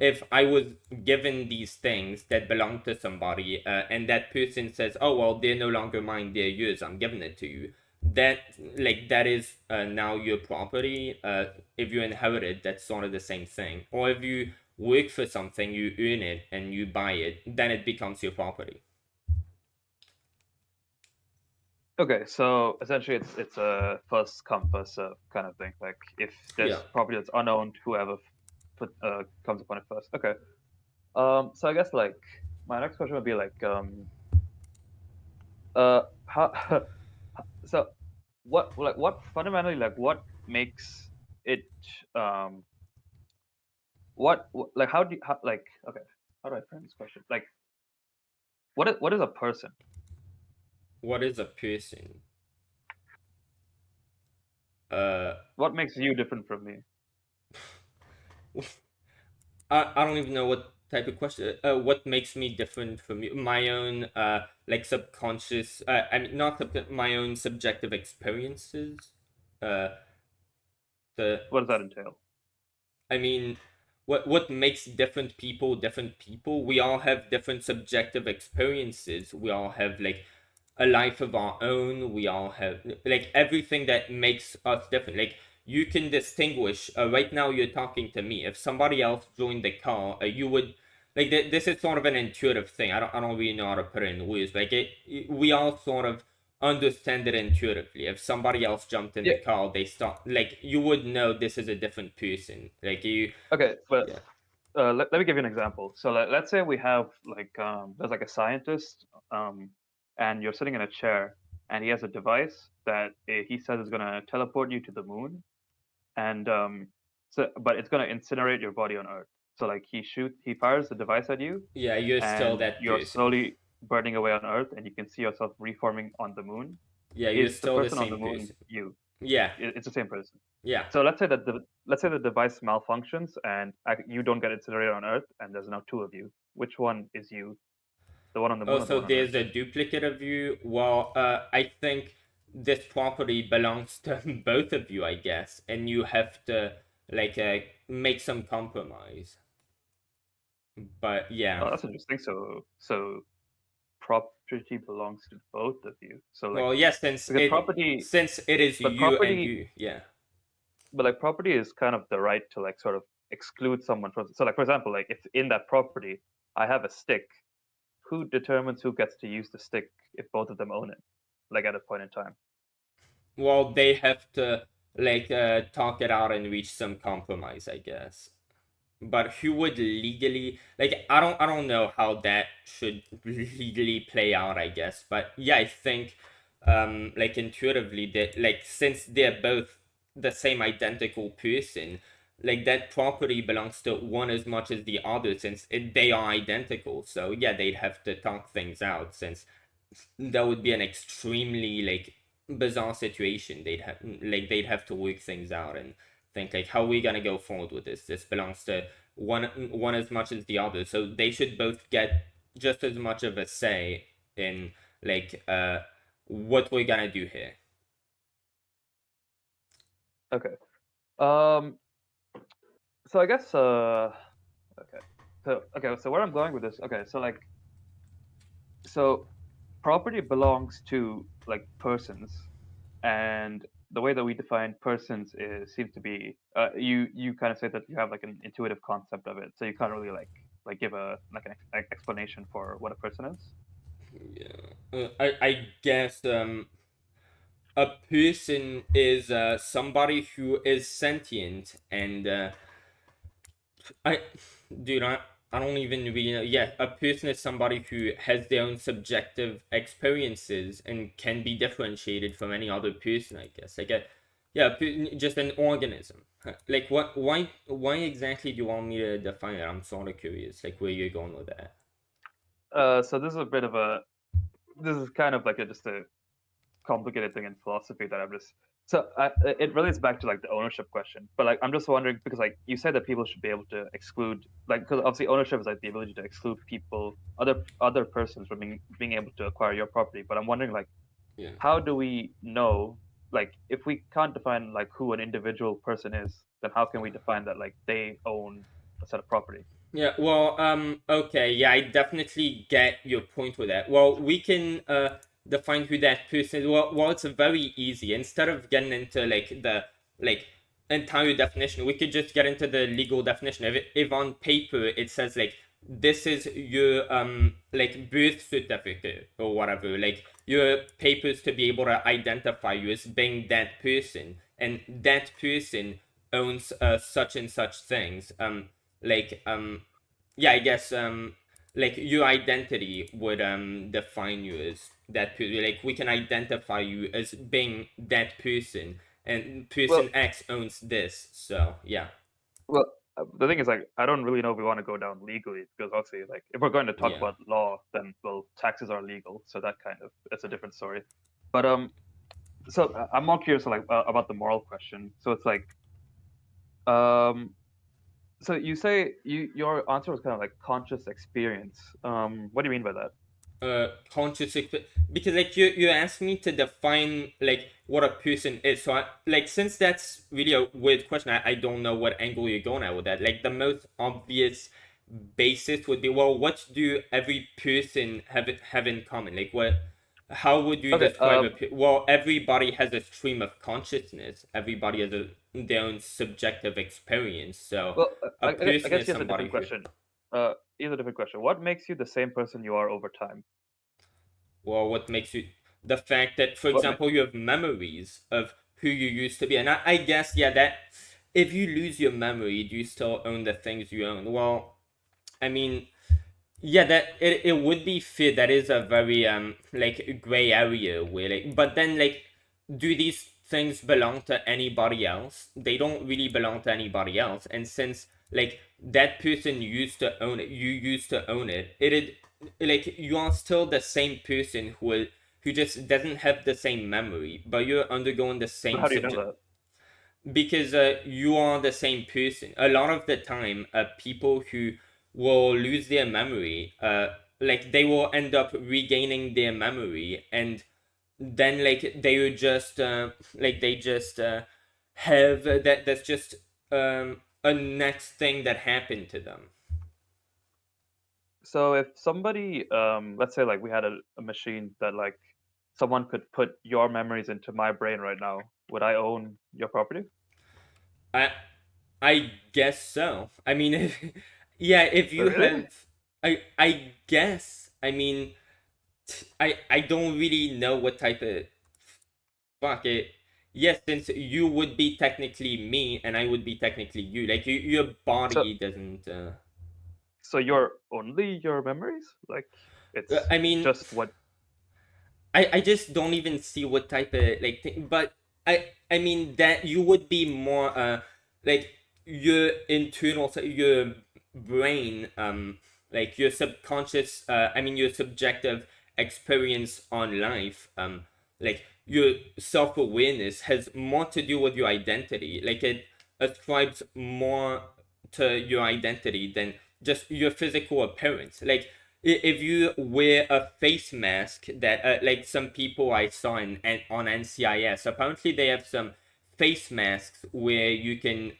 If I was given these things that belong to somebody, and that person says, oh well, they're no longer mine, they're yours, I'm giving it to you, that is now your property. If you inherit it, that's sort of the same thing. Or if you work for something, you earn it and you buy it, then it becomes your property. Okay, so essentially it's a first come first serve kind of thing. Like if Yeah. there's property that's unowned, whoever comes upon it first. Okay. So I guess like my next question would be like how so what fundamentally like what makes it um like how do you, like okay, how do I frame this question? Like what is a person? What is a person? Uh, What makes you different from me? I don't even know what type of question. What makes me different from you? My own like subconscious. I mean, not my own subjective experiences. Uh, the What does that entail? I mean, what makes different people different people? We all have different subjective experiences. We all have like a life of our own. We all have like everything that makes us different. Like you can distinguish. Right now, you're talking to me. If somebody else joined the call, you would like this is sort of an intuitive thing. I don't really know how to put it in words. Like we all sort of understand it intuitively. If somebody else jumped in Yeah. the car, they start like you would know this is a different person. Like you, Okay, but yeah, let me give you an example. So let's say we have like there's like a scientist and you're sitting in a chair and he has a device that he says is going to teleport you to the moon and so but it's going to incinerate your body on Earth. So like he fires the device at you yeah. You're still and that you're person. slowly burning away on Earth and you can see yourself reforming on the moon. Yeah, you're Is the still the person on same the moon person. you? Yeah, It's the same person. yeah. So let's say the device malfunctions and you don't get incinerated on Earth, and there's now two of you. Which one is you? The one on the Oh, moon or the so one on Earth? there's a duplicate of you. Well, I think this property belongs to both of you, I guess, and you have to like make some compromise. But yeah. Oh, that's interesting. So property belongs to both of you. So like Well, yes, because property, since it is but you and property, you, yeah. but like property is kind of the right to like sort of exclude someone from. So like for example, like if in that property I have a stick, who determines who gets to use the stick if both of them own it? Like at a point in time. Well, they have to like talk it out and reach some compromise, I guess. But who would legally like I don't know how that should legally play out, I guess. But yeah, I think like intuitively that like since they're both the same identical person, like that property belongs to one as much as the other since they are identical. So yeah, they'd have to talk things out since that would be an extremely like bizarre situation. They'd have to work things out and think like how are we gonna go forward with this? This belongs to one as much as the other. So they should both get just as much of a say in like what we're gonna do here. Okay. Um. So I guess okay. So where I'm going with this, okay, so like so property belongs to like persons and the way that we define persons is seems to be you kind of say that you have like an intuitive concept of it, so you can't really like give a like an explanation for what a person is. Yeah, I guess a person is somebody who is sentient and I, dude, I don't even really know. Yeah, a person is somebody who has their own subjective experiences and can be differentiated from any other person, I guess. Like a, yeah, just an organism. Like what? Why exactly do you want me to define it? I'm sort of curious. Like where you're going with that. So this is a bit of a this is kind of like just a complicated thing in philosophy that I'm just so it relates back to like the ownership question. But like I'm just wondering because like you said that people should be able to exclude like because obviously ownership is like the ability to exclude people other persons from being able to acquire your property. But I'm wondering like Yeah. how do we know like if we can't define like who an individual person is, then how can we define that like they own a set of property? Yeah, well, okay, yeah, I definitely get your point with that. Well, we can define who that person is? Well, it's very easy. Instead of getting into like the like entire definition, we could just get into the legal definition. If on paper it says like this is your like birth certificate or whatever, like your papers to be able to identify you as being that person, and that person owns such and such things. Like yeah, I guess like your identity would define you as that person. Like we can identify you as being that person, and person Well, X owns this. So yeah, well, the thing is, like, I don't really know if we want to go down legally because obviously, like, if we're going to talk yeah. about law, then well, taxes are legal, so that kind of it's a different story. But so I'm more curious, like, about the moral question. So it's like, um, so you say your answer was kind of like conscious experience. What do you mean by that? Conscious because like you asked me to define like what a person is, so like since that's really a weird question, I don't know what angle you're going at with that. Like the most obvious basis would be, well, what do every person have in common? Like what, how would you Okay. describe well, everybody has a stream of consciousness, everybody has their own subjective experience, so Well, a I person guess is here's a different somebody who, question. Here's a different question. What makes you the same person you are over time? well, what makes you, the fact that, for What? example, you have memories of who you used to be, and I guess yeah, that if you lose your memory, do you still own the things you own? Well, I mean, yeah, that it would be fair. That is a very like gray area where like, but then like, do these things belong to anybody else? They don't really belong to anybody else, and since like that person used to own it, you used to own it. Like you are still the same person who just doesn't have the same memory, but you're undergoing the same How do you know subject, that? because you are the same person. A lot of the time, people who will lose their memory, like they will end up regaining their memory, and then like they would just like they just have that's just a next thing that happened to them. So if somebody, let's say like we had a machine that like someone could put your memories into my brain right now, would I own your property? I I guess so. I mean, yeah, if you Really? have, I guess. I mean, I don't really know what type of fuck it. Yes, since you would be technically me and I would be technically you. Like your So body doesn't. so you're only your memories? Like it's I mean, just what? I just don't even see what type of like thing. But I mean that you would be more like your internal your brain like your subconscious I mean your subjective experience on life like your self-awareness has more to do with your identity. Like it ascribes more to your identity than just your physical appearance. Like if you wear a face mask that like some people I saw on NCIS, apparently they have some face masks where you can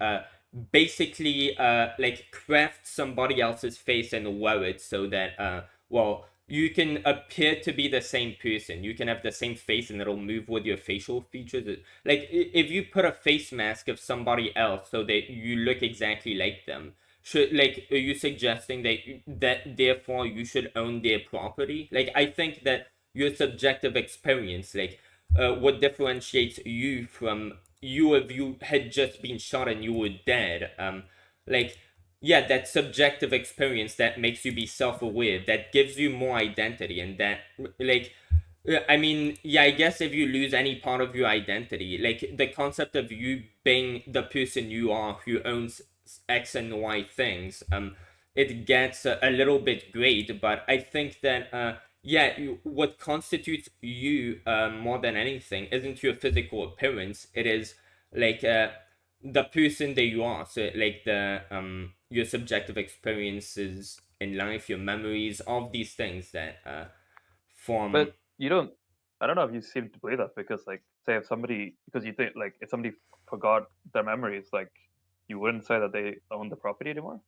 basically like craft somebody else's face and wear it so that well, you can appear to be the same person. You can have the same face and it'll move with your facial features. Like if you put a face mask of somebody else so that you look exactly like them, should, like, are you suggesting that therefore you should own their property? Like I think that your subjective experience, like what differentiates you from you if you had just been shot and you were dead, like yeah, that subjective experience that makes you be self-aware, that gives you more identity, and that like I mean, yeah, I guess if you lose any part of your identity, like the concept of you being the person you are who owns X and Y things, it gets a little bit great, but I think that, yeah, what constitutes you more than anything isn't your physical appearance, it is like the person that you are. So, like, your subjective experiences in life, your memories, all of these things that form. But you don't. I don't know if you seem to believe that because like say if somebody because you think like if somebody forgot their memories, like you wouldn't say that they own the property anymore.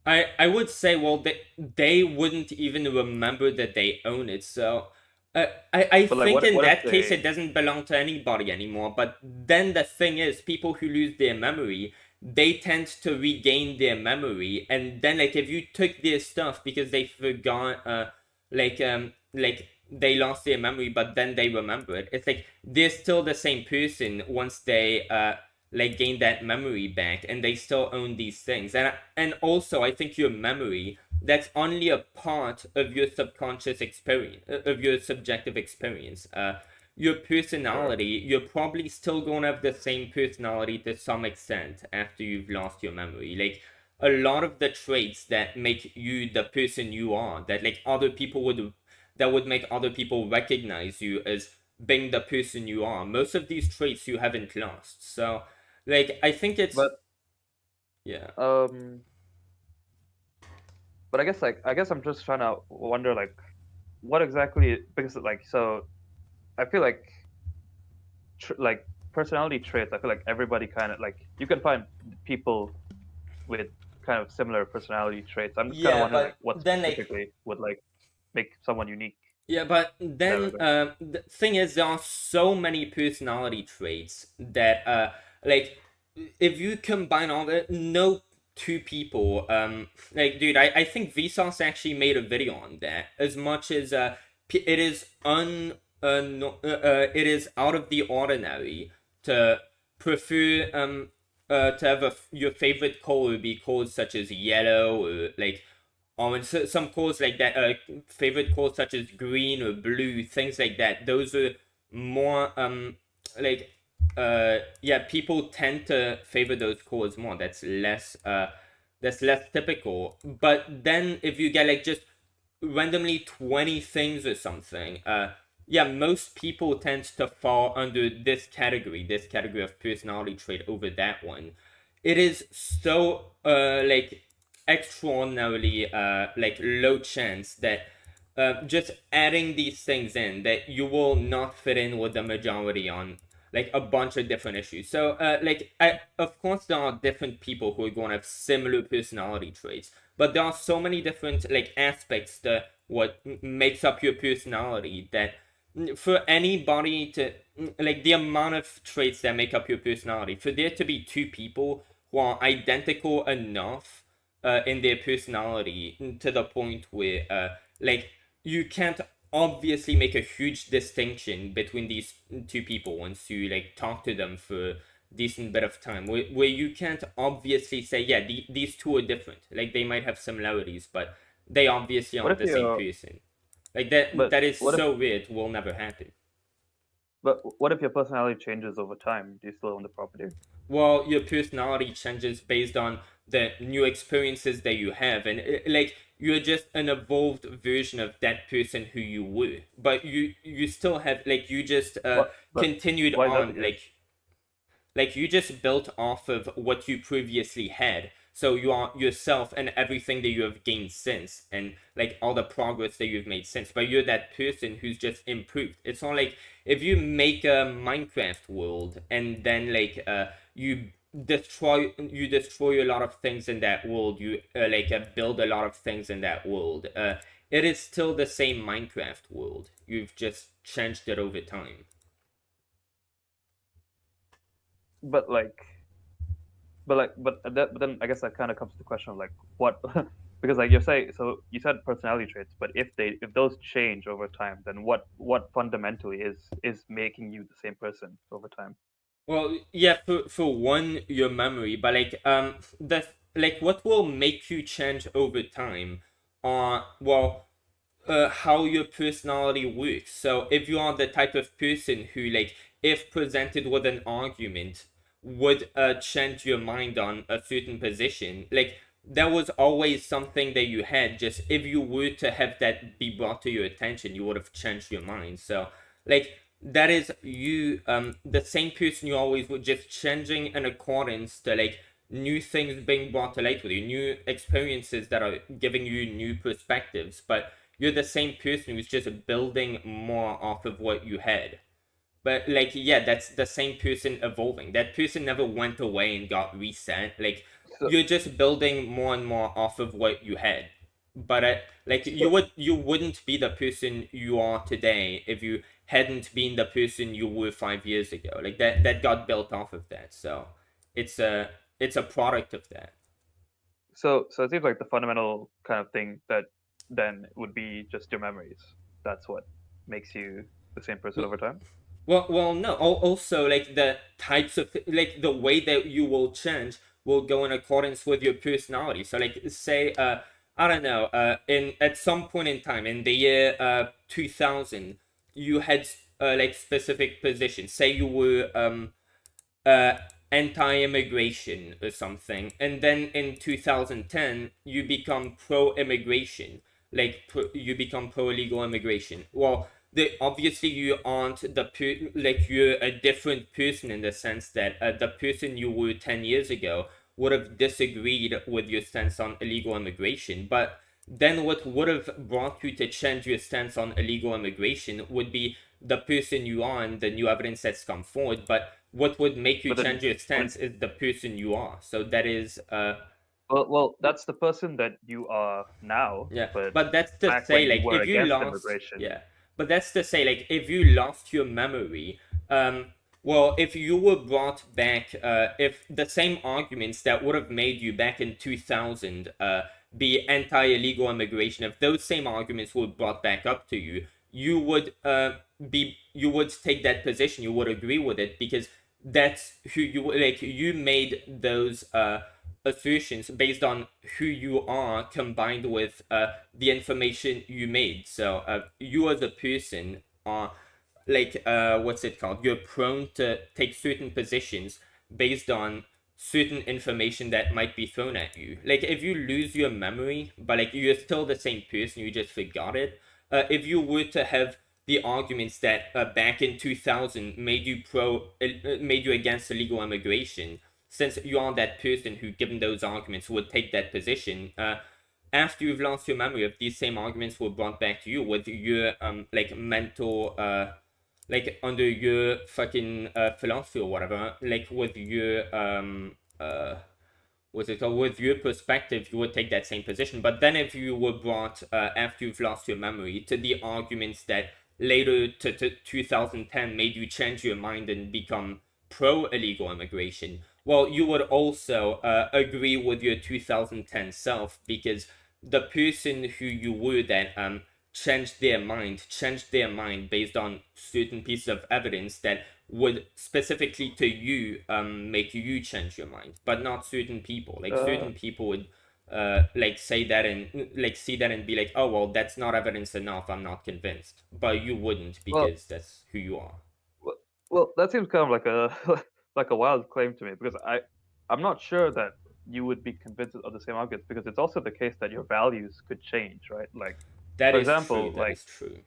I would say, well, they wouldn't even remember that they own it. So I But like, think in what if that case they? it doesn't belong to anybody anymore. But then the thing is, people who lose their memory, they tend to regain their memory, and then like if you took their stuff because they forgot, like they lost their memory, but then they remember it. It's like they're still the same person once they like gain that memory back, and they still own these things. And also, I think your memory, that's only a part of your subconscious experience, of your subjective experience. Your Sure. personality, you're probably still gonna have the same personality to some extent after you've lost your memory. Like a lot of the traits that make you the person you are, that like other people would, that would make other people recognize you as being the person you are. Most of these traits you haven't lost. So, like, I think it's, But yeah. um, but I guess I'm just trying to wonder like what exactly, because like, so I feel like like personality traits. I feel like everybody kind of like, you can find people with kind of similar personality traits. I'm just kind of Yeah, wondering like but what then like specifically would like make someone unique yeah, but and then everything. the thing is, there are so many personality traits that like if you combine all the no two people, like dude, I think Vsauce actually made a video on that. As much as it is no, it is out of the ordinary to prefer to have your favorite color be colors such as yellow or like and so, some colors like that, favorite colors such as green or blue, things like that. Those are more like yeah, people tend to favor those colors more. That's less typical. But then if you get like just randomly 20 things or something, yeah, most people tend to fall under this category of personality trait over that one. It is so like extraordinarily like low chance that just adding these things in that you will not fit in with the majority on like a bunch of different issues. So like of course there are different people who are going to have similar personality traits, but there are so many different like aspects to what makes up your personality that for anybody to like the amount of traits that make up your personality, for there to be two people who are identical enough in their personality to the point where like you can't obviously make a huge distinction between these two people once you like talk to them for a decent bit of time, where you can't obviously say yeah, these two are different. Like they might have similarities, but they obviously What aren't if the same you person. Like that but that is what if so weird, will never happen. but what if your personality changes over time? Do you still own the property? Well, your personality changes based on the new experiences that you have, and like you're just an evolved version of that person who you were, but you still have like you just What but continued why is that the on case? like you just built off of what you previously had. So you are yourself and everything that you have gained since, and like all the progress that you've made since. But you're that person who's just improved. It's not like if you make a Minecraft world and then like you destroy a lot of things in that world. You like build a lot of things in that world. It is still the same Minecraft world. You've just changed it over time. But but then I guess that kind of comes to the question of like what because like you're saying, so you said personality traits, but if those change over time, then what fundamentally is making you the same person over time? Well, yeah, for one, your memory, but like the like what will make you change over time are well how your personality works. So if you are the type of person who like if presented with an argument would change your mind on a certain position, like that was always something that you had, just if you were to have that be brought to your attention, you would have changed your mind. So like that is you the same person you always were, just changing in accordance to like new things being brought to light with you, new experiences that are giving you new perspectives, but you're the same person who's just building more off of what you had. But like yeah, that's the same person evolving. That person never went away and got reset. Like So you're just building more and more off of what you had. but like you wouldn't be the person you are today if you hadn't been the person you were 5 years ago. Like that got built off of that. So it's a it's a product of that. So it seems like the fundamental kind of thing that then would be just your memories. That's what makes you the same person over time. Well, no. Also, like the types of like the way that you will change will go in accordance with your personality. So, like, say, I don't know, in at some point in time in the year 2000, you had like specific positions. Say you were uh, anti-immigration or something, and then in 2010 you become pro-immigration, like you become pro-illegal immigration. Well, obviously you aren't like you're a different person in the sense that the person you were 10 years ago would have disagreed with your stance on illegal immigration, but then what would have brought you to change your stance on illegal immigration would be the person you are and the new evidence that's come forward. But what would make you But then change your when stance is the person you are. So that is well, that's the person that you are now, yeah, but but that's to back say, when you like, were if you against lost, immigration. yeah, but that's to say, like, if you lost your memory, um, well, if you were brought back, if the same arguments that would have made you back in 2000, be anti-illegal immigration, if those same arguments were brought back up to you, you would, you would take that position, you would agree with it because that's who you like. You made those, assertions based on who you are combined with the information you made. So you as a person are like what's it called? You're prone to take certain positions based on certain information that might be thrown at you. Like if you lose your memory, but like you're still the same person, you just forgot it. If you were to have the arguments that back in 2000 made you against illegal immigration, since you are that person who, given those arguments, would take that position, after you've lost your memory, if these same arguments were brought back to you with your like mental like under your fucking philosophy or whatever, like with your what's it called? With your perspective, you would take that same position. But then, if you were brought after you've lost your memory to the arguments that later to 2010 made you change your mind and become pro illegal immigration, well, you would also agree with your 2010 self because the person who you were that changed their mind based on certain pieces of evidence that would specifically to you make you change your mind, but not certain people. Like Uh, certain people would like say that and like see that and be like, oh well, that's not evidence enough, I'm not convinced. But you wouldn't well, because that's who you are. well, well, that seems kind of like a like a wild claim to me because I'm not sure that you would be convinced of the same arguments because it's also the case that your values could change, right? Like, That for is true. example, That like is true.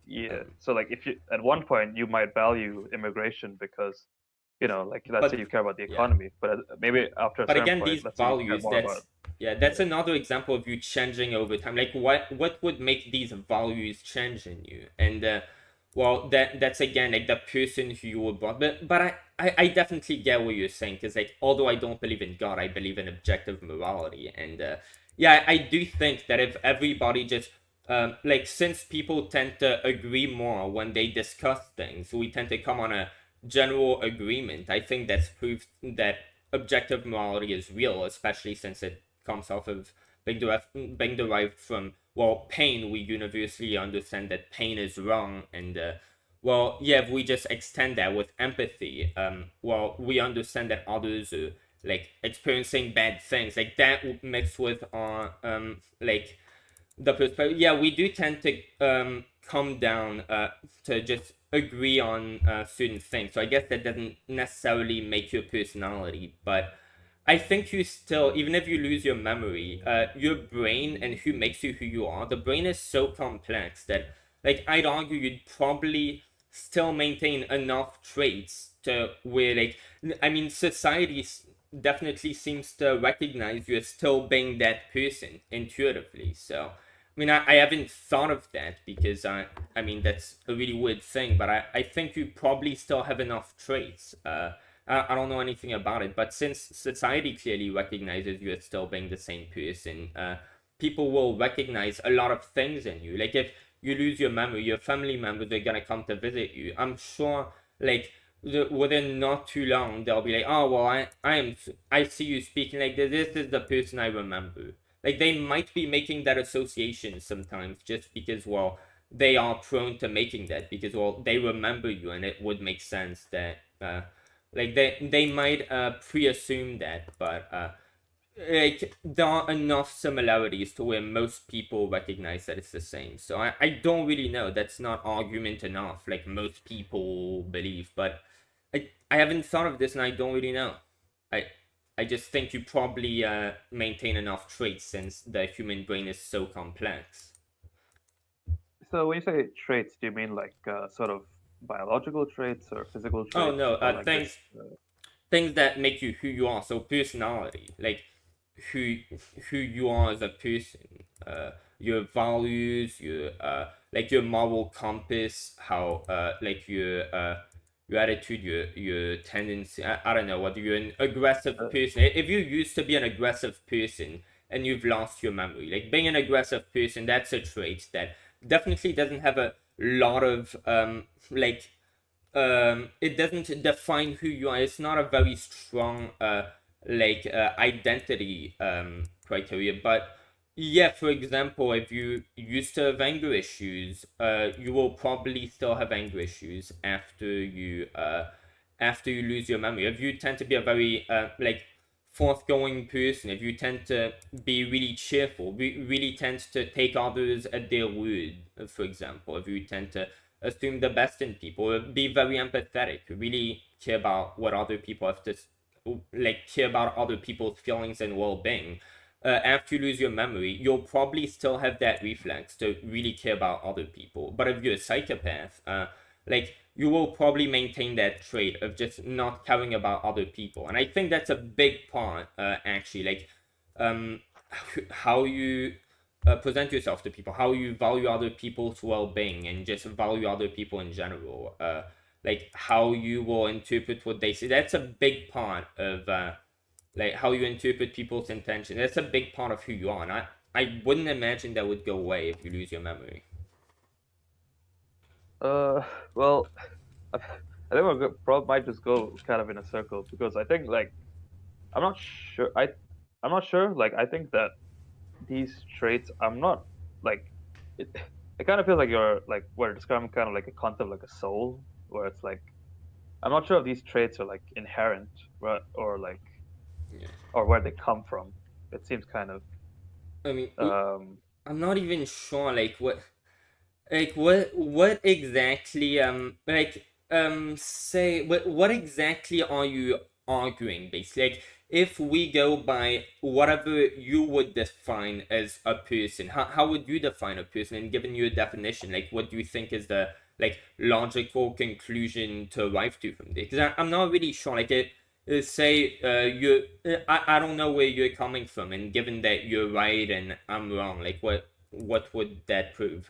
yeah, Um, so like if you at one point you might value immigration because like let's say but you care about the yeah, economy, but maybe after a but certain again, point, these let's say you care values, more about that's yeah, that's yeah. another example of you changing over time. Like what would make these values change in you? And well, that's again like the person who you were brought. But I definitely get what you're saying because like although I don't believe in God, I believe in objective morality. And yeah, I do think that if everybody just like since people tend to agree more when they discuss things, we tend to come on a general agreement. I think that's proof that objective morality is real, especially since it comes off of being derived from, well, pain. We universally understand that pain is wrong, and well, yeah, if we just extend that with empathy, well, we understand that others are like experiencing bad things, like that mixed with our like the perspective. Yeah, we do tend to come down to just agree on certain things. So I guess that doesn't necessarily make your personality, but I think you still, even if you lose your memory, your brain and who makes you who you are, the brain is so complex that, like, I'd argue you'd probably still maintain enough traits to where, like, I mean, society definitely seems to recognize you as still being that person intuitively. So, I mean, I haven't thought of that because I mean, that's a really weird thing, but I think you probably still have enough traits. I don't know anything about it, but since society clearly recognizes you as still being the same person, people will recognize a lot of things in you. Like if you lose your memory, your family members are gonna come to visit you. I'm sure, like within not too long, they'll be like, oh well, I see you speaking like this. This is the person I remember. Like they might be making that association sometimes just because, well, they are prone to making that because, well, they remember you and it would make sense that like they might pre-assume that, but like there are enough similarities to where most people recognize that it's the same. So I don't really know. That's not argument enough, like most people believe. But I haven't thought of this and I don't really know. I I just think you probably maintain enough traits since the human brain is so complex. So when you say traits, do you mean like sort of biological traits or physical Oh traits no, or like just things that make you who you are. So personality, like who who you are as a person, your values, your like your moral compass, how like your attitude, your tendency. I don't know whether you're an aggressive uh, person. If you used to be an aggressive person and you've lost your memory, like being an aggressive person, that's a trait that definitely doesn't have a lot of like it doesn't define who you are. It's not a very strong identity criteria. But yeah, for example, if you used to have anger issues, you will probably still have anger issues after you lose your memory. If you tend to be a very like forthgoing person, if you tend to be really cheerful, really tend to take others at their word, for example, if you tend to assume the best in people, be very empathetic, really care about what other people have to, like, care about other people's feelings and well-being. After you lose your memory, you'll probably still have that reflex to really care about other people. But if you're a psychopath, like you will probably maintain that trait of just not caring about other people. And I think that's a big part, actually, like um, how you present yourself to people, how you value other people's well-being, and just value other people in general. Like how you will interpret what they say. That's a big part of like how you interpret people's intention. That's a big part of who you are. And I wouldn't imagine that would go away if you lose your memory. uh well, I think probably might just go kind of in a circle because I think like I'm not sure. I'm not sure. Like I think that these traits, I'm not like it. It kind of feels like you're like we're describing kind of like a concept like a soul, where it's like I'm not sure if these traits are like inherent or like Yeah. or where they come from. It seems kind of I mean, um I'm not even sure like what exactly like say what exactly are you arguing basically, like if we go by whatever you would define as a person, how would you define a person, and given your definition, like what do you think is the like logical conclusion to arrive to from this? Because I'm not really sure, like it say you I don't know where you're coming from, and given that you're right and I'm wrong, like what would that prove?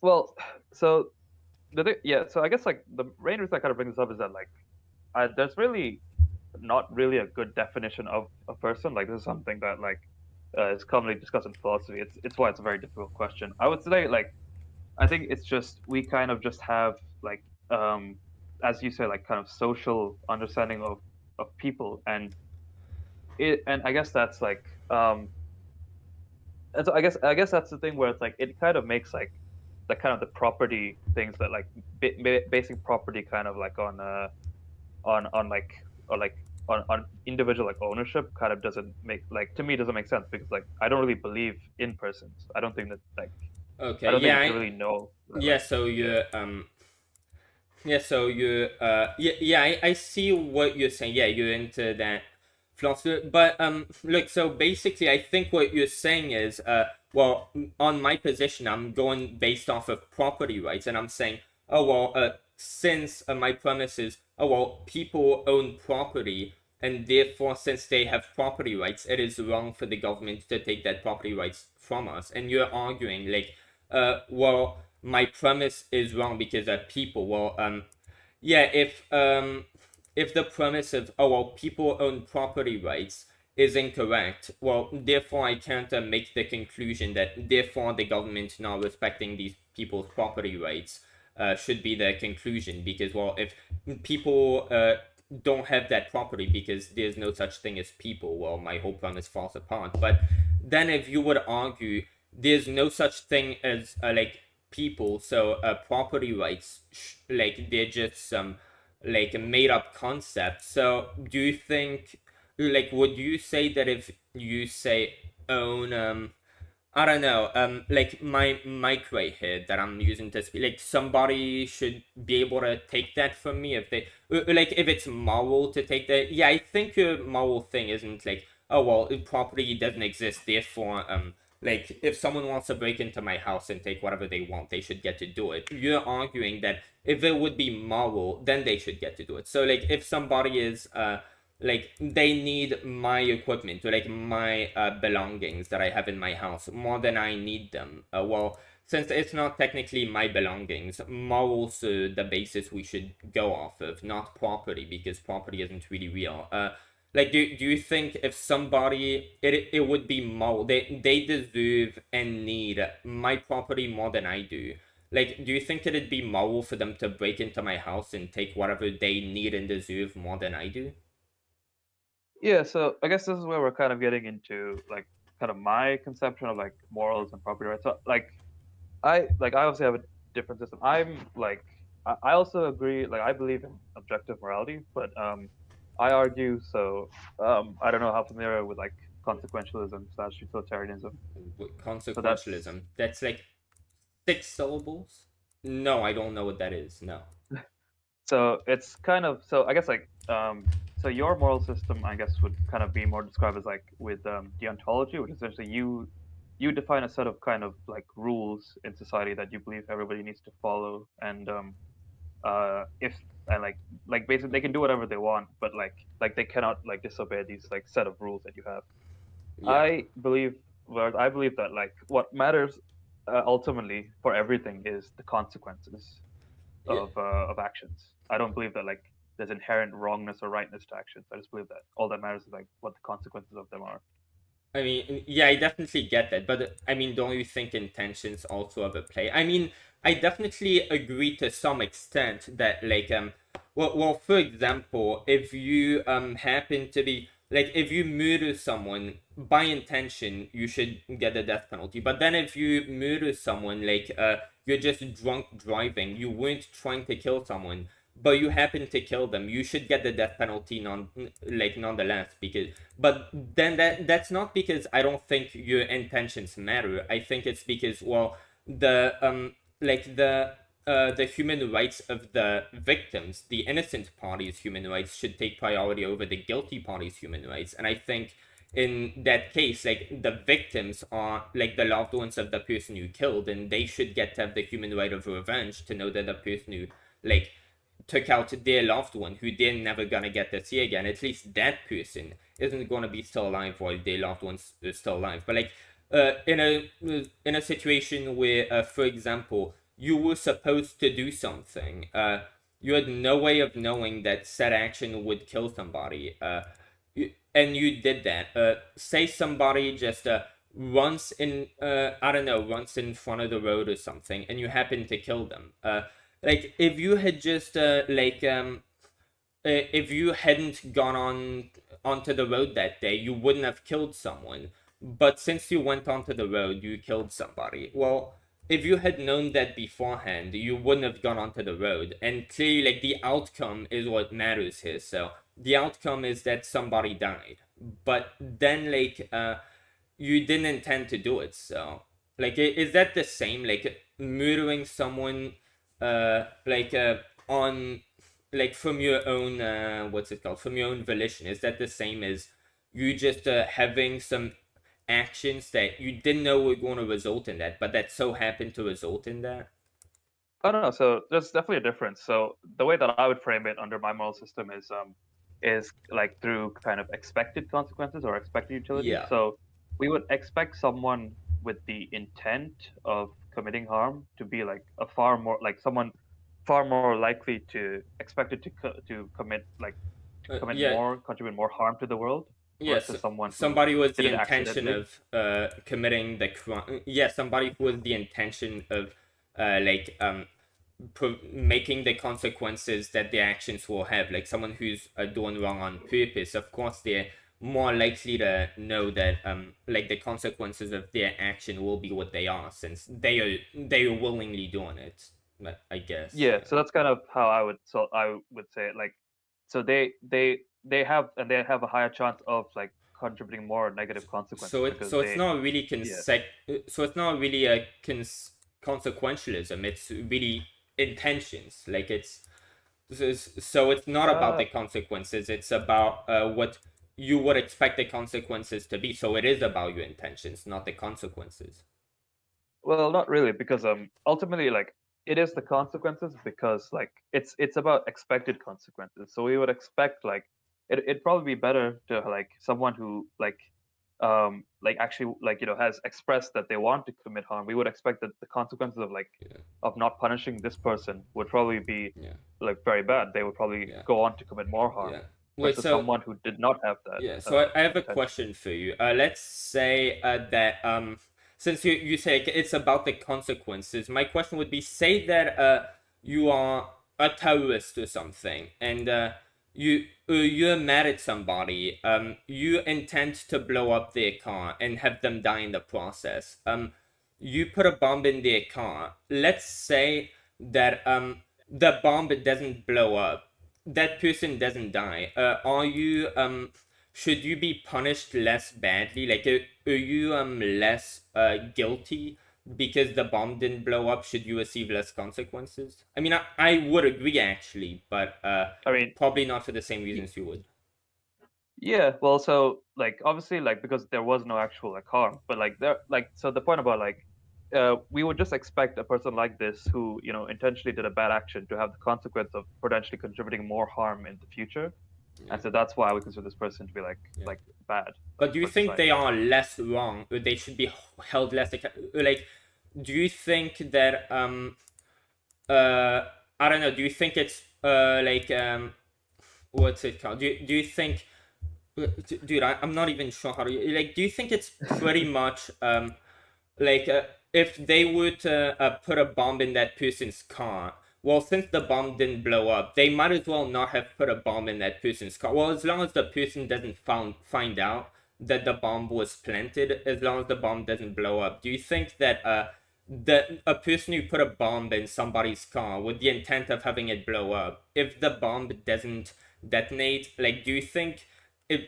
well, so yeah, so I guess like the main reason I kind of bring this up is that like there's really not really a good definition of a person. Like this is something that like is commonly discussed in philosophy. It's why it's a very difficult question. I would say like I think it's just we kind of just have like as you say like kind of social understanding of people and I guess that's like and so I guess that's the thing where it's like it kind of makes like the kind of the property things that like basing property kind of like on like or like on individual like ownership kind of doesn't make like to me doesn't make sense because like I don't really believe in persons. I don't think that like I Okay, don't think yeah, we can really know that, yeah. like So yeah. you're yeah, I see what you're saying. Yeah, you're into that philosophy. But look, so basically I think what you're saying is well, on my position I'm going based off of property rights, and I'm saying, oh well, since my premise is, oh well, people own property, and therefore since they have property rights, it is wrong for the government to take that property rights from us. And you're arguing like well, my premise is wrong because people, well, yeah, if the premise of, oh well, people own property rights is incorrect, well, therefore I can't make the conclusion that therefore the government not respecting these people's property rights should be the conclusion, because, well, if people don't have that property because there's no such thing as people, well, my whole premise falls apart. But then if you would argue there's no such thing as like people, so property rights like they're just some like a made up concept. So do you think, like, would you say that if you say own I don't know, like my mic right here that I'm using to speak, like somebody should be able to take that from me if they, like if it's moral to take that. Yeah, I think your moral thing isn't like, oh well, if property doesn't exist, therefore, like if someone wants to break into my house and take whatever they want, they should get to do it. You're arguing that if it would be moral, then they should get to do it. So like if somebody is, like they need my equipment or like my belongings that I have in my house more than I need them. Well, since it's not technically my belongings, morals the basis we should go off of, not property, because property isn't really real. Like, do you think if somebody, it would be moral, they deserve and need my property more than I do? Like, do you think it'd be moral for them to break into my house and take whatever they need and deserve more than I do? Yeah, so I guess this is where we're kind of getting into like kind of my conception of like morals and property rights. So I obviously have a different system. I'm like I also agree, like I believe in objective morality, but I argue, so I don't know how familiar with like consequentialism slash utilitarianism. So that's Consequentialism. That's like 6 syllables? No, I don't know what that is. No. so it's kind of, so I guess like so your moral system, I guess, would kind of be more described as like with deontology, which is essentially you define a set of kind of like rules in society that you believe everybody needs to follow, and if and like basically they can do whatever they want, but like they cannot like disobey these like set of rules that you have. Yeah. I believe, whereas I believe that like what matters ultimately for everything is the consequences Yeah. of actions. I don't believe that like there's inherent wrongness or rightness to actions. I just believe that all that matters is like what the consequences of them are. I mean, yeah, I definitely get that, but I mean, don't you think intentions also have a play? I mean, I definitely agree to some extent that, like, well, for example, if you happen to be like, if you murder someone by intention, you should get the death penalty. But then, if you murder someone, like, you're just drunk driving, you weren't trying to kill someone, but you happen to kill them, you should get the death penalty nonetheless, because but then that's not because I don't think your intentions matter. I think it's because, well, the like the human rights of the victims, the innocent party's human rights, should take priority over the guilty party's human rights. And I think in that case, like the victims are like the loved ones of the person you killed, and they should get to have the human right of revenge to know that the person who like took out their loved one who they're never gonna get to see again, at least that person isn't gonna be still alive while their loved one's still alive. But like in a situation where, for example, you were supposed to do something, you had no way of knowing that said action would kill somebody, and you did that. Say somebody just runs in, I don't know, runs in front of the road or something, and you happen to kill them. Like if you had just if you hadn't gone onto the road that day, you wouldn't have killed someone. But since you went onto the road, you killed somebody. Well, if you had known that beforehand, you wouldn't have gone onto the road. And clearly, like the outcome is what matters here. So the outcome is that somebody died. But then, like, you didn't intend to do it. So, like, is that the same? Like murdering someone, like on like from your own what's it called, from your own volition, is that the same as you just having some actions that you didn't know were going to result in that, but that so happened to result in that? I don't know. So there's definitely a difference. So the way that I would frame it under my moral system is like through kind of expected consequences or expected utility. Yeah. So we would expect someone with the intent of committing harm to be like a far more like someone far more likely to expected to commit like to commit Yeah. more, contribute more harm to the world. Yes, versus someone who somebody with did the it intention accidentally. of committing the crime. Yeah, somebody with the intention of like making the consequences that their actions will have. Like someone who's doing wrong on purpose. Of course, they're more likely to know that like the consequences of their action will be what they are, since they are willingly doing it. But I guess, Yeah, yeah. so that's kind of how I would say it. Like, so they have a higher chance of like contributing more negative consequences because So it's not really yeah so it's not really a consequentialism. It's really intentions. Like so it's not about uh the consequences. It's about what you would expect the consequences to be. So it is about your intentions, not the consequences. well, not really, because ultimately, like, it is the consequences, because like it's about expected consequences. So we would expect like it'd probably be better to like someone who like actually like has expressed that they want to commit harm. We would expect that the consequences of like Yeah, of not punishing this person would probably be yeah, like very bad. They would probably yeah, go on to commit more harm yeah. Wait, versus so someone who did not have that yeah, so I have a intention. question for you. Let's say that since you say it's about the consequences, my question would be: say that you are a terrorist or something, and you're mad at somebody. You intend to blow up their car and have them die in the process. You put a bomb in their car. Let's say that the bomb doesn't blow up, that person doesn't die. Are you should you be punished less badly? Like, are you less guilty because the bomb didn't blow up? Should you receive less consequences? I mean, I would agree actually, but I mean, probably not for the same y- reasons you would. yeah, well, so like obviously like because there was no actual like harm, but like there like so the point about like we would just expect a person like this who intentionally did a bad action to have the consequence of potentially contributing more harm in the future, Yeah, and so that's why we consider this person to be yeah. like bad like But do you for think they society. are less wrong, or they should be held less like? Do you think that uh I don't know? Do you think it's like what's it called? Do you think, dude? I'm not even sure how to like. Do you think it's pretty much like if they were to put a bomb in that person's car? Well, since the bomb didn't blow up, they might as well not have put a bomb in that person's car. Well, as long as the person doesn't find out that the bomb was planted, as long as the bomb doesn't blow up, do you think that that a person who put a bomb in somebody's car with the intent of having it blow up, if the bomb doesn't detonate, like, do you think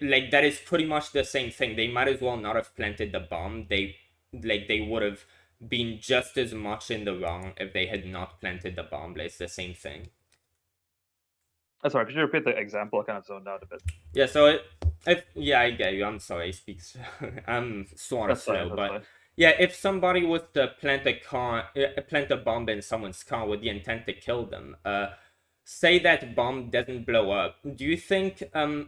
like that is pretty much the same thing? They might as well not have planted the bomb. They would have been just as much in the wrong if they had not planted the bomb. Like, it's the same thing. Sorry, could you repeat the example? I kind of zoned out a bit. Yeah, so yeah, I get you. I'm sorry, I speak. I'm sort of That's fine. slow, That's but fine. yeah, if somebody was to plant a bomb in someone's car with the intent to kill them, say that bomb doesn't blow up, do you think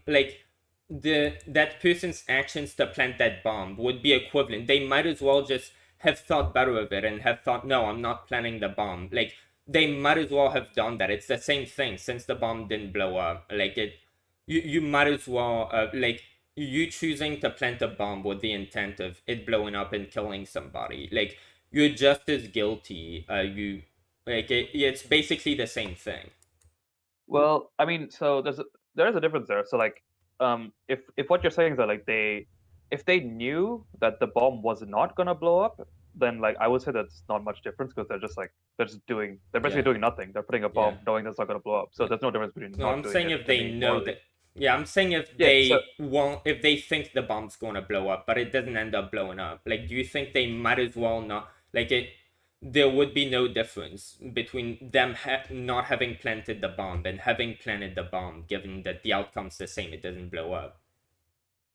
like that person's actions to plant that bomb would be equivalent? They might as well just have thought better of it and have thought, no, I'm not planting the bomb. Like, they might as well have done that. It's the same thing since the bomb didn't blow up. Like, you might as well like, you choosing to plant a bomb with the intent of it blowing up and killing somebody, like, you're just as guilty. You like it's basically the same thing. Well, I mean, so there is a difference there. So like, if what you're saying is that like if they knew that the bomb was not gonna blow up, then like I would say that's not much difference because they're basically Yeah, doing nothing. They're putting a yeah, bomb knowing that's not gonna blow up. So yeah. there's no difference between No, not I'm doing saying it if to they me know morally. that. Yeah, I'm saying Yeah. So if they think the bomb's going to blow up, but it doesn't end up blowing up. Like, do you think they might as well not? Like, it, there would be no difference between them not having planted the bomb and having planted the bomb, given that the outcome's the same. It doesn't blow up.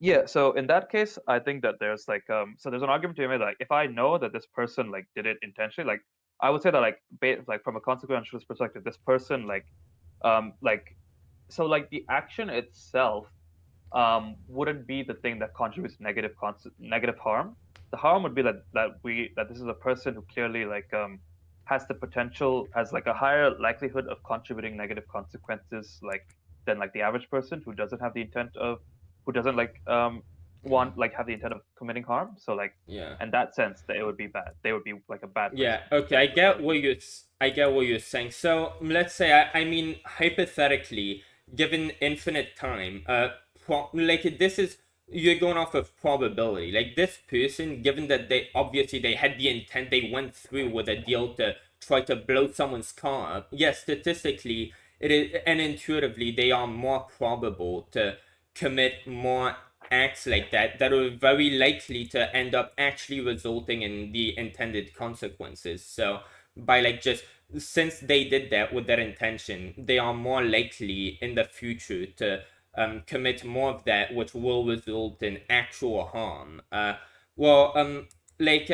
yeah. So in that case, I think that there's like so there's an argument to be made like if I know that this person like did it intentionally, like I would say that like like from a consequentialist perspective, this person like so like the action itself wouldn't be the thing that contributes negative harm. The harm would be that this is a person who clearly like has the potential, has like a higher likelihood of contributing negative consequences like than like the average person who doesn't have the intent of who doesn't like want like have the intent of committing harm. So like Yeah. in that sense, that it would be bad. They would be like a bad Yeah, person okay, then according to you. I get what you're saying. So let's say I mean hypothetically, given infinite time, like this is you're going off of probability. Like this person, given that they obviously they had the intent, they went through with a deal to try to blow someone's car up. Yes, statistically it is, and intuitively they are more probable to commit more acts like that that are very likely to end up actually resulting in the intended consequences. So by like just since they did that with their intention, they are more likely in the future to commit more of that, which will result in actual harm. Well, like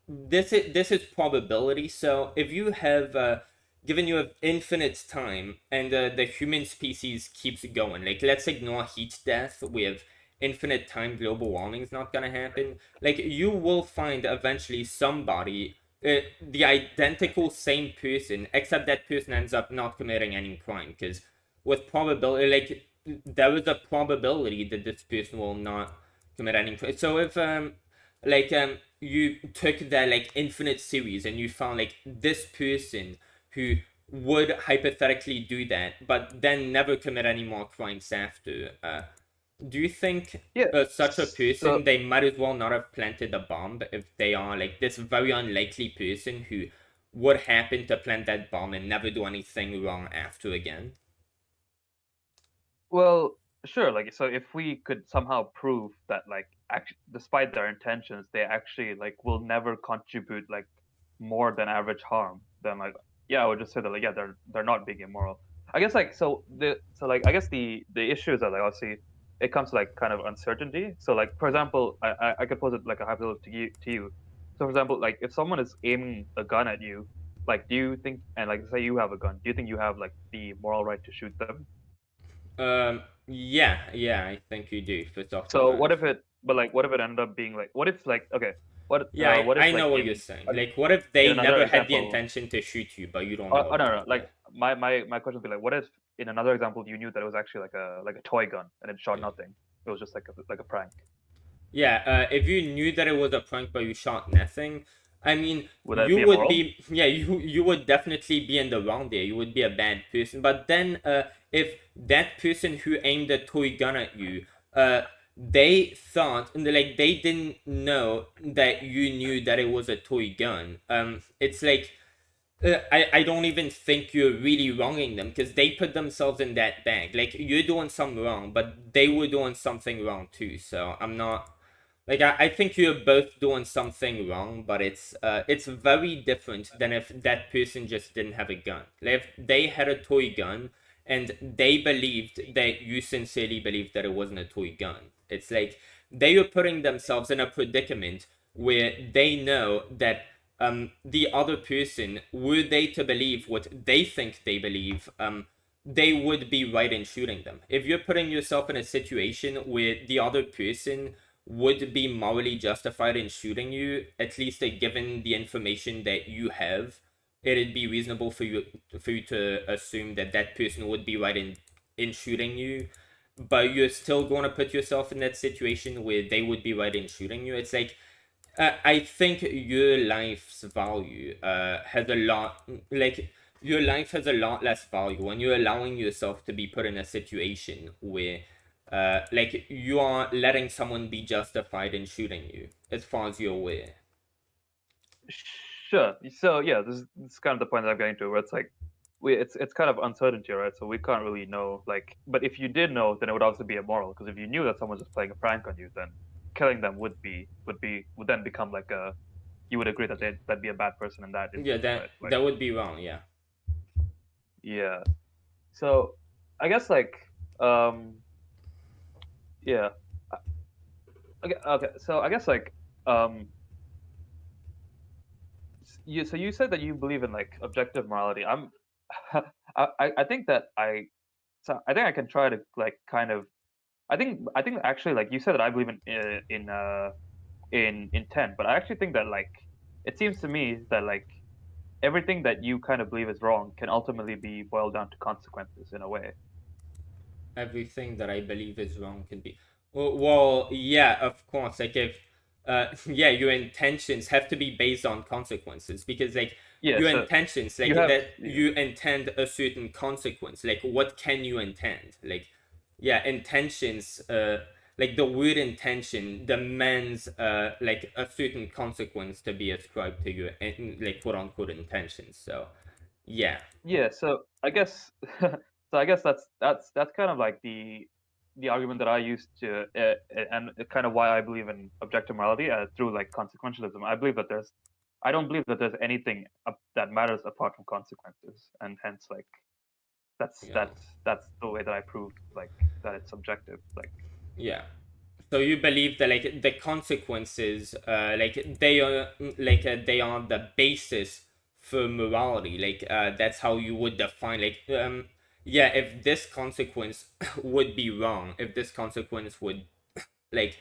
this is probability. So if you have given you have infinite time and the human species keeps going, like let's ignore heat death with infinite time, global warming is not gonna happen. Like you will find eventually somebody, the identical same person, except that person ends up not committing any crime because with probability, like there is a probability that this person will not commit any crime. So if you took that like infinite series and you found like this person who would hypothetically do that but then never commit any more crimes after, do you think Yeah. such a So person they might as well not have planted a bomb if they are like this very unlikely person who would happen to plant that bomb and never do anything wrong after again? well, sure. Like so, if we could somehow prove that like actually, despite their intentions, they actually like will never contribute like more than average harm, then like yeah, I would just say that like yeah, they're not being immoral. I guess like so like I guess the issue is that like obviously it comes to like kind of uncertainty. So like for example, I could pose it like a hypothetical to you. So for example, like if someone is aiming a gun at you, like do you think and like say you have a gun, do you think you have like the moral right to shoot them? Yeah, I think you do for So self-defense. what if it, but like, what if it ended up being like, what if like, okay, Yeah, what I if know like what you're saying. Like, what if in they another never had the example, intention to shoot you, but you don't know oh no, about no, it? like my question would be like, what if in another example you knew that it was actually like a toy gun and it shot Yeah. nothing, it was just like a prank. Yeah, if you knew that it was a prank but you shot nothing, I mean, Would that you be would immoral? be, yeah, you would definitely be in the wrong there. You would be a bad person. But then, if that person who aimed a toy gun at you, they thought, and like they didn't know that you knew that it was a toy gun. It's like I don't even think you're really wronging them because they put themselves in that bag. Like you're doing something wrong, but they were doing something wrong too. So I'm not like I think you're both doing something wrong, but it's very different than if that person just didn't have a gun. Like if they had a toy gun and they believed that you sincerely believed that it wasn't a toy gun. It's like they are putting themselves in a predicament where they know that the other person, were they to believe what they think they believe, they would be right in shooting them. If you're putting yourself in a situation where the other person would be morally justified in shooting you, at least given the information that you have, it'd be reasonable for you to assume that that person would be right in shooting you. But you're still going to put yourself in that situation where they would be right in shooting you. It's like I think your life's value has a lot like your life has a lot less value when you're allowing yourself to be put in a situation where like you are letting someone be justified in shooting you as far as you're aware. Sure. So yeah, this is kind of the point that I'm getting to, where it's like it's kind of uncertainty, right? So we can't really know. Like, but if you did know, then it would also be immoral, because if you knew that someone's just playing a prank on you, then killing them would then become like a, you would agree that that'd be a bad person in that Yeah, instance, that right? Like, that would be wrong. Yeah. yeah. So I guess like um yeah. Uh, Okay, okay. So I guess like um you said that you believe in like objective morality. I think that I think I can try to like kind of I think actually like you said that I believe in intent, but I actually think that like it seems to me that like everything that you kind of believe is wrong can ultimately be boiled down to consequences in a way. Everything that I believe is wrong can be. Well, yeah, of course. Like if, yeah, your intentions have to be based on consequences because like Yeah, your so intentions, you like have that you intend a certain consequence. Like what can you intend? Like, yeah, intentions. Like the word intention demands like a certain consequence to be ascribed to your like quote unquote intentions. So yeah, yeah, so I guess that's kind of like the argument that I used to and kind of why I believe in objective morality through like consequentialism. I don't believe that there's anything that matters apart from consequences, and hence like that's yeah, that's that's the way that I proved like that it's subjective. Like yeah. So you believe that like the consequences, like they are the basis for morality. Like that's how you would define. Like yeah, if this consequence would be wrong, if this consequence would like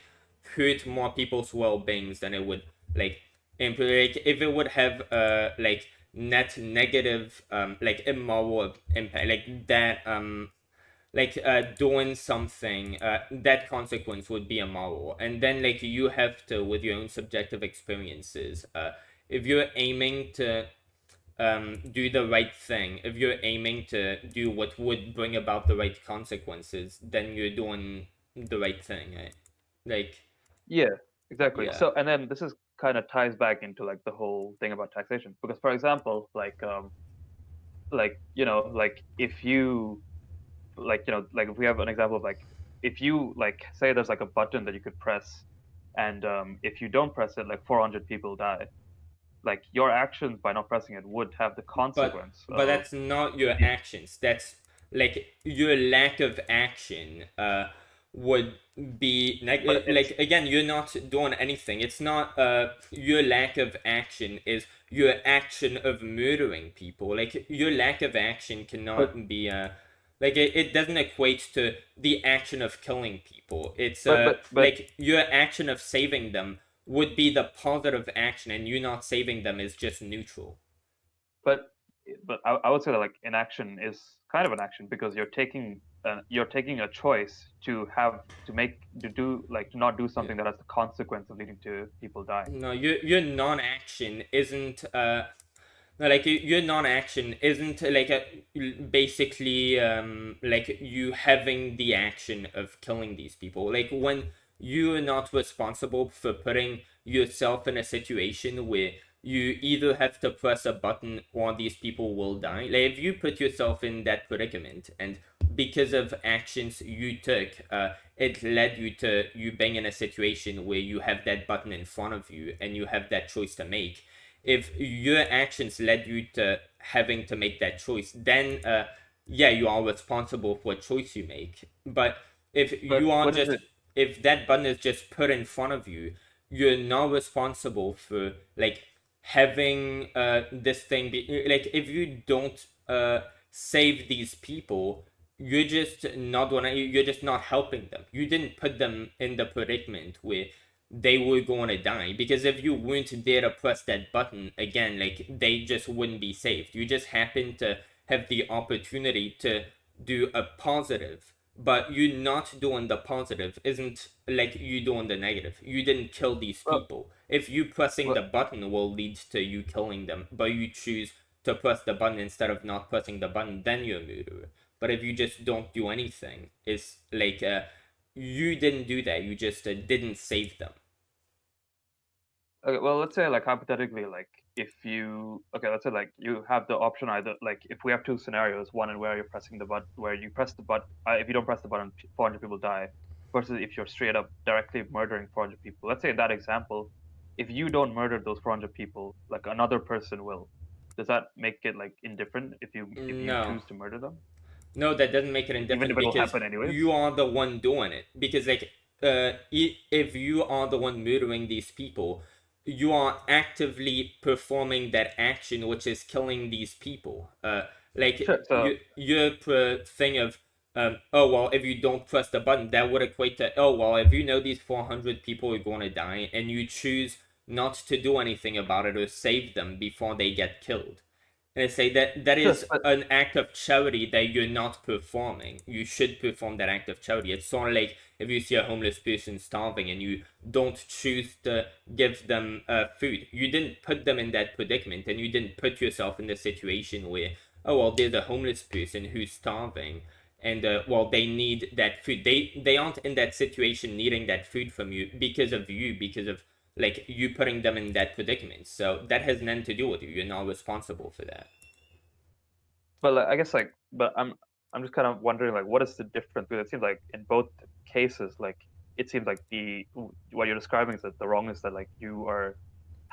hurt more people's well-beings than it would like improve. Like if it would have like net negative like immoral impact, like that like doing something that consequence would be immoral, and then like you have to with your own subjective experiences if you're aiming to do the right thing, if you're aiming to do what would bring about the right consequences, then you're doing the right thing, right? Like yeah, exactly. yeah, So and then this is kind of ties back into like the whole thing about taxation because for example like like if you like like if we have an example of like if you like say there's like a button that you could press and if you don't press it like 400 people die, like your actions by not pressing it would have the consequence but of that's not your the actions, that's like your lack of action would be but it's like again you're not doing anything. It's not your lack of action is your action of murdering people. Like your lack of action but cannot be like it doesn't equate to the action of killing people. It's but like your action of saving them would be the positive action, and you not saving them is just neutral. but I would say that like inaction is kind of an action because you're taking a choice to have to make to do like to not do Yeah. something that has the consequence of leading to people dying. No, your non-action isn't no, like your non-action isn't like basically like you having the action of killing these people. Like when you're not responsible for putting yourself in a situation where you either have to press a button or these people will die. Like if you put yourself in that predicament and because of actions you took, it led you to you being in a situation where you have that button in front of you and you have that choice to make. If your actions led you to having to make that choice, then yeah, you are responsible for what choice you make. But if But you are what is just it? if that button is just put in front of you, you're not responsible for like having this thing be like if you don't save these people, you're just not helping them. You didn't put them in the predicament where they were going to die, because if you weren't there to press that button again, like they just wouldn't be saved. You just happened to have the opportunity to do a positive, but you not doing the positive isn't like you doing the negative. You didn't kill these Well, people. If you pressing the well, button will lead to you killing them, but you choose to press the button instead of not pressing the button, then you're a murderer. But if you just don't do anything, it's like you didn't do that. You just didn't save them. okay, well, let's say like hypothetically, like if you okay, let's say like you have the option either like if we have two scenarios, one in where you're pressing the button, where you press the button, if you don't press the button, 400 people die, versus if you're straight up directly murdering 400 people. Let's say in that example, if you don't murder those 400 people, like another person will. Does that make it like indifferent if you No, choose to murder them, no, that doesn't make it even indifferent if it'll because happen anyways? you are the one doing it. Because like, if you are the one murdering these people, you are actively performing that action, which is killing these people. Like Sure. So your thing of oh well, if you don't press the button, that would equate to oh well, if you know these 400 people are going to die and you choose not to do anything about it or save them before they get killed, And I say that that Sure, is but an act of charity that you're not performing. You should perform that act of charity. It's sort of like if you see a homeless person starving and you don't choose to give them food. You didn't put them in that predicament, and you didn't put yourself in the situation where, oh well, there's a homeless person who's starving, and well, they need that food. They aren't in that situation needing that food from you, because of like you putting them in that predicament. So that has nothing to do with you. You're not responsible for that. like, I guess like, but I'm just kind of wondering like, what is the difference? Because it seems like in both cases, like it seems like the what you're describing is that the wrong is that like you are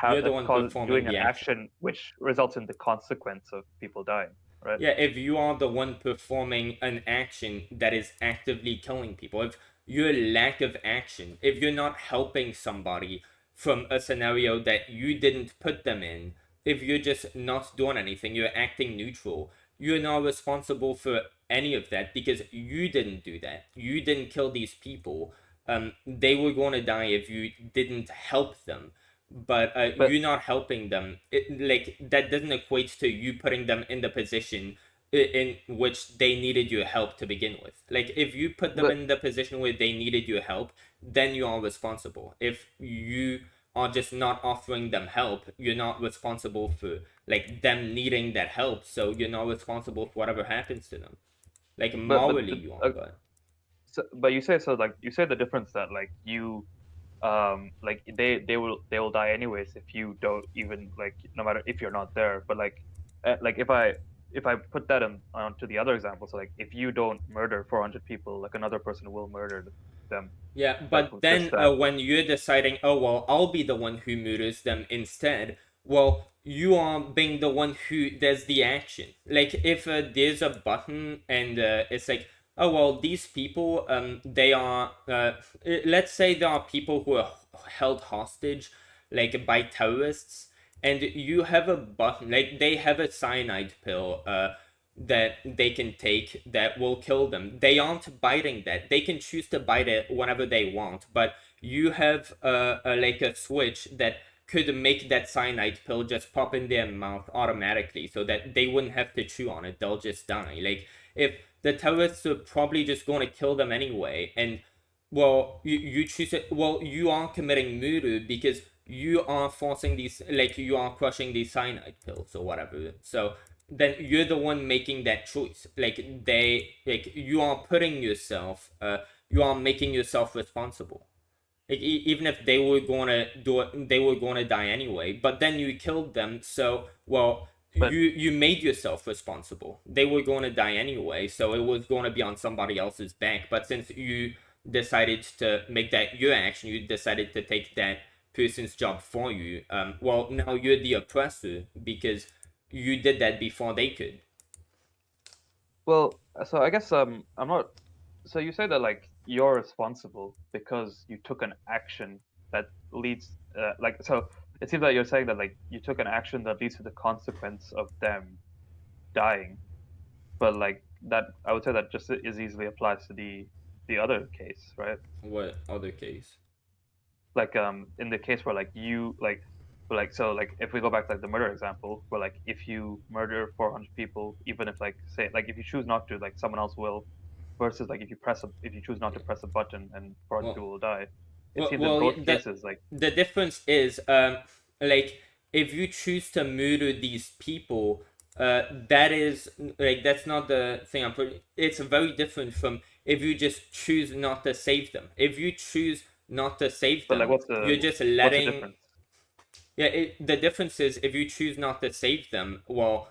You're the one performing doing an the action. action which results in the consequence of people dying, right? Yeah, if you are the one performing an action that is actively killing people, if your lack of action, if you're not helping somebody from a scenario that you didn't put them in, if you're just not doing anything, you're acting neutral, you're not responsible for any of that because you didn't do that. You didn't kill these people. They were going to die if you didn't help them, but But you not helping them, like that doesn't equate to you putting them in the position in which they needed your help to begin with. Like if you put them but in the position where they needed your help, then you are responsible. If you are just not offering them help, you're not responsible for like them needing that help, so you're not responsible for whatever happens to them. Like but morally you are, but but you say so like you say the difference that like you like they will die anyways if you don't even like no matter if you're not there, but like if I put that onto the other example, so like if you don't murder 400 people, like another person will murder them, yeah, like but with just then that. when you're deciding, oh well, I'll be the one who murders them instead, well, you are being the one who does the action. Like if there's a button and it's like, oh well, these people, they are, let's say there are people who are held hostage, like by terrorists, and you have a button, like they have a cyanide pill, that they can take that will kill them. They aren't biting that. They can choose to bite it whenever they want, but you have like a switch that could make that cyanide pill just pop in their mouth automatically so that they wouldn't have to chew on it. They'll just die. Like if the terrorists are probably just going to kill them anyway, and well, you choose it. Well, you are committing murder because you are forcing these, like you are crushing these cyanide pills or whatever. So then you're the one making that choice. Like like you are putting yourself, you are making yourself responsible. Like even if they were gonna do it, they were gonna die anyway. But then you killed them, so well, But you made yourself responsible. They were gonna die anyway, so it was gonna be on somebody else's back. But since you decided to make that your action, you decided to take that person's job for you. Well, now you're the oppressor because you did that before they could. well, so I guess I'm not. So you say that like you're responsible because you took an action that leads like so it seems like you're saying that like you took an action that leads to the consequence of them dying, but like that I would say that just as easily applies to the other case, right? What other case? Like in the case where like you like so like if we go back to like the murder example where like if you murder 400 people, even if like say like if you choose not to, like someone else will, versus like if you choose not to press a button and 400 Well, people will die. It well, seems in well both the cases like the difference is like if you choose to murder these people, that is like that's not the thing. It's very different from if you just choose not to save them. If you choose not to save but like them, you're just what's the letting. difference? Yeah, the difference is if you choose not to save them, well,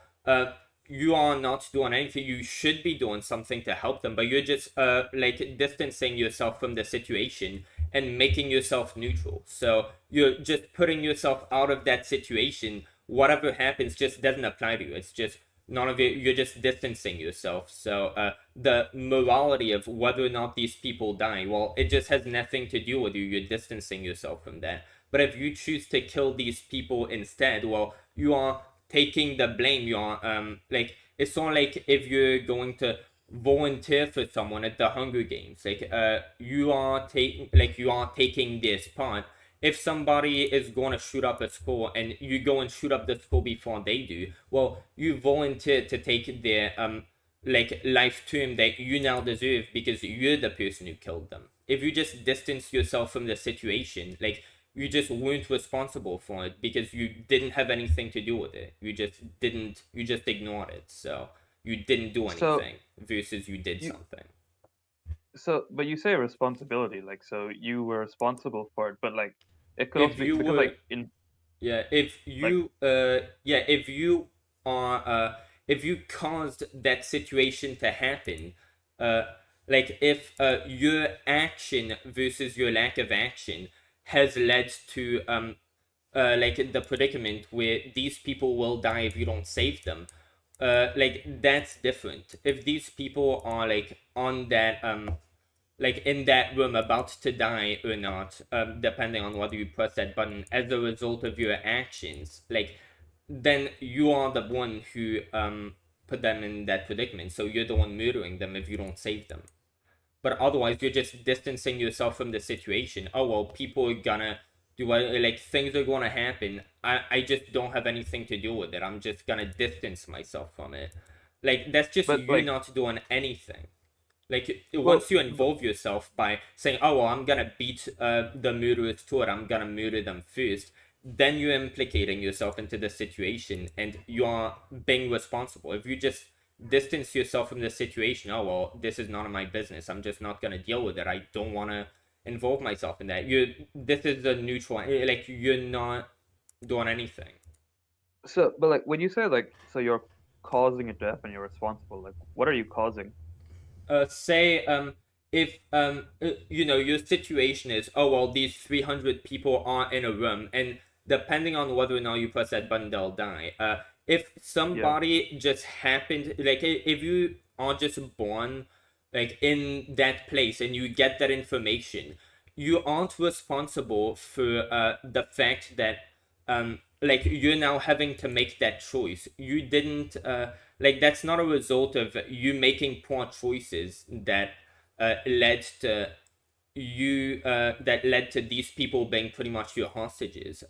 you are not doing anything. You should be doing something to help them, but you're just like distancing yourself from the situation and making yourself neutral. So you're just putting yourself out of that situation. Whatever happens just doesn't apply to you. It's just none of it. You're just distancing yourself. So the morality of whether or not these people die, well, it just has nothing to do with you. You're distancing yourself from that. But if you choose to kill these people instead, well, you are taking the blame. You are like it's not like if you're going to volunteer for someone at the Hunger Games. Like you are taking their spot, if somebody is going to shoot up a school and you go and shoot up the school before they do, well, you volunteer to take their like life term that you now deserve because you're the person who killed them. If you just distance yourself from the situation, like you just weren't responsible for it because you didn't have anything to do with it. You just ignored it. So you didn't do So anything versus you did you something. but you say responsibility, like so you were responsible for it, but like it could also If be you because were like in Yeah, like if you are if you caused that situation to happen, uh like if your action versus your lack of action has led to like the predicament where these people will die if you don't save them, like that's different. If these people are like on that like in that room about to die or not, depending on whether you press that button as a result of your actions, like then you are the one who put them in that predicament. So you're the one murdering them if you don't save them. But otherwise, you're just distancing yourself from the situation. Oh well, people are gonna do what, like things are gonna happen. I just don't have anything to do with it. I'm just gonna distance myself from it. Like that's just but you like not doing anything. Like well once you but, involve yourself by saying, "Oh well, I'm gonna beat the murderers to it. I'm gonna murder them first," then you're implicating yourself into the situation, and you are being responsible. If you just distance yourself from the situation, oh well, this is none of my business. I'm just not gonna deal with it. I don't want to involve myself in that. You, this is a neutral. Like you're not doing anything. but like when you say like so you're causing it to happen, you're responsible, like what are you causing? Say if you know your situation is, oh well, these 300 people are in a room and depending on whether or not you press that button they'll die. If Yeah, somebody just happened, like if you are just born like in that place and you get that information, you aren't responsible for the fact that like you're now having to make that choice. You didn't like that's not a result of you making poor choices that led to these people being pretty much your hostages.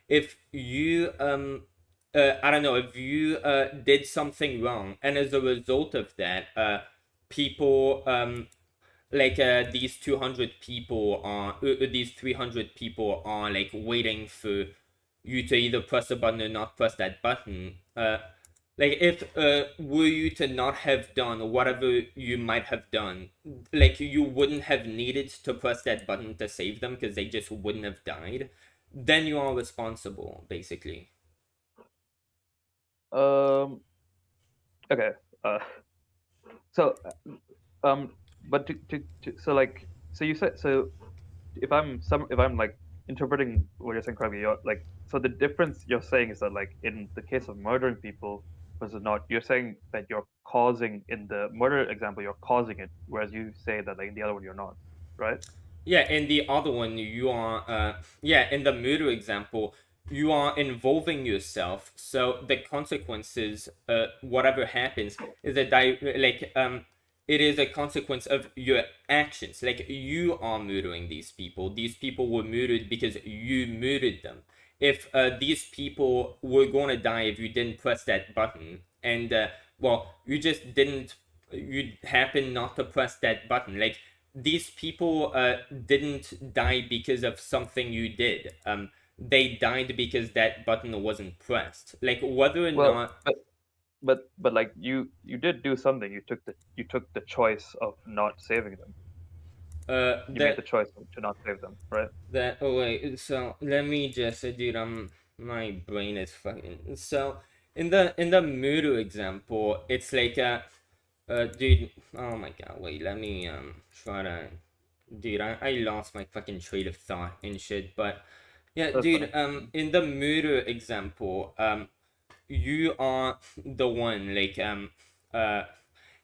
If you I don't know, if you did something wrong and as a result of that people like these 200 people are these 300 people are like waiting for you to either press a button or not press that button. Like if were you to not have done whatever you might have done, like you wouldn't have needed to press that button to save them because they just wouldn't have died, then you are responsible basically. um okay, uh so but so like so you said so if I'm like interpreting what you're saying correctly, you're like so the difference you're saying is that like in the case of murdering people versus not, you're saying that you're causing in the murder example you're causing it, whereas you say that like in the other one you're not, right? Yeah, in the other one, you are, yeah, in the murder example, you are involving yourself. So the consequences, whatever happens, is it is a consequence of your actions. Like you are murdering these people. These people were murdered because you murdered them. If these people were going to die if you didn't press that button, and well, you just didn't, you happen not to press that button. Like these people didn't die because of something you did. They died because that button wasn't pressed. Like whether or Well, not but like you did do something. You took the choice of not saving them. You made the that choice to not save them, right? oh wait, so let me just dude, my brain is fucking so in the murder example, it's like dude, oh my god, wait, let me try to dude, I lost my fucking train of thought and shit, but yeah, That's dude, fine. in the murder example, you are the one like uh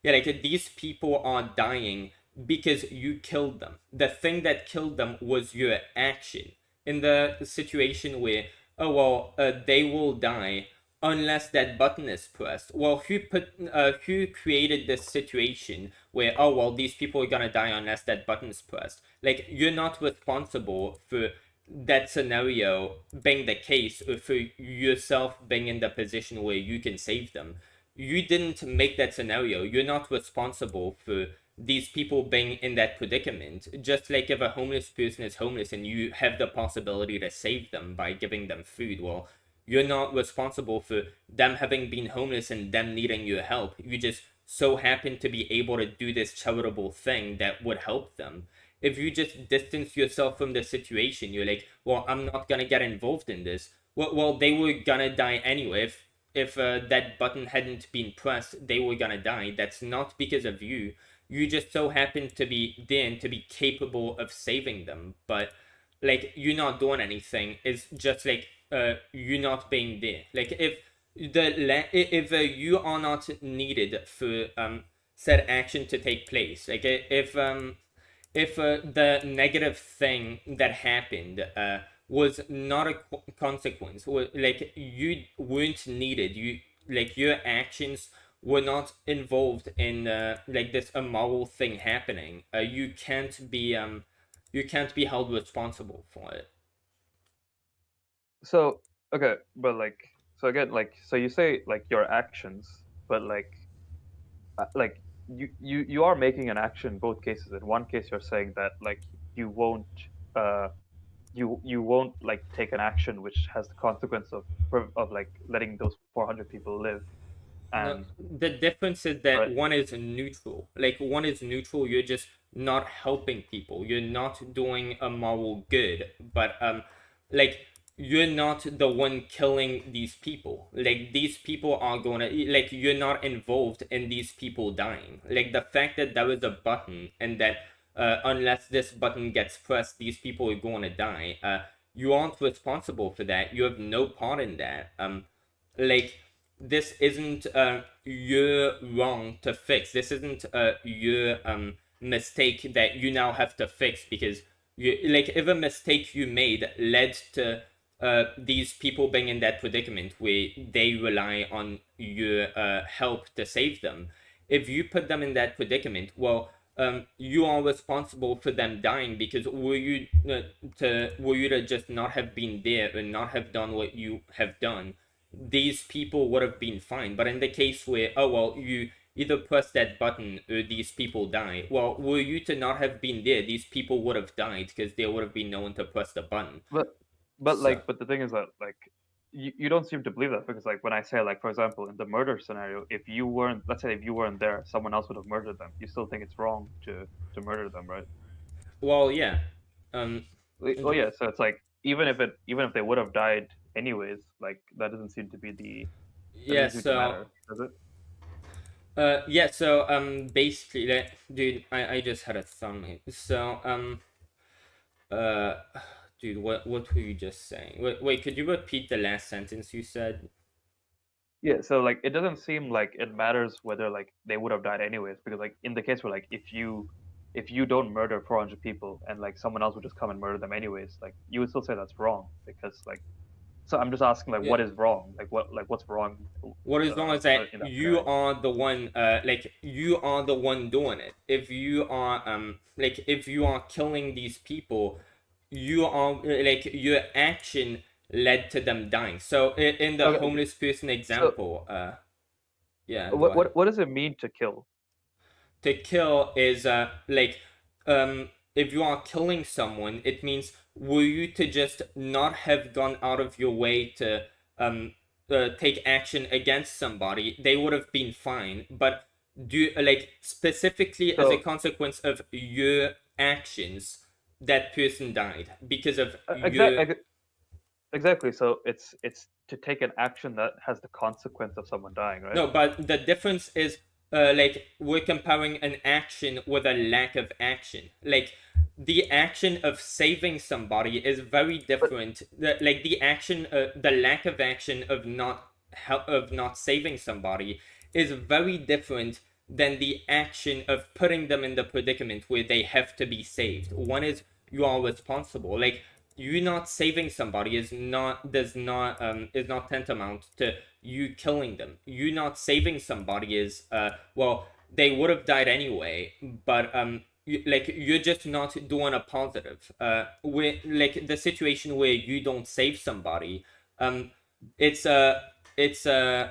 yeah, like these people are dying because you killed them. The thing that killed them was your action. In the situation where, oh well, they will die unless that button is pressed. Well, who created this situation where, oh well, these people are gonna die unless that button is pressed? Like you're not responsible for that scenario being the case, or for yourself being in the position where you can save them, you didn't make that scenario. You're not responsible for these people being in that predicament. Just like if a homeless person is homeless and you have the possibility to save them by giving them food, well, you're not responsible for them having been homeless and them needing your help. You just so happen to be able to do this charitable thing that would help them. If you just distance yourself from the situation, you're like, well, I'm not gonna get involved in this. Well, they were gonna die anyway. If that button hadn't been pressed, they were gonna die. That's not because of you. You just so happen to be there and to be capable of saving them. But like you not doing anything is just like you not being there. Like if you are not needed for said action to take place. Like if the negative thing that happened was not a consequence, or like you weren't needed, you like your actions were not involved in like this immoral thing happening, you can't be held responsible for it. So okay, but like so again, like so you say like your actions, but like you are making an action in both cases. In one case, you're saying that like you won't uh you won't like take an action which has the consequence of like letting those 400 people live, No, and the difference is that right. one is neutral. Like one is neutral, you're just not helping people. You're not doing a moral good, but like you're not the one killing these people. Like these people are going to like you're not involved in these people dying. Like the fact that there is a button and that unless this button gets pressed, these people are going to die. You aren't responsible for that. You have no part in that. Like this isn't your wrong to fix. This isn't your mistake that you now have to fix because you like if a mistake you made led to these people being in that predicament where they rely on your help to save them. If you put them in that predicament, well, you are responsible for them dying because were you to just not have been there and not have done what you have done, these people would have been fine. But in the case where, oh well, you either press that button or these people die, well, were you to not have been there, these people would have died because there would have been no one to press the button. but So, but the thing is that like you don't seem to believe that, because like when I say, like, for example, in the murder scenario, if you weren't, let's say if you weren't there, someone else would have murdered them, you still think it's wrong to murder them, right? well, yeah. Um, Oh yeah, so it's like even if they would have died anyways, like that doesn't seem to be the that yeah, doesn't seem to so, matter, does it? yeah, so, basically, like, dude, I just had a thumbnail. So, uh, dude, what were you just saying? Wait, could you repeat the last sentence you said? Yeah, so like it doesn't seem like it matters whether like they would have died anyways, because like in the case where like if you don't murder 400 people and like someone else would just come and murder them anyways, like you would still say that's wrong, because like, so I'm just asking like Yeah. what is wrong, like what's wrong What as long as that in that you scenario. are the one, like you are the one doing it. If you are, like if you are killing these people, you are like your action led to them dying. So in the Okay, homeless person so example, yeah, go ahead. what does it mean to kill? To kill is like if you are killing someone, it means were you to just not have gone out of your way to take action against somebody, they would have been fine. But do like specifically as a So consequence of your actions, that person died because of your. exactly, exactly. So it's to take an action that has the consequence of someone dying, right? No, but the difference is like we're comparing an action with a lack of action. Like the action of saving somebody is very But different. Like the action, the lack of action of not saving somebody is very different than the action of putting them in the predicament where they have to be saved. One is you are responsible. Like you not saving somebody is not tantamount to you killing them. You not saving somebody is well, they would have died anyway, but you're just not doing a positive. Where like the situation where you don't save somebody, um, it's a it's a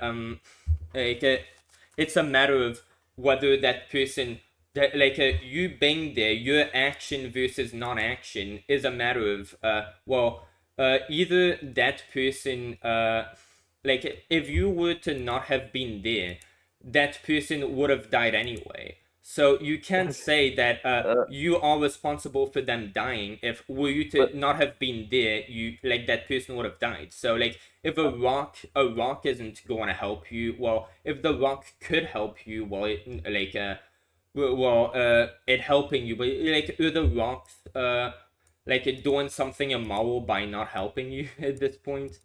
like it's a matter of whether that person that like you being there, your action versus non-action is a matter of either that person like if you were to not have been there, that person would have died anyway. So you can't say that uh, you are responsible for them dying. If were you to but not have been there, you like that person would have died. So like if a rock isn't going to help you, well, if the rock could help you, well, it helping you, but like are the rocks like doing something immoral by not helping you at this point?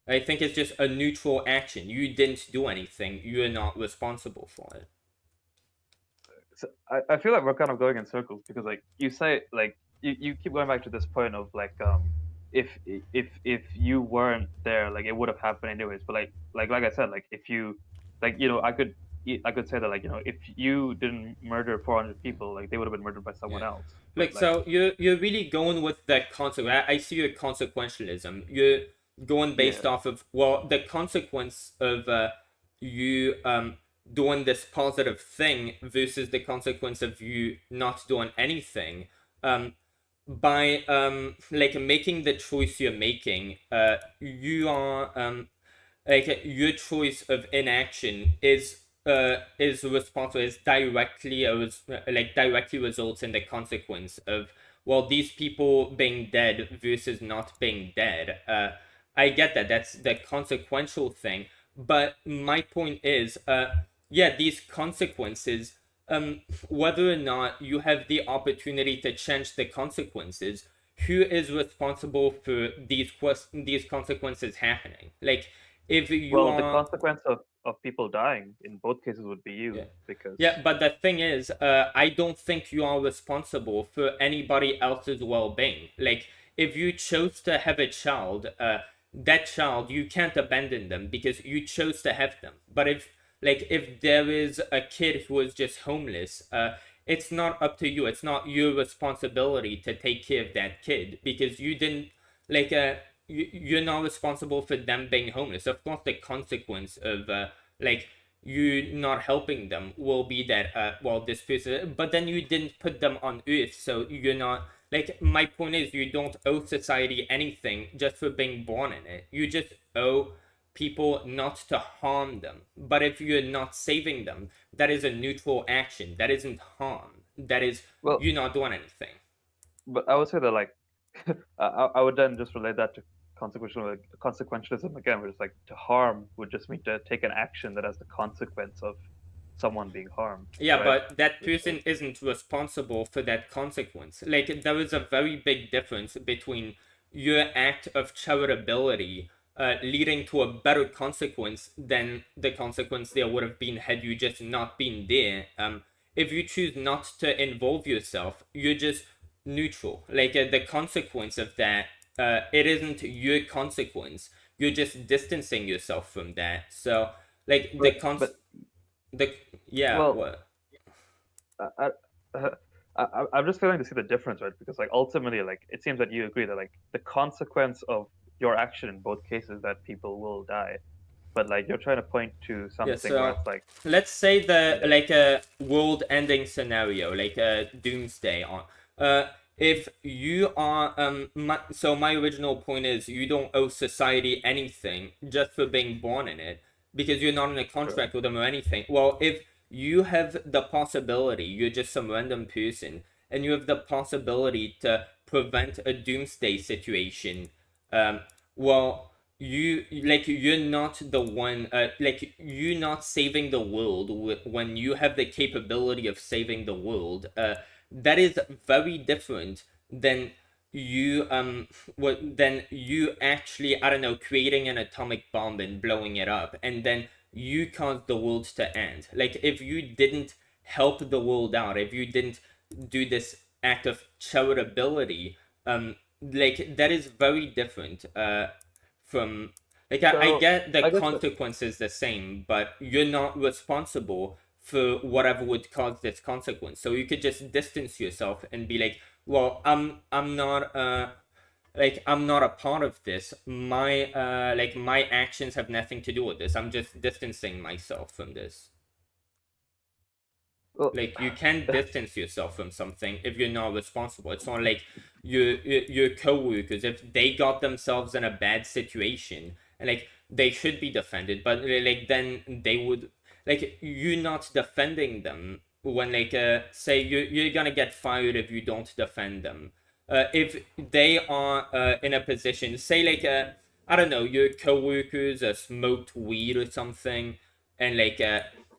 I think it's just a neutral action. You didn't do anything. You're not responsible for it. so I feel like we're kind of going in circles because like you say like you keep going back to this point of like if you weren't there like it would have happened anyways, but like I said, like if you like I could say that like if you didn't murder 400 people, like they would have been murdered by someone Yeah. else, but Like so you're really going with that concept. I see your consequentialism. You're going based yeah. off of well the consequence of you doing this positive thing versus the consequence of you not doing anything. By like making the choice you're making, you are like your choice of inaction is responsible is directly like directly results in the consequence of well these people being dead versus not being dead. I get that that's the consequential thing, but my point is yeah these consequences whether or not you have the opportunity to change the consequences, who is responsible for these consequences happening? Like if you Well, the are consequence of people dying in both cases would be yeah. you because Yeah, but the thing is, I don't think you are responsible for anybody else's well-being. Like, if you chose to have a child, that child you can't abandon them because you chose to have them. But if there is a kid who is just homeless, it's not up to you. It's not your responsibility to take care of that kid because you didn't like you're not responsible for them being homeless. Of course, the consequence of like you not helping them will be that well this person, but then you didn't put them on earth, so you're not like my point is you don't owe society anything just for being born in it. You just owe people not to harm them. But if you're not saving them, that is a neutral action. That isn't harm. That is well, you not doing anything. but I would say that like I would then just relate that to consequentialism again, where it's like to harm would just mean to take an action that has the consequence of someone being harmed, Yeah, right? but that person isn't responsible for that consequence. Like, there is a very big difference between your act of charitability leading to a better consequence than the consequence there would have been had you just not been there. If you choose not to involve yourself, you're just neutral. Like, the consequence of that, it isn't your consequence. You're just distancing yourself from that. So, like, But the yeah, well, what? I, I, I'm just failing to see the difference, right? Because like ultimately, like it seems that you agree that like the consequence of your action in both cases that people will die, but like you're trying to point to Yeah, something where so it's like let's say the yeah, like a world-ending scenario, like a doomsday on. If you are my original point is you don't owe society anything just for being born in it because you're not in a sure. contract with them or anything. Well, if you have the possibility, you're just some random person, and you have the possibility to prevent a doomsday situation, um, well you like you're not the one like you're not saving the world when you have the capability of saving the world. That is very different than you what than you actually I don't know creating an atomic bomb and blowing it up and then you caused the world to end. Like if you didn't help the world out, if you didn't do this act of charitability, like that is very different from like I So get the I guess consequences the same, but you're not responsible for whatever would cause this consequence. So you could just distance yourself and be like, well, I'm not like I'm not a part of this. My actions have nothing to do with this. I'm just distancing myself from this. Well, Like you can't distance yourself from something if you're not responsible. It's not like your coworkers, if they got themselves in a bad situation and like they should be defended, but like then they would, like, you're not defending them when, like, say you're gonna get fired if you don't defend them. If they are in a position, say, like, I don't know, your coworkers smoked weed or something, and like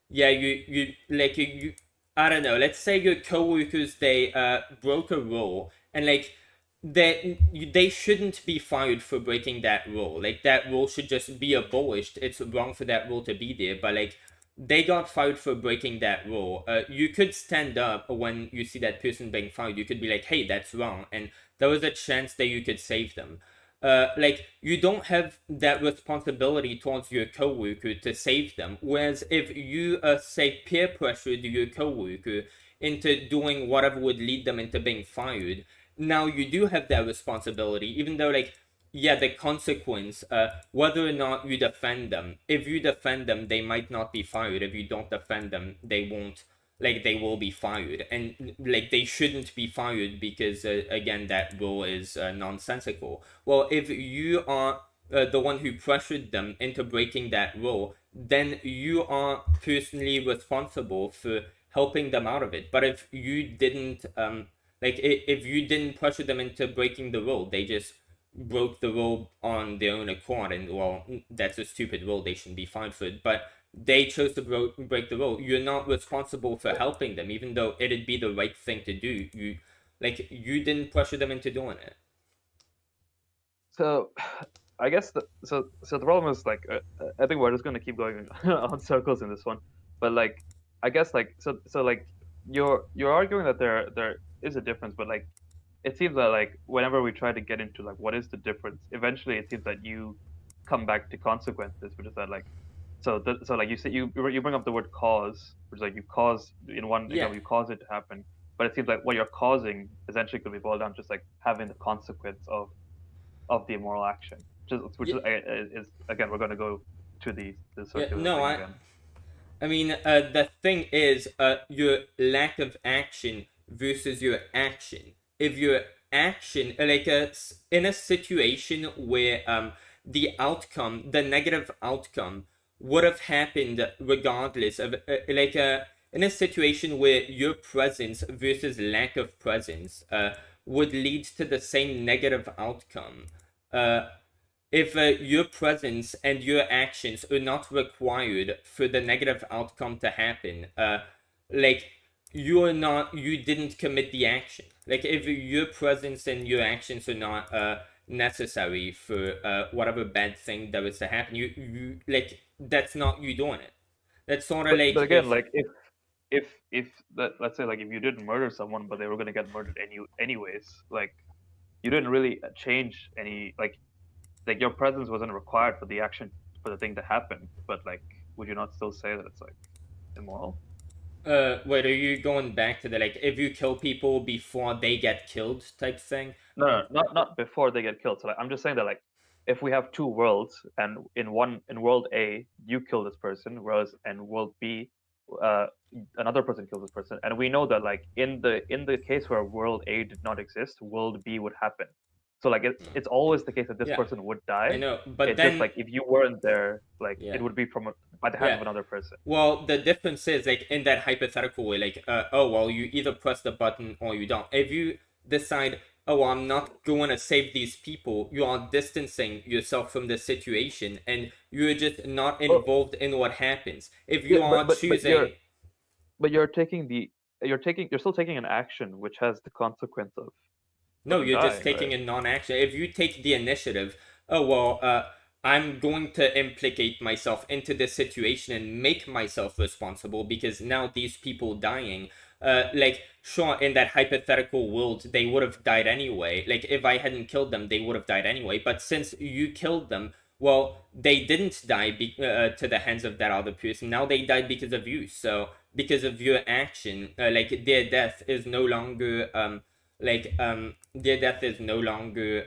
yeah, you like you I don't know. Let's say your coworkers, they broke a rule, and like they shouldn't be fired for breaking that rule. Like that rule should just be abolished. It's wrong for that rule to be there, but like they got fired for breaking that rule. You could stand up when you see that person being fired. You could be like, "Hey, that's wrong," and there was a chance that you could save them. Like you don't have that responsibility towards your coworker to save them. Whereas if you say peer pressured your coworker into doing whatever would lead them into being fired, now you do have that responsibility, even though, like, yeah, the consequence, whether or not you defend them, if you defend them, they might not be fired. If you don't defend them, they won't, like, they will be fired, and like they shouldn't be fired because again, that rule is nonsensical. Well, if you are the one who pressured them into breaking that rule, then you are personally responsible for helping them out of it. But if you didn't if you didn't pressure them into breaking the rule, they just broke the rule on their own accord, and well, that's a stupid rule, they shouldn't be fined for it. But they chose to break the rule. You're not responsible for helping them, even though it'd be the right thing to do. You didn't pressure them into doing it. so I guess the problem is like I think we're just gonna keep going on circles in this one, but like I guess like like you're arguing that there is a difference, but like it seems that like whenever we try to get into like what is the difference, eventually it seems that you come back to consequences, which is that like so like you say you bring up the word cause, which is like you cause in one Yeah. example you cause it to happen, but it seems like what you're causing essentially could be boiled down to just like having the consequence of the immoral action, which Yeah. is again we're going to go to the Yeah. circular No, thing I again. I mean, the thing is, your lack of action versus your action. If your action, in a situation where the outcome, the negative outcome, would have happened regardless of, in a situation where your presence versus lack of presence would lead to the same negative outcome. Uh, if your presence and your actions are not required for the negative outcome to happen, like you didn't commit the action. Like if your presence and your actions are not necessary for whatever bad thing that was to happen, you like that's not you doing it. That's sort of But like again, if like if let's say like if you didn't murder someone but they were going to get murdered anyways, like you didn't really change any like your presence wasn't required for the action for the thing to happen, but like would you not still say that it's like immoral? wait, are you going back to the, like, if you kill people before they get killed type thing? No, not before they get killed. So like, I'm just saying that like if we have two worlds and in world A you kill this person, whereas in world B, uh, another person kills this person, and we know that like in the case where world A did not exist, world B would happen. So like it's always the case that this Yeah, person would I die. know, but It's just then like if you weren't there, like yeah, it would be by the hands yeah. of another person. Well, the difference is, like, in that hypothetical way, like, oh well, you either press the button or you don't. If you decide, oh well, I'm not going to save these people, you are distancing yourself from the situation, and you're just not Well, involved in what happens. If yeah, you are choosing, but you're still taking an action which has the consequence of no, them you're just dying, taking right? a non-action. If you take the initiative, oh well, I'm going to implicate myself into this situation and make myself responsible because now these people dying, like, sure, in that hypothetical world, they would have died anyway. Like if I hadn't killed them, they would have died anyway. But since you killed them, well, they didn't die to the hands of that other person. Now they died because of you. So because of your action, like their death is no longer their death is no longer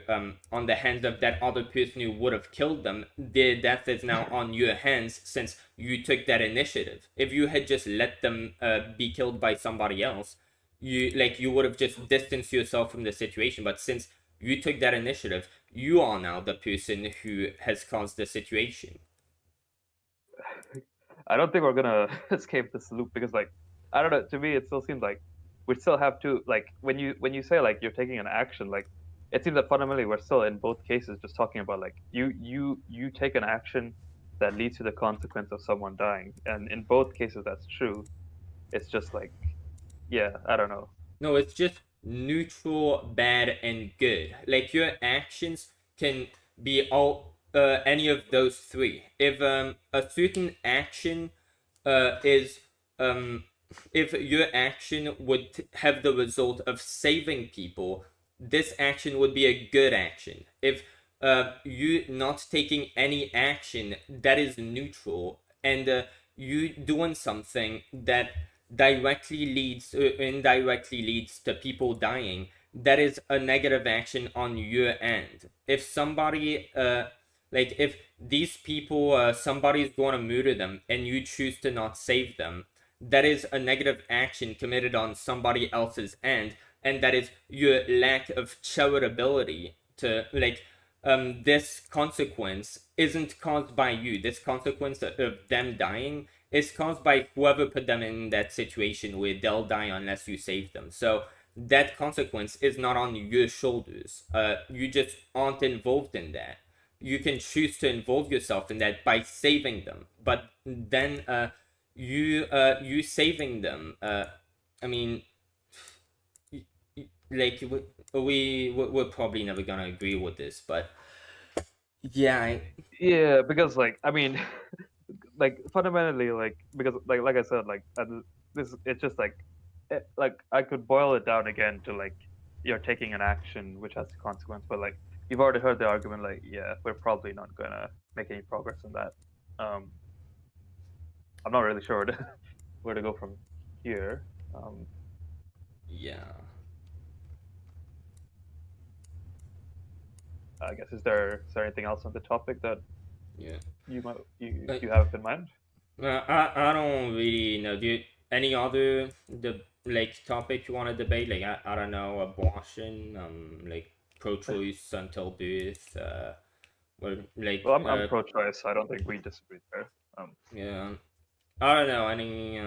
on the hands of that other person who would have killed them. Their death is now on your hands since you took that initiative. If you had just let them be killed by somebody else, you would have just distanced yourself from the situation. But since you took that initiative, you are now the person who has caused the situation. I don't think we're gonna escape this loop because, like, I don't know. To me, it still seems like we still have to, like, when you say like you're taking an action, like, it seems that fundamentally we're still in both cases just talking about like you take an action that leads to the consequence of someone dying, and in both cases that's true. It's just like, yeah, I don't know. No, it's just neutral, bad, and good. Like your actions can be all any of those three. If a certain action is if your action would have the result of saving people, this action would be a good action. If you not taking any action, that is neutral, and you doing something that directly leads or indirectly leads to people dying, that is a negative action on your end. If somebody if these people somebody's going to murder them and you choose to not save them, that is a negative action committed on somebody else's end, and that is your lack of charitability to this consequence isn't caused by you. This consequence of them dying is caused by whoever put them in that situation where they'll die unless you save them. So that consequence is not on your shoulders. You just aren't involved in that. You can choose to involve yourself in that by saving them, but then you saving them. I mean, like we're probably never gonna agree with this, but yeah, Yeah, because like, I mean, like fundamentally, like, because like I said, like, this, it's just like, like I could boil it down again to like you're taking an action which has a consequence, but like you've already heard the argument, like, yeah, we're probably not gonna make any progress in that. um I'm not really sure where to go from here. yeah, I guess, is there anything else on the topic that yeah. you might Uh, you have in mind? I don't really know. Do you any other the topic you want to debate? Like I don't know, abortion, like pro-choice until birth, well, Well, I'm pro-choice. I don't think we disagree there. yeah, I don't know any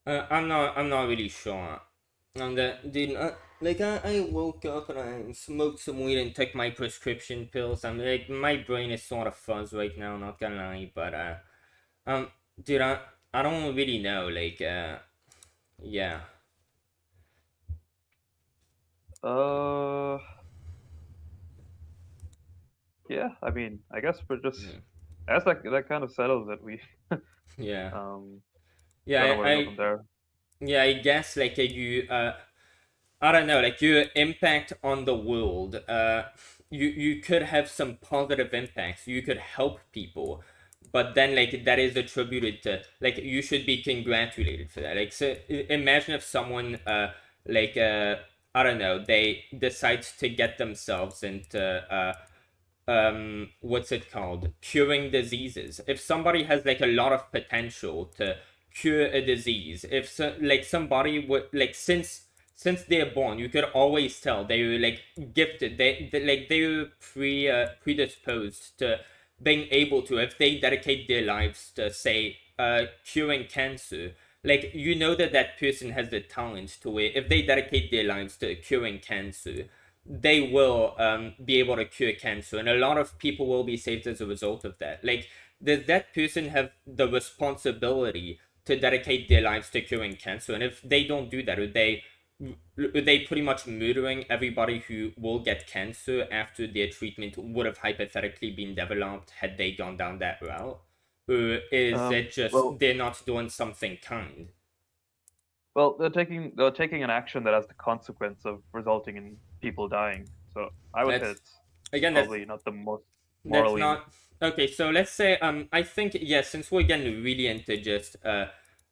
I'm not really sure. And dude, I woke up and I smoked some weed and took my prescription pills. I'm like my brain is sort of fuzz right now, not gonna lie, but um, dude, I don't really know. Yeah, Uh, yeah. I mean, I guess we're just. yeah, I guess that kind of settles it. We yeah, um yeah. don't know where to go from there. Yeah, I guess you I don't know, like your impact on the world. You could have some positive impacts. You could help people, but then that is attributed to you should be congratulated for that. Like, so imagine if someone like I don't know, they decide to get themselves into what's it called, curing diseases. If somebody has a lot of potential to cure a disease, if somebody would since they're born, you could always tell they were gifted, they were predisposed to being able to, if they dedicate their lives to say curing cancer, you know that person has the talent to where if they dedicate their lives to curing cancer, they will be able to cure cancer, and a lot of people will be saved as a result of that. Does that person have the responsibility to dedicate their lives to curing cancer? And if they don't do that, are they pretty much murdering everybody who will get cancer after their treatment would have hypothetically been developed had they gone down that route? Or is it just Well, they're not doing something kind? they're taking an action that has the consequence of resulting in people dying. So I would say That's it's again, that's probably not the most. That's morally. not okay. So let's say I think yes, since we're getting really into just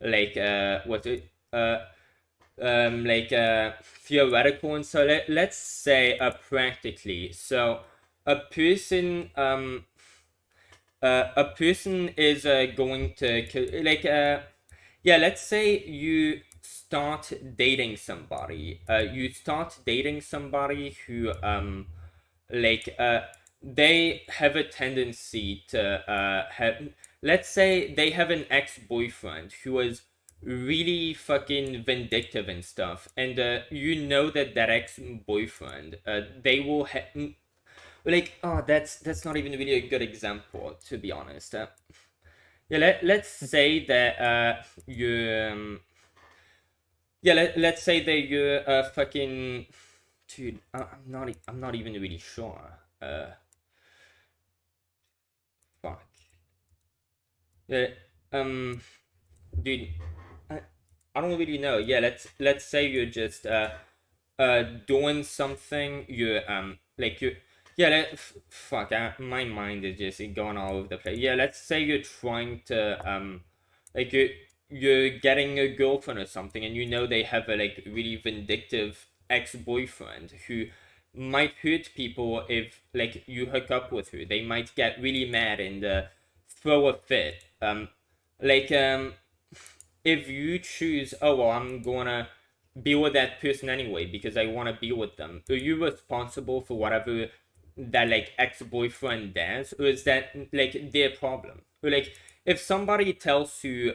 like what's it like theoretical, and so let's say practically. So a person a person is going to like yeah, let's say you start dating somebody. You start dating somebody who like they have a tendency to have, let's say they have an ex-boyfriend who is really fucking vindictive and stuff, and you know that that ex-boyfriend they will like, oh, that's not even really a good example, to be honest. Yeah, let's say that you yeah, let's say that you're fucking dude. I'm not even really sure. Fuck. Yeah, um, dude, I, I don't really know. Yeah, let's say you're just doing something. You're like you yeah. Fuck. My mind is just going all over the place. Yeah, let's say you're trying to like you're getting a girlfriend or something, and you know they have a like really vindictive ex-boyfriend who might hurt people if like you hook up with her. They might get really mad and throw a fit. Like if you choose, oh well, I'm gonna be with that person anyway because I want to be with them. Are you responsible for whatever that like ex-boyfriend does, or is that like their problem? Or like if somebody tells you,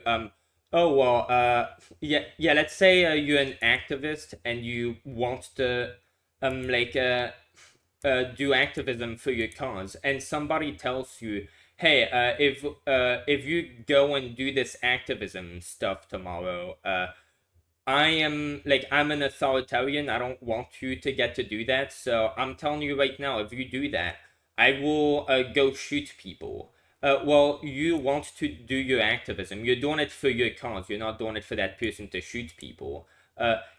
oh well, yeah, let's say you're an activist and you want to like do activism for your cause, and somebody tells you, "Hey, if you go and do this activism stuff tomorrow, I'm an authoritarian. I don't want you to get to do that. So I'm telling you right now, if you do that, I will go shoot people." Well, you want to do your activism. You're doing it for your cause. You're not doing it for that person to shoot people.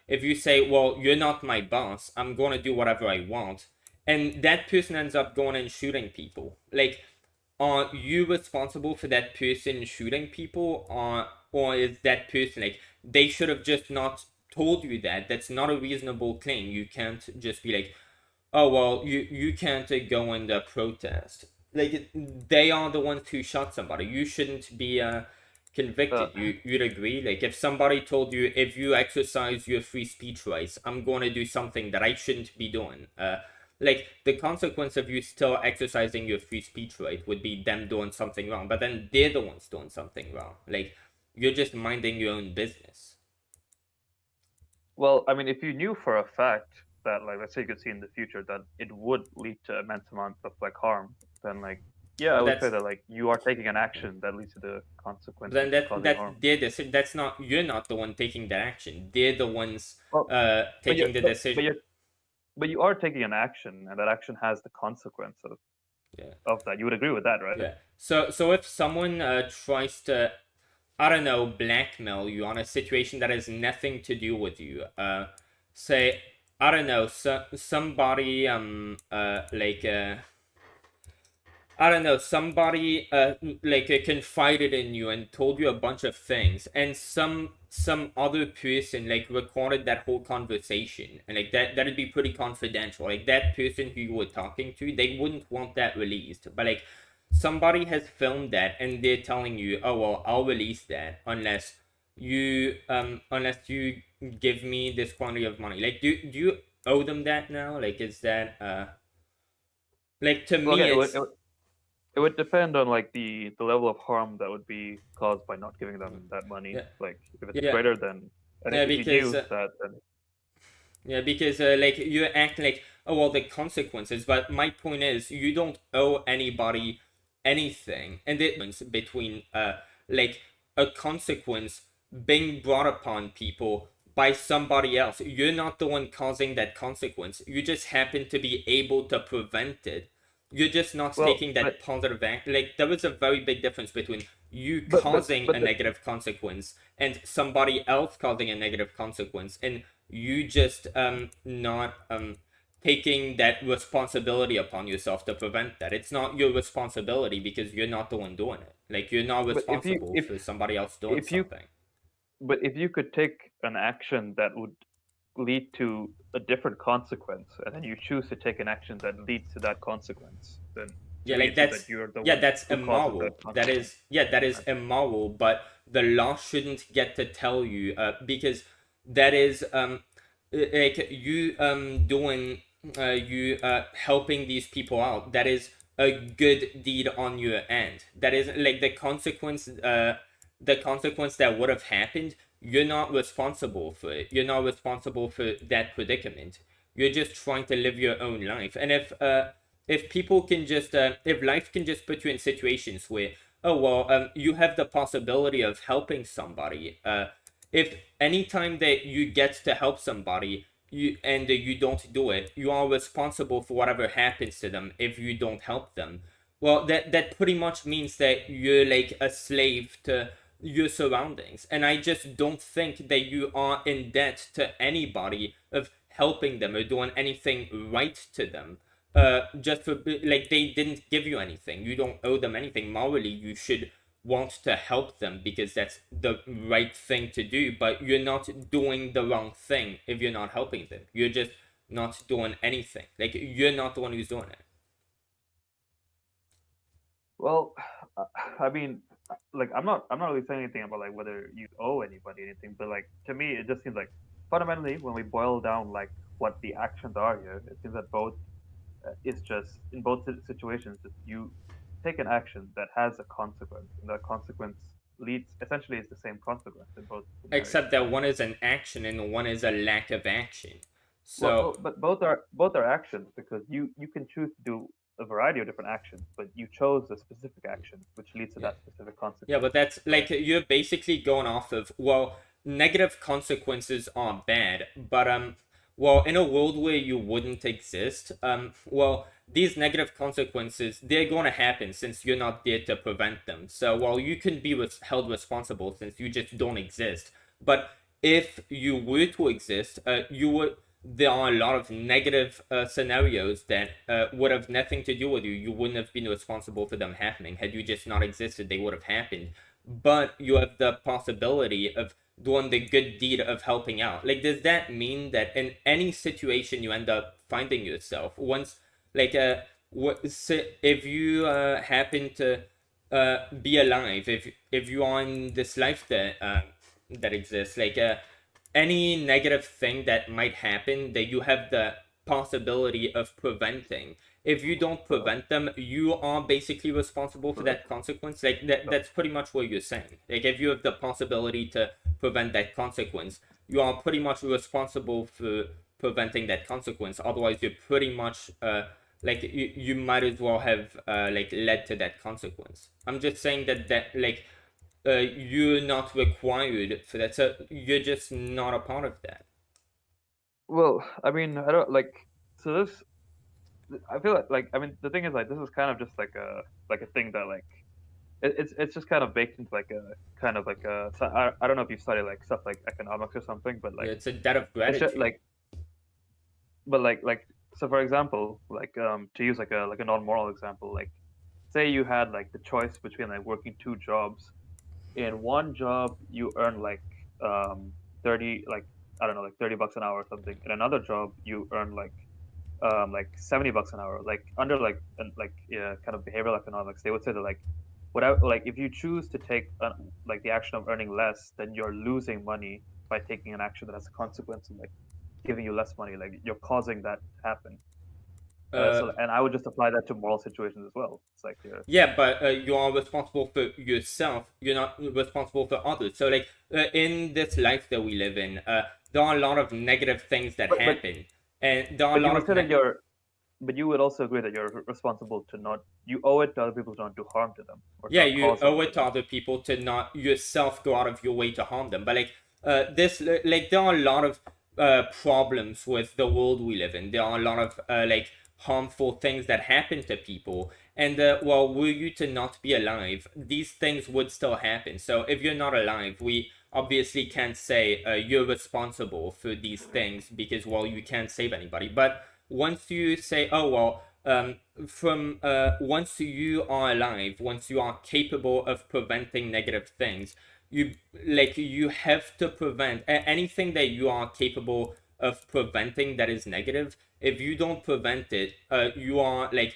If you say, "Well, you're not my boss. I'm going to do whatever I want," and that person ends up going and shooting people, like, are you responsible for that person shooting people, or is that person like they should have just not told you that? That's not a reasonable claim. You can't just be like, oh well, you can't go and protest. Like they are the ones who shot somebody. You shouldn't be Uh, convicted. You'd agree? Like if somebody told you, if you exercise your free speech rights, I'm going to do something that I shouldn't be doing. Like the consequence of you still exercising your free speech right would be them doing something wrong, but then they're the ones doing something wrong. Like you're just minding your own business. well, I mean, if you knew for a fact that, like, let's say you could see in the future that it would lead to immense amounts of like harm, then like, yeah, I But would say that's that like you are taking an action that leads to the then consequences of that causing that's harm. their decision. That's not, you're not the one taking the action. They're the ones Well, but you taking the but decision. you are taking an action, and that action has the consequence Yeah. of that. You would agree with that, right? Yeah. So if someone tries to, I don't know, blackmail you on a situation that has nothing to do with you, say, I don't know, somebody like I don't know, somebody like confided in you and told you a bunch of things, and some other person like recorded that whole conversation, and like that'd be pretty confidential. Like that person who you were talking to, they wouldn't want that released, but like somebody has filmed that and they're telling you, oh well, I'll release that unless you give me this quantity of money. Like do you owe them that now? Like is that like to Well, me again, it's it would depend on like the level of harm that would be caused by not giving them that money. yeah. Like if it's Yeah, greater than, and yeah, if you because knew that, then like you act like, oh well, the consequences. But my point is, you don't owe anybody anything, and the difference between like a consequence being brought upon people by somebody else. You're not the one causing that consequence. You just happen to be able to prevent it. You're just not well, taking that positive act. Like there is a very big difference between you but but causing but a the, negative consequence and somebody else causing a negative consequence, and you just not taking that responsibility upon yourself to prevent that. It's not your responsibility because you're not the one doing it. Like, you're not But if you responsible for somebody else doing if you something. but if you could take an action that would lead to a different consequence, and then you choose to take an action that leads to that consequence, then to Yeah, me like it seems that that's you're the yeah, one that's who causes that immoral. That consequence. is yeah, that is immoral. But the law shouldn't get to tell you, because that is like you doing you helping these people out. That is a good deed on your end. That is like the consequence that would have happened. You're not responsible for it. You're not responsible for that predicament. You're just trying to live your own life. And if people can just if life can just put you in situations where, oh well, you have the possibility of helping somebody, if anytime that you get to help somebody, you don't do it, you are responsible for whatever happens to them if you don't help them. Well, that pretty much means that you're like a slave to your surroundings, and I just don't think that you are in debt to anybody of helping them or doing anything right to them. Just for like, they didn't give you anything, you don't owe them anything. Morally, you should want to help them because that's the right thing to do, but you're not doing the wrong thing if you're not helping them. You're just not doing anything. Like, you're not the one who's doing it. Well, uh, I mean, like I'm not really saying anything about like whether you owe anybody anything, but like to me, it just seems like fundamentally when we boil down like what the actions are here, it seems that both it's just in both situations that you take an action that has a consequence, and that consequence leads essentially is the same consequence in both scenarios. Except that one is an action and one is a lack of action. So But both are actions because you can choose to do a variety of different actions, but you chose a specific action which leads to yeah. that specific Yeah, consequence, but that's right? like, you're basically going off of, well, negative consequences are bad, but well, in a world where you wouldn't exist, well, these negative consequences, they're going to happen since you're not there to prevent them. So, well, you can be held responsible since you just don't exist. But if you were to exist, you would. There are a lot of negative scenarios that would have nothing to do with you. You wouldn't have been responsible for them happening. Had you just not existed, they would have happened. But you have the possibility of doing the good deed of helping out. Like, does that mean that in any situation you end up finding yourself, once, like, if you happen to be alive, if you are in this life that exists, like, any negative thing that might happen that you have the possibility of preventing, if you don't Uh, prevent them, you are basically responsible for uh, that consequence. Like, that's pretty much what you're saying. Like, if you have the possibility to prevent that consequence, you are pretty much responsible for preventing that consequence. Otherwise, you're pretty much like, you might as well have like led to that consequence. I'm just saying that like, you're not required for that, so you're just not a part of that. well, I mean, I don't like so this. I feel like I mean the thing is like this is kind of just like a thing that like it's just kind of baked into like a kind of like a so I don't know if you study like stuff like economics or something, but Yeah, like it's a debt of it's just gratitude. like but like so for example like to use like a non-moral example, like say you had like the choice between like working two jobs. In one job you earn um 30 like I don't know like $30 an hour or something. In another job you earn like $70 an hour. Like under like yeah, kind of behavioral economics, they would say that like whatever like if you choose to take like the action of earning less, then you're losing money by taking an action that has a consequence of like giving you less money. Like you're causing that to happen. uh So and I would just apply that to moral situations as well. It's like yeah, but you are responsible for yourself, you're not responsible for others. So, like, in this life that we live in, there are a lot of negative things that but happen, and there are a but you lot would of say that you're but you would also agree that you're responsible to not you owe it to other people to not do harm to them or to yeah, not you cause harm owe to it to them. other people to not yourself go out of your way to harm them. But like, this like, there are a lot of problems with the world we live in. There are a lot of like harmful things that happen to people, and well, were you to not be alive, these things would still happen. So if you're not alive, we obviously can't say you're responsible for these things because, well, you can't save anybody. But once you say, oh well, from once you are alive, once you are capable of preventing negative things, you have to prevent anything that you are capable of preventing that is negative. If you don't prevent it, you are like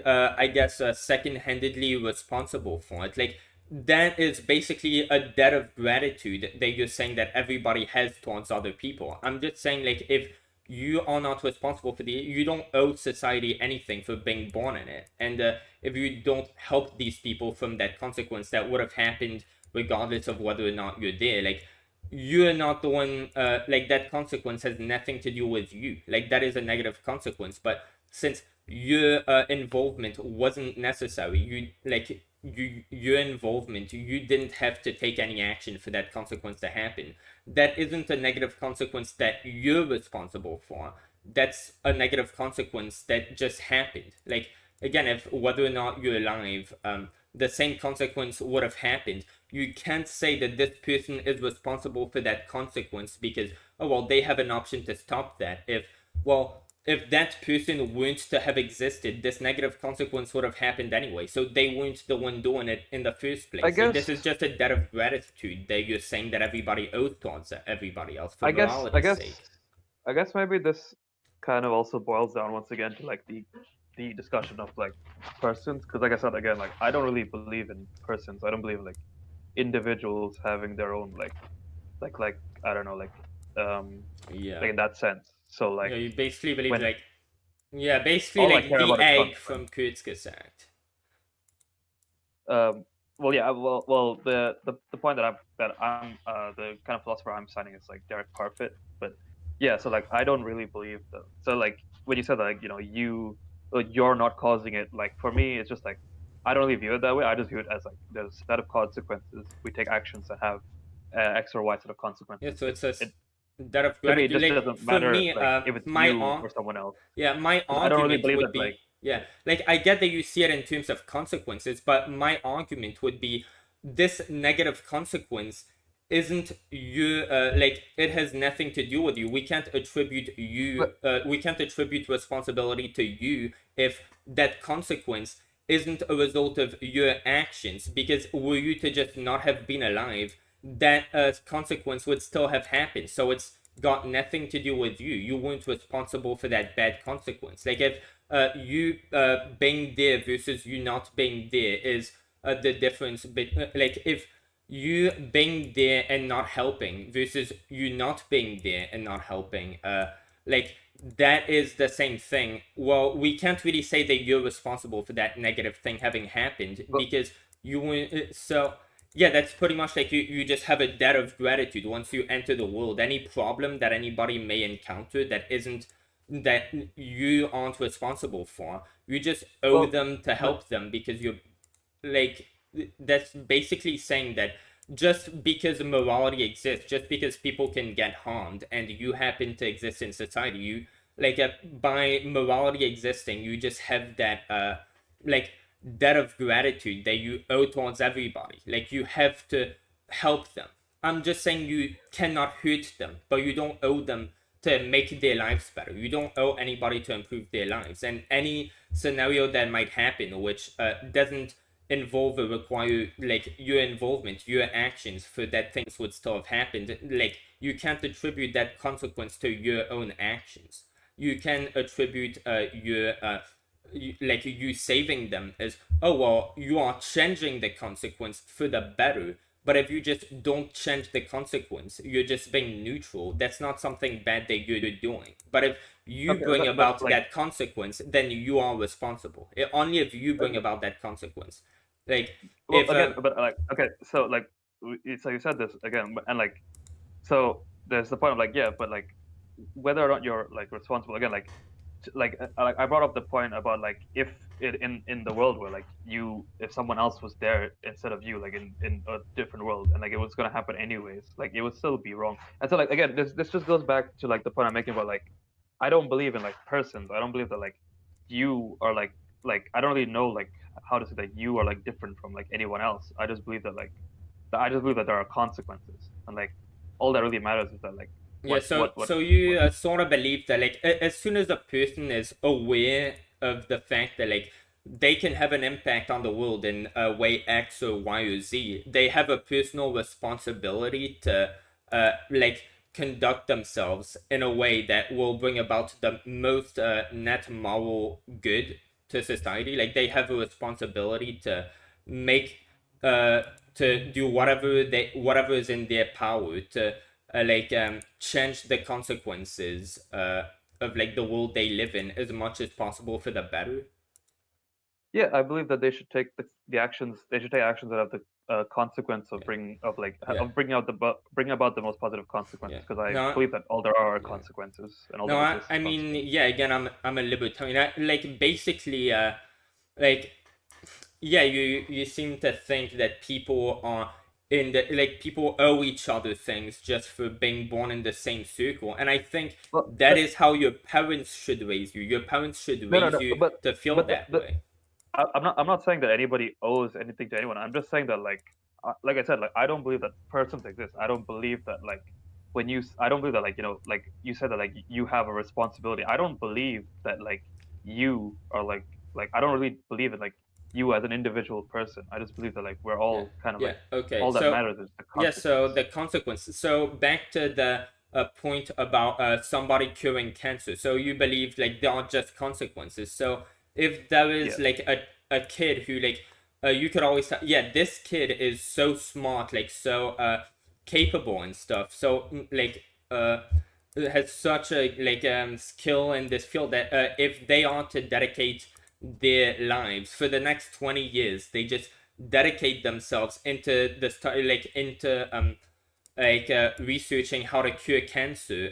I guess second-handedly responsible for it. Like that is basically a debt of gratitude that you're saying that everybody has towards other people. I'm just saying, like, if you are not responsible for you don't owe society anything for being born in it. And if you don't help these people from that consequence that would have happened regardless of whether or not you're there, like, you're not the one, like, that consequence has nothing to do with you. Like, that is a negative consequence. But since your involvement wasn't necessary, your involvement, you didn't have to take any action for that consequence to happen. That isn't a negative consequence that you're responsible for. That's a negative consequence that just happened. Like, again, if whether or not you're alive, the same consequence would have happened. You can't say that this person is responsible for that consequence because, oh well, they have an option to stop that. If that person weren't to have existed, this negative consequence would have happened anyway. So they weren't the one doing it in the first place. I guess, like, this is just a debt of gratitude that you're saying that everybody owes towards everybody else for I morality's sake. guess maybe this kind of also boils down once again to like the discussion of like persons, because like I said again, like I don't really believe in persons. I don't believe in like individuals having their own like I don't know Yeah. like in that sense. So like Yeah, you basically believe when basically all I like care the about is egg consequence. from Kurzgesagt Act. Well, yeah, well, the point that I'm the kind of philosopher I'm citing is like Derek Parfit, but yeah, so like I don't really believe that. So like when you said that, like, you know, you're not causing it, like for me it's just like I don't really view it that way. I just view it as like there's a set of consequences. We take actions that have X or Y set of Yeah, consequences. so it's a It debt of To me it gratitude. just Like, doesn't for matter me, like if it's you or someone else. my 'Cause I don't really argument believe would that be, like yeah, like, I get that you see it in terms of consequences, but my argument would be this negative consequence isn't you, like, it has nothing to do with you. but We can't attribute responsibility to you if that consequence isn't a result of your actions, because were you to just not have been alive, that consequence would still have happened. So it's got nothing to do with you. You weren't responsible for that bad consequence. Like, if you being there versus you not being there is the difference. Like, if you being there and not helping versus you not being there and not helping, like, that is the same thing. Well, we can't really say that you're responsible for that negative thing having happened but because you weren't. So yeah, that's pretty much like you just have a debt of gratitude once you enter the world. Any problem that anybody may encounter that you aren't responsible for, you just owe well, them to but help them because you're, like, that's basically saying that just because morality exists, just because people can get harmed and you happen to exist in society, you, like, by morality existing, you just have that like, debt of gratitude that you owe towards everybody. Like, you have to help them. I'm just saying you cannot hurt them, but you don't owe them to make their lives better. You don't owe anybody to improve their lives. And any scenario that might happen, which doesn't involve or require, like, your involvement, your actions, for that things would still have happened. Like, you can't attribute that consequence to your own actions. You can attribute like, you saving them as, oh well, you are changing the consequence for the better. But if you just don't change the consequence, you're just being neutral. That's not something bad that you're doing. But if you okay, bring but about like that consequence, then you are responsible. Only if you bring about that consequence. Like, well, if again, but like, okay, so like, so you said this again, and like, so there's the point of like, yeah, but like, whether or not you're like responsible, again, like I brought up the point about like if it in the world where like if someone else was there instead of you, like in a different world, and like it was gonna happen anyways, like it would still be wrong. And so like again, this just goes back to like the point I'm making about like I don't believe in like persons. I don't believe that like you are like I don't really know like how to say that you are like different from like anyone else. I just believe that like I just believe that there are consequences, and like all that really matters is that like Yeah, What? so you What? sort of believe that like as soon as a person is aware of the fact that like they can have an impact on the world in a way X or Y or Z, they have a personal responsibility to like conduct themselves in a way that will bring about the most net moral good to society. Like they have a responsibility to make uh to do whatever is in their power to change the consequences of like the world they live in as much as possible for the better. Yeah, I believe that they should take the actions. They should take actions that have the consequence of Yeah, yeah, bringing about the most positive consequences. yeah. Because I No, believe that all there are yeah. consequences, and all No, that I, exists I is mean, consequences. yeah. Again, I'm a libertarian. Like basically, like yeah, you seem to think that people are in the like people owe each other things just for being born in the same circle, and I think Well, that is how your parents should raise you. Your parents should no, no, raise no. you to feel But that way. I'm not saying that anybody owes anything to anyone. I'm just saying that like I said, like I don't believe that persons exist. I don't believe that like I don't believe that like like you said that like you have a responsibility. I don't believe that like you are like I don't really believe it like you as an individual person. I just believe that like we're Yeah, all kind of yeah, like okay. all that So, matters is the yeah, so consequence. the consequences. So, back to the point about somebody curing cancer. So, you believe like there are just consequences. So, if there is Yeah. like a kid who like you could always yeah, this kid is so smart, like so capable and stuff. So, has such a skill in this field that if they are to dedicate their lives for the next 20 years, they just dedicate themselves into the study like into researching how to cure cancer,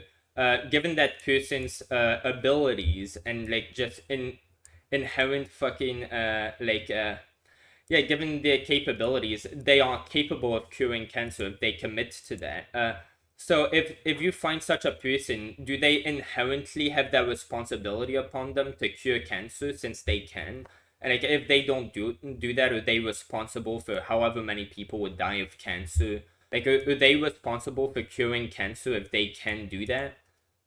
given that person's abilities and like just inherent fucking yeah, given their capabilities, they are capable of curing cancer if they commit to that. So if you find such a person, do they inherently have that responsibility upon them to cure cancer since they can? And like if they don't do that, are they responsible for however many people would die of cancer? Like are they responsible for curing cancer if they can do that?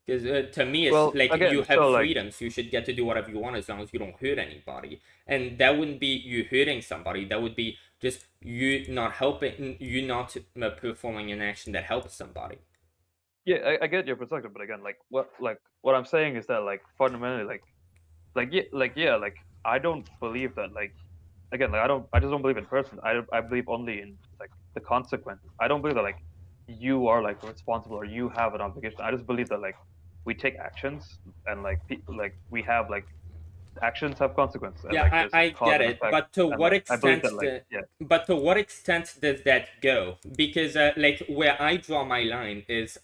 Because to me, it's Well, like you again, have so like freedoms. You should get to do whatever you want as long as you don't hurt anybody. And that wouldn't be you hurting somebody. That would be just you not helping, you not performing an action that helps somebody. yeah, I get your perspective, but again, what I'm saying is that like fundamentally like I don't believe that like again like I just don't believe in persons. I believe only in like the consequences. I don't believe that like you are like responsible or you have an obligation. I just believe that like we take actions and like people like we have like actions have consequences and Yeah, like there's I cause get and it, effect but to and what like I believe extent that like yeah. but to what extent does that go? Because like where I draw my line is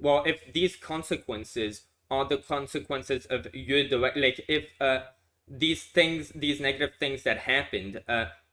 well, if these consequences are the consequences of your direct like if these things, these negative things that happened,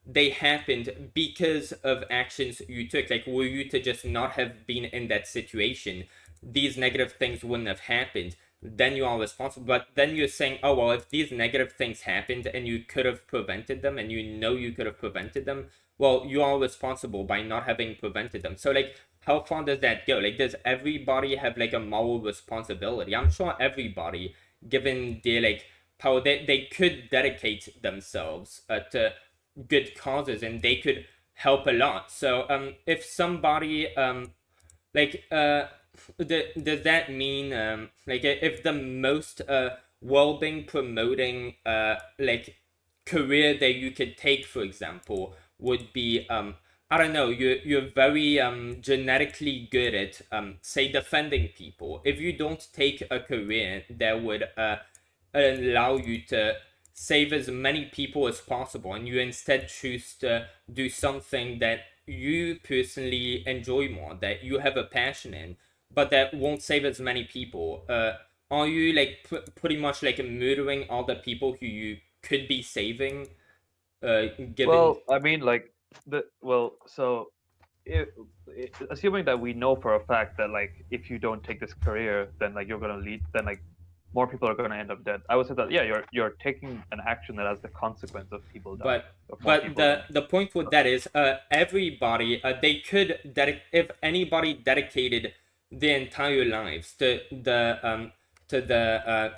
they happened because of actions you took. Like were you to just not have been in that situation, these negative things wouldn't have happened. Then you are responsible. But then you're saying, oh well, if these negative things happened and you could have prevented them, and you know you could have prevented them, well, you are responsible by not having prevented them. So like, how far does that go? Like, does everybody have like a moral responsibility? I'm sure everybody, given their like power, they could dedicate themselves to good causes and they could help a lot. So if somebody like does that mean like if the most well-being promoting career that you could take, for example, would be I don't know, you're very genetically good at say defending people. If you don't take a career that would allow you to save as many people as possible, and you instead choose to do something that you personally enjoy more, that you have a passion in, but that won't save as many people, are you like pretty much like murdering all the people who you could be saving, given Well, I mean like so if, assuming that we know for a fact that like if you don't take this career then like you're gonna lead then like more people are gonna end up dead. I would say that yeah you're taking an action that has the consequence of people dying but of more but people the dying. the point with that is everybody they could if anybody dedicated their entire lives to the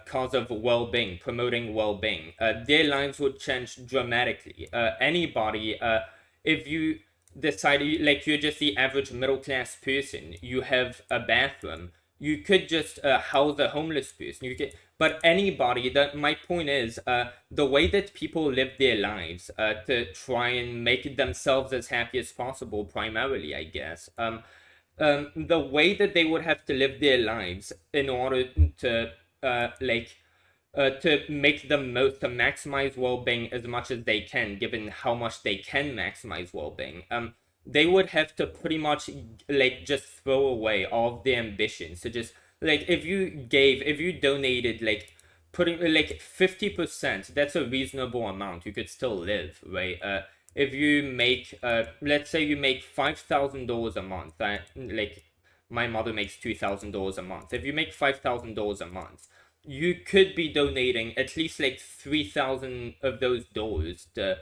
cause of well-being, promoting well-being, their lives would change dramatically. Anybody, if you decide, like you're just the average middle-class person, you have a bathroom, you could just house a homeless person. You could, but anybody. That my point is, the way that people live their lives to try and make themselves as happy as possible, primarily, I guess. The way that they would have to live their lives in order to to make the most, to maximize well-being as much as they can, given how much they can maximize well-being. They would have to pretty much like just throw away all of their ambitions. So just like if you donated like putting like 50%, that's a reasonable amount. You could still live, right? If you make let's say you make $5,000 a month, like my mother makes $2,000 a month. If you make $5,000 a month, you could be donating at least like 3,000 of those dollars to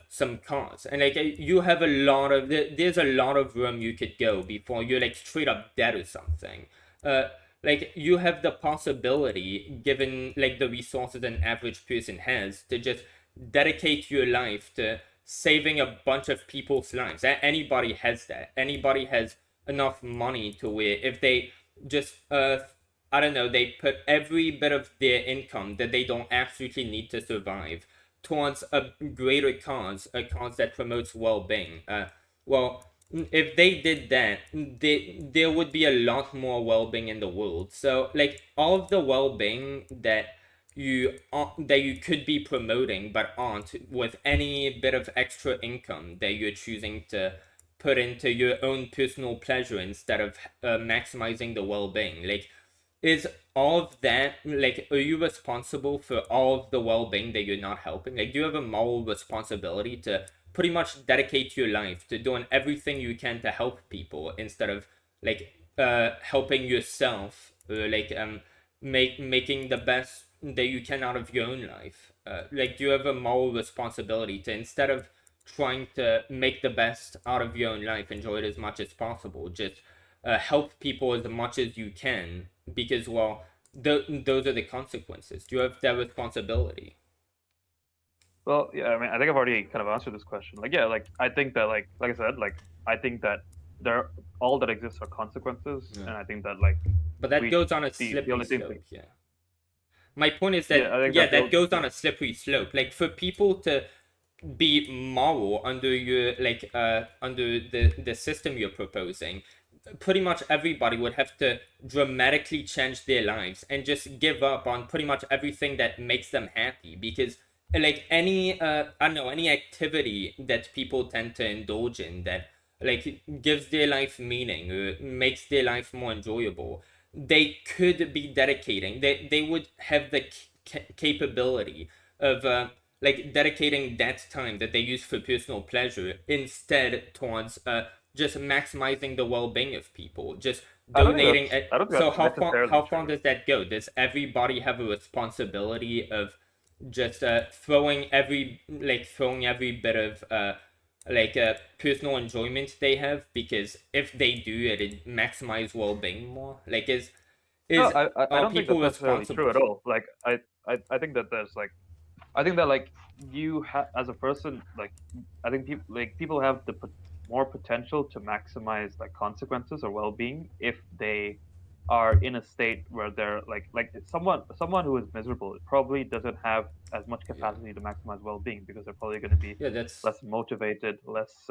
some cause, and like you have a lot of there's a lot of room you could go before you're like straight up dead or something. uh like you have the possibility, given like the resources an average person has, to just dedicate your life to saving a bunch of people's lives. Anybody has that. Anybody has enough money to where if they just I don't know, they put every bit of their income that they don't absolutely need to survive towards a greater cause, a cause that promotes well-being. Well, if they did that, there would be a lot more well-being in the world. So, like all of the well-being that you could be promoting but aren't, with any bit of extra income that you're choosing to put into your own personal pleasure instead of maximizing the well-being. Like, is all of that, like, are you responsible for all of the well-being that you're not helping? Like, do you have a moral responsibility to pretty much dedicate your life to doing everything you can to help people instead of like helping yourself, or like making the best that you can out of your own life? Like, do you have a moral responsibility to, instead of trying to make the best out of your own life, enjoy it as much as possible, just help people as much as you can, because well, those are the consequences. Do you have that responsibility? Well, yeah, I mean, I think I've already kind of answered this question. Like, yeah, like I think that, like I said, like I think that there all that exists are consequences, Yeah. and I think that like But that we goes on a the slippery only thing, slope. Yeah. My point is yeah, that I think yeah, that that goes on yeah. a slippery slope. Like for people to be moral under your like under the system you're proposing, pretty much everybody would have to dramatically change their lives and just give up on pretty much everything that makes them happy, because like any I don't know, any activity that people tend to indulge in that like gives their life meaning or makes their life more enjoyable, they could be dedicating, they would have the capability of like dedicating that time that they use for personal pleasure instead towards just maximizing the well-being of people, just donating it. I don't think So that's necessarily how far true. does that go? Does everybody have a responsibility of just throwing every bit of personal enjoyment they have, because if they do it, it maximize well-being more? Like, No, is I are don't think people that's necessarily true responsible? at all. Like I think that there's like I think that like you have as a person, like I think people have the more potential to maximize like consequences or well-being if they are in a state where they're like someone who is miserable probably doesn't have as much Yeah, capacity to maximize well-being because they're probably going to be yeah, that's less motivated, less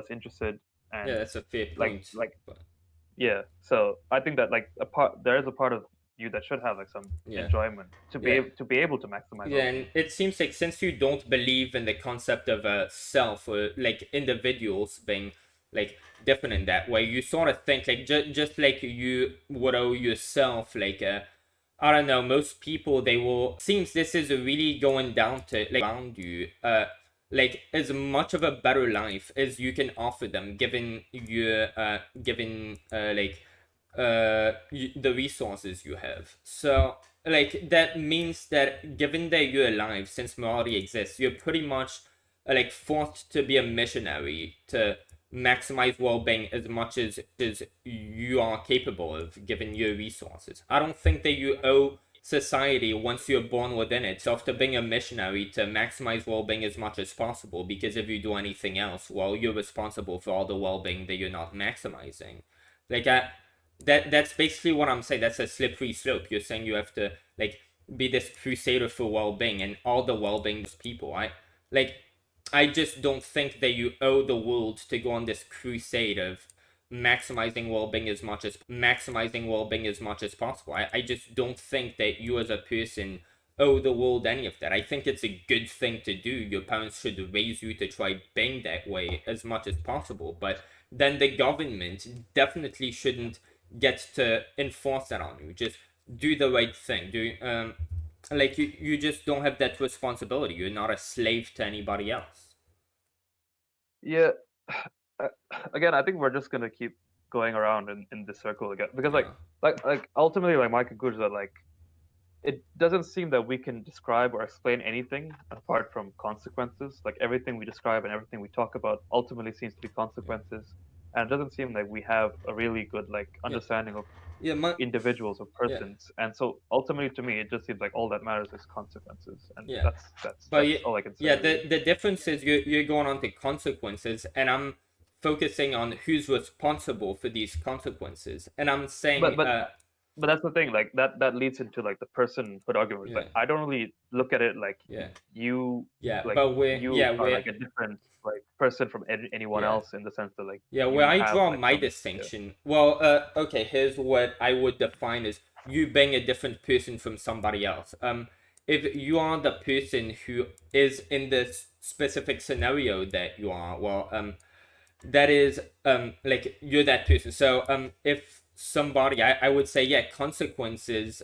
interested, yeah, and that's a fair like point. like But yeah. So I think that like a part there is a part of you that should have like some yeah, enjoyment yeah, to be able to maximize yeah, and well-being. it seems like since you don't believe in the concept of a self or like individuals being like different in that way, you sort of think like just like you would owe yourself like I don't know, most people, they will, seems this is really going down to like around you, like as much of a better life as you can offer them, given your given the resources you have. So like that means that given that you're alive, since morality exists, you're pretty much like forced to be a missionary to maximize well-being as much as you are capable of given your resources. I don't think that you owe society, once you're born within it, after being a missionary, to maximize well-being as much as possible, because if you do anything else, well, you're responsible for all the well-being that you're not maximizing. Like that's basically what I'm saying. That's a slippery slope. You're saying you have to like be this crusader for well-being and all the well-being people. I just don't think that you owe the world to go on this crusade of maximizing well-being as much as possible. I just don't think that you as a person owe the world any of that. I think it's a good thing to do. Your parents should raise you to try being that way as much as possible, but then the government definitely shouldn't get to enforce that on you. Just do the right thing. You just don't have that responsibility. You're not a slave to anybody else. Yeah. Again, I think we're just gonna keep going around in this circle again, because like ultimately, like my conclusion is that like it doesn't seem that we can describe or explain anything apart from consequences. Like everything we describe and everything we talk about ultimately seems to be consequences, and it doesn't seem like we have a really good like understanding of individuals or persons. And so ultimately, to me, it just seems like all that matters is consequences, and that's all I can say. Yeah, the difference is you're going on to consequences, and I'm focusing on who's responsible for these consequences, and I'm saying but that's the thing, like that leads into like the personhood argument. Like I don't really look at it like you like you are like a different like person from anyone else, in the sense that like where I draw my distinction. Well, okay, here's what I would define as you being a different person from somebody else. If you are the person who is in this specific scenario that you are, well, that is like you're that person. So if somebody, I would say, yeah, consequences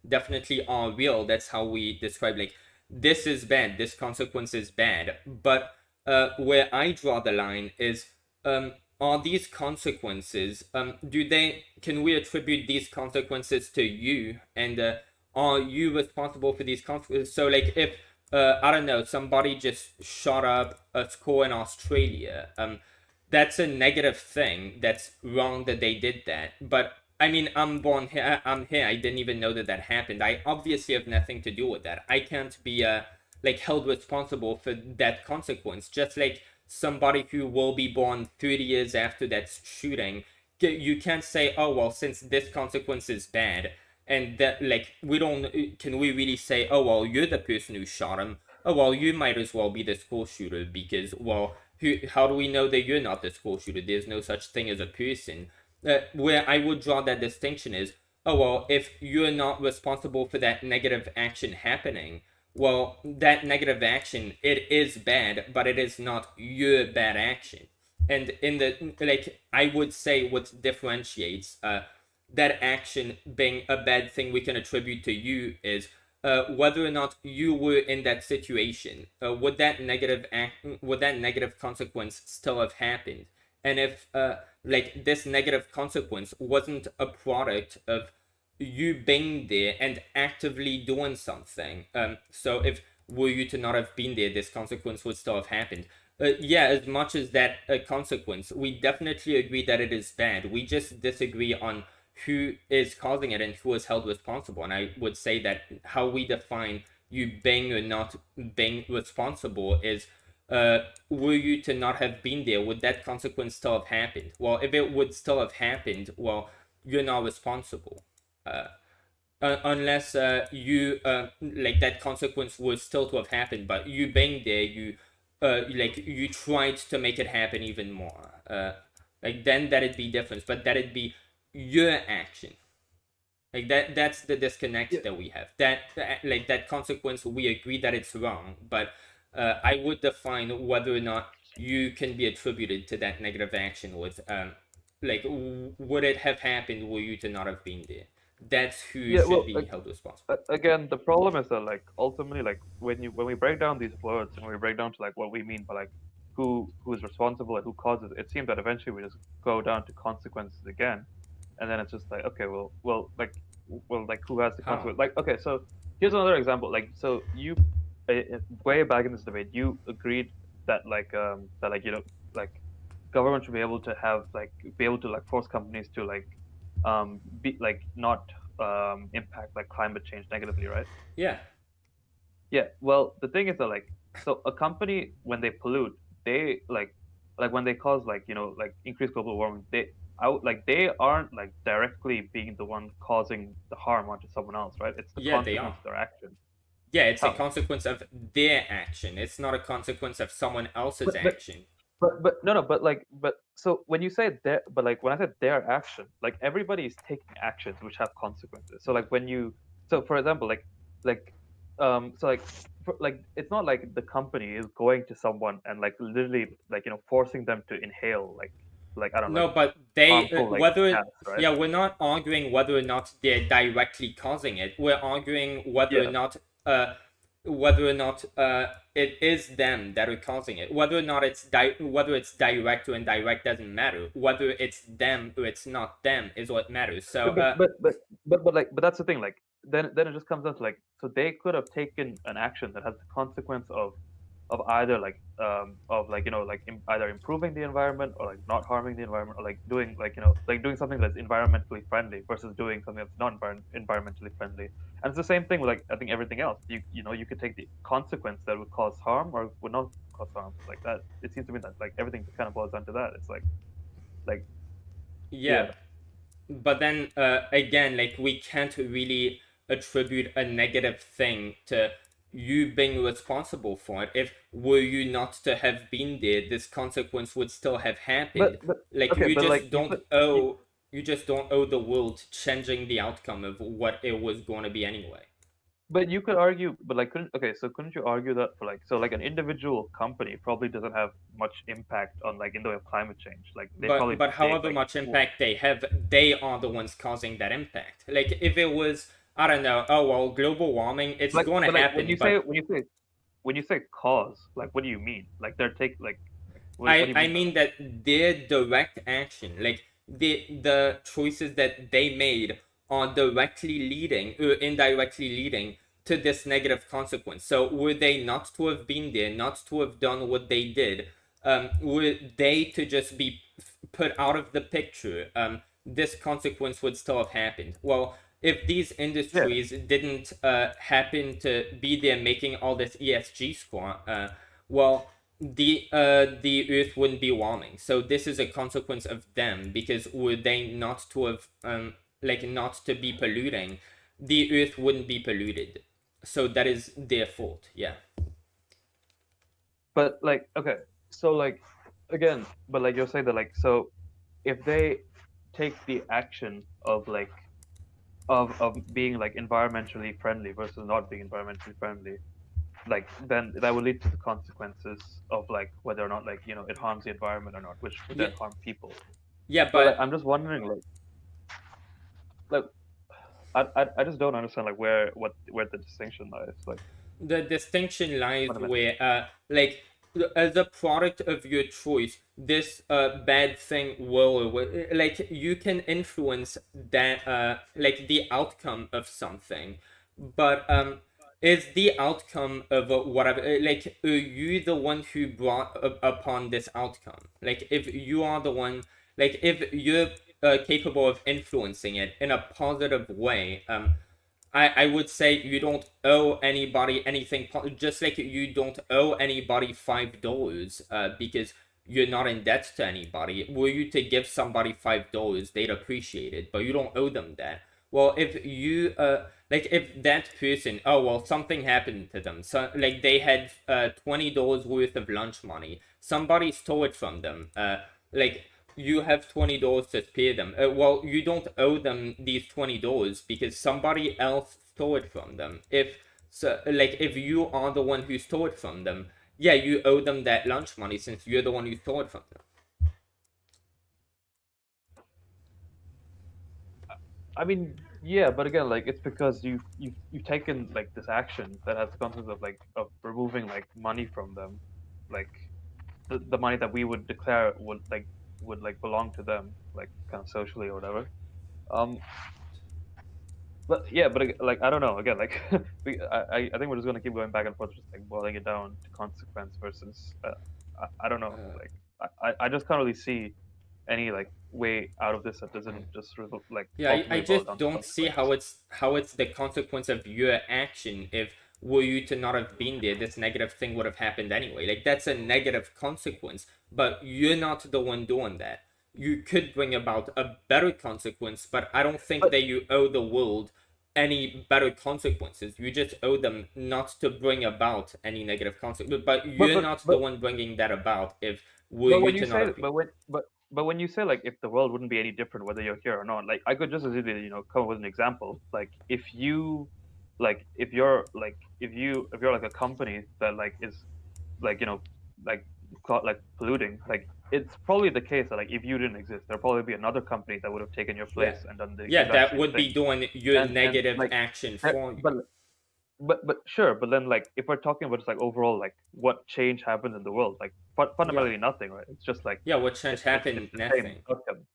definitely are real. That's how we describe, like, this is bad, this consequence is bad. But where I draw the line is, are these consequences, can we attribute these consequences to you, and are you responsible for these consequences? So like if I don't know, somebody just shot up a school in Australia, that's a negative thing. That's wrong that they did that. But I mean, I'm born here. I'm here. I didn't even know that that happened. I obviously have nothing to do with that. I can't be like held responsible for that consequence. Just like somebody who will be born 30 years after that shooting, you can't say, oh well, since this consequence is bad, and that like we don't. Can we really say, oh well, you're the person who shot him? Oh well, you might as well be the school shooter, because well, how do we know that you're not the school shooter? There's no such thing as a person. Where I would draw that distinction is, oh well, if you're not responsible for that negative action happening, well, that negative action, it is bad, but it is not your bad action. And in the like, I would say what differentiates that action being a bad thing we can attribute to you is whether or not you were in that situation. Would that negative consequence still have happened? And if like this negative consequence wasn't a product of you being there and actively doing something, so if were you to not have been there, this consequence would still have happened. Yeah, as much as that consequence, we definitely agree that it is bad. We just disagree on who is causing it and who is held responsible. And I would say that how we define you being or not being responsible is, were you to not have been there, would that consequence still have happened? Well, if it would still have happened, well, you're not responsible. Unless you like that consequence was still to have happened, but you being there, like you tried to make it happen even more. Like then that'd be different, but that'd be your action. Like that's the disconnect that we have. That like that consequence, we agree that it's wrong, but I would define whether or not you can be attributed to that negative action with like would it have happened were you to not have been there? That's who should be held responsible. Again, the problem is that like ultimately, like when we break down these words and we break down to like what we mean by like who is responsible and who causes it, seems that eventually we just go down to consequences again, and then it's just like, okay, well like who has the consequence? Like, okay, so here's another example. Like, so you way back in this debate, you agreed that like you know, like government should be able to have be able to force companies to be not impact climate change negatively, right? Yeah. Yeah. Well, the thing is that so a company when they pollute, they when they cause increased global warming, they aren't directly being the one causing the harm onto someone else, right? It's the Yeah, they consequence are. of their action. Yeah, it's a How? consequence of their action. It's not a consequence of someone else's But but action. no, but so when you say their but when I said their action, everybody is taking actions which have consequences. So when you for example like so it's not like the company is going to someone and literally forcing them to inhale I don't know No, but they harmful whether gas, right? yeah, we're not arguing whether or not they're directly causing it. We're arguing Yeah. whether or not it is them that are causing it. Whether or not whether it's direct or indirect doesn't matter. Whether it's them or it's not them is what matters. So But that's the thing. Then it just comes down to so they could have taken an action that has the consequence of either either improving the environment or not harming the environment or doing doing something that's environmentally friendly versus doing something that's not environmentally friendly. And it's the same thing with I think everything else. You could take the consequence that would cause harm or would not cause harm like that. It seems to me that everything kind of boils down to that. It's like yeah. yeah, but then again, like we can't really attribute a negative thing to you being responsible for it. If were you not to have been there, this consequence would still have happened. But Like okay, but you just don't owe the world changing the outcome of what it was going to be anyway. but you could argue, but couldn't you argue that for an individual company probably doesn't have much impact on in the way of climate change. They probably But they however much impact they have, they are the ones causing that impact. Like if it was, I don't know, oh well, global warming, it's going to when happen, but you say cause, what do you mean? They're take what do you I mean by mean that? that their direct action, like the choices that they made, are directly leading or indirectly leading to this negative consequence. So were they not to have been there, not to have done what they did, were they to just be put out of the picture, this consequence would still have happened. Well, if these Yeah, industries didn't happen to be there making all this ESG score, well, the Earth wouldn't be warming. So this is a consequence of them because were they not to have not to be polluting, the Earth wouldn't be polluted. So that is their fault. Yeah. but okay, so again, but you're saying that so if they take the action of of being environmentally friendly versus not being environmentally friendly, then that would lead to the consequences of whether or not it harms the environment or not, which would Yeah. then harm people. Yeah, But but I'm just wondering like I just don't understand where the distinction lies the distinction lies fundamentally. where as a product of your choice, this bad thing like you can influence that the outcome of something, but is the outcome of whatever are you the one who brought upon this outcome? Like if you are the one, like if you're capable of influencing it in a positive way, I would say you don't owe anybody anything, just like you don't owe anybody $5 because you're not in debt to anybody. Were you to give somebody $5, they'd appreciate it, but you don't owe them that. Well, if you if that person, oh well, something happened to them, so like they had $20 worth of lunch money, somebody stole it from them, like you have $20 to pay them. Well, you don't owe them these $20 because somebody else stole it from them. If so, like if you are the one who stole it from them, yeah, you owe them that lunch money since you're the one who stole it from them. I mean, yeah, but again, it's because you've taken this action that has the consequence of removing money from them, like the money that we would declare would belong to them, kind of socially or whatever. Um, but yeah, but I don't know. Again, I think we're just gonna keep going back and forth, just boiling it down to consequence versus. I don't know. I just can't really see any like way out of this that doesn't just like Yeah, I ultimately boil just down to don't see how consequence. it's the consequence of your action. If were you to not have been there, this negative thing would have happened anyway. Like that's a negative consequence, but you're not the one doing that. You could bring about a better consequence, but I don't think But that you owe the world any better consequences. You just owe them not to bring about any negative consequence. But but you're but not the but one bringing that about. If were but you when you to not say have been. but when you say like if the world wouldn't be any different whether you're here or not, like I could just as easily come up with an example. Like if you if you're like a company that like is like like like polluting, like it's probably the case that like if you didn't exist there'll probably be another company that would have taken your Yeah, place and done the yeah, exact that same would thing. be doing your And negative like action that, for you. but sure, but then like if we're talking about just like overall like what change happens in the world, like Yeah. fundamentally nothing, right? It's just like Yeah, what change it's happened? the same Nothing. outcome.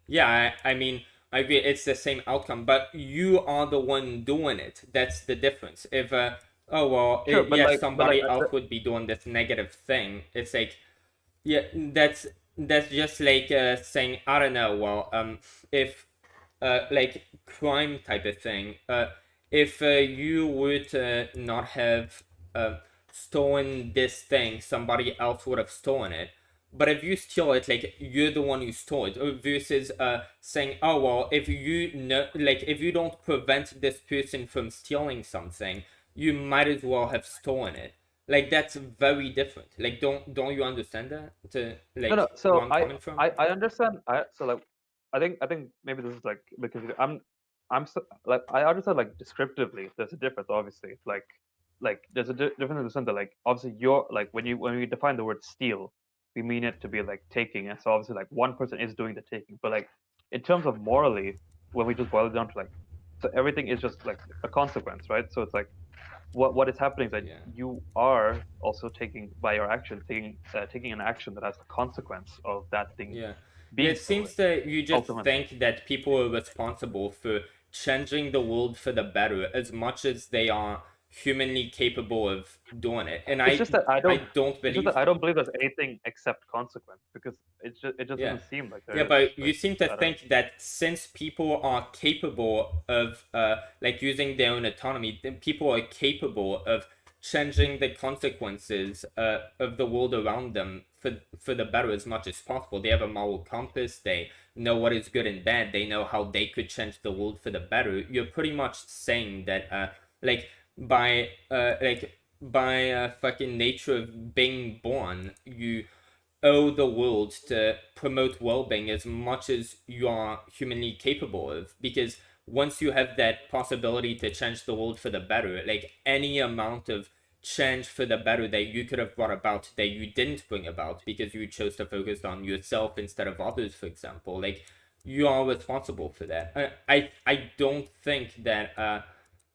Yeah, I mean, I agree, it's the same outcome, but you are the one doing it. That's the difference. If, oh, well, Sure, yeah, but like somebody else would be doing this negative thing. It's like, yeah, that's just like saying, I don't know, well, if like crime type of thing. If you were to not have uh, stolen this thing, somebody else would have stolen it. But if you steal it, like you're the one who stole it, versus saying, "Oh well, if you know, like if you don't prevent this person from stealing something, you might as well have stolen it." Like that's very different. Like don't you understand that? To No, no. like where So I'm coming from? I understand. So like, I think maybe this is like because like I understand like descriptively. There's a difference, obviously. Like there's a difference in the sense that like obviously you're like when we define the word steal, we mean it to be like taking. And so obviously like one person is doing the taking. But like in terms of morally, when we just boil it down to like, so everything is just like a consequence, right? So it's like what is happening is that Yeah. you are also taking by your action taking an action that has the consequence of that thing Yeah. Yeah, being it stolen seems that you just ultimately. think that people are responsible for changing the world for the better as much as they are humanly capable of doing it. And It's just that I I don't. don't It's just that believe I that. don't believe there's anything except consequence because it just Yeah. doesn't seem like Yeah, there is. but you Like seem to I don't. think that since people are capable of like using their own autonomy, then people are capable of changing the consequences of the world around them for the better as much as possible. They have a moral compass, they know what is good and bad, they know how they could change the world for the better. You're pretty much saying that like by fucking nature of being born, you owe the world to promote well-being as much as you are humanly capable of, because once you have that possibility to change the world for the better, like any amount of change for the better that you could have brought about that you didn't bring about because you chose to focus on yourself instead of others, for example, like you are responsible for that. I don't think that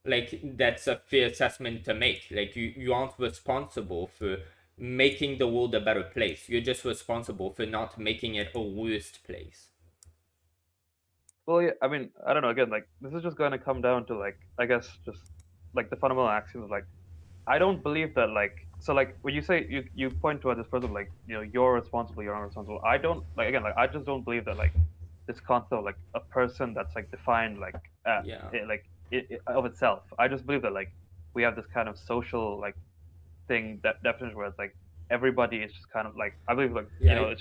like that's a fair assessment to make. Like you aren't responsible for making the world a better place. You're just responsible for not making it a worse place. Well, yeah. I mean, I don't know. Again, like this is just going to come down to like I guess just like the fundamental axiom of like I don't believe that like so like when you say you point to this person like you're responsible, you're not responsible. I don't like again like I just don't believe that like this concept of like a person that's like defined like Yeah. of itself. I just believe that like we have this kind of social like thing that definition where it's like everybody is just kind of like I believe like Yeah,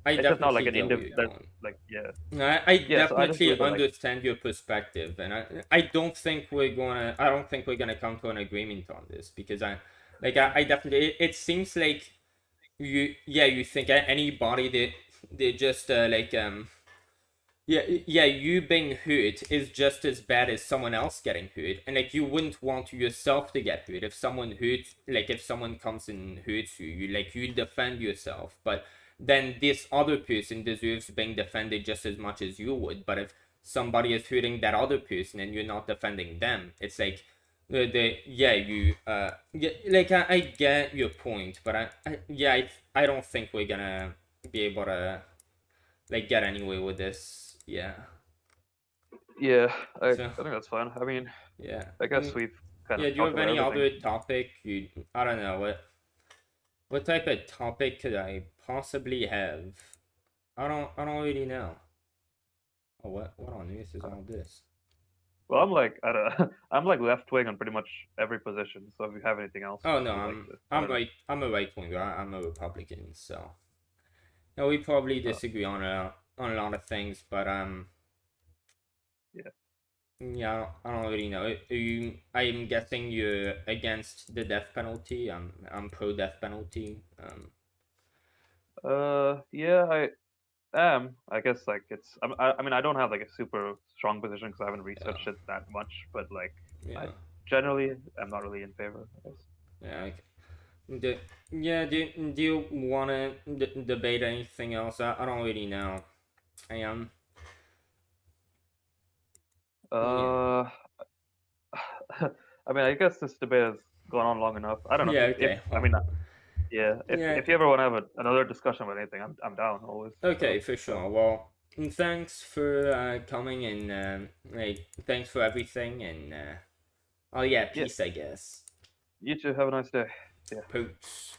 I it's just not like definitely an get where indiv you're that going. like yeah I yeah. So I just definitely believe that like understand your perspective, and I don't think we're gonna. I don't think we're gonna come to an agreement on this because I definitely. It seems like you think anybody that they just yeah, you being hurt is just as bad as someone else getting hurt. And like you wouldn't want yourself to get hurt. If someone hurts like if someone comes and hurts you, you defend yourself. But then this other person deserves being defended just as much as you would. But if somebody is hurting that other person and you're not defending them, it's like the yeah, you yeah, like I get your point, but I don't think we're gonna be able to like get anywhere with this. Yeah. yeah I So think that's fine. I mean yeah. I guess we've kind Yeah. of Do you talked have about any everything. other topic? You I don't know what What type of topic could I possibly have? I don't really know. Oh, what on earth is all this? Well, I'm like at a I'm like left wing on pretty much every position. So if you have anything else Oh that no, you'd like to, I don't know. I'm a right winger. I'm a Republican, so no, we probably Uh, disagree on a lot of things, but yeah. yeah, I don't really know. I'm guessing you're against the death penalty. I'm pro death penalty. Yeah, I am. I guess like I mean, I don't have like a super strong position because I haven't Yeah, researched it that much. But like, I yeah, generally am not really in favor, I guess. yeah. Yeah, do you want to debate anything else? I don't really know. I am. Yeah. Uh, I mean, I guess this debate has gone on long enough. I don't know Yeah. if Okay. I Well. mean, yeah, Yeah. if you ever want to have another discussion about anything, I'm down always. Okay, So for yeah, sure. Well, thanks for coming and like thanks for everything and oh yeah, yeah. peace I guess. You too. Have a nice day. See ya. Poots.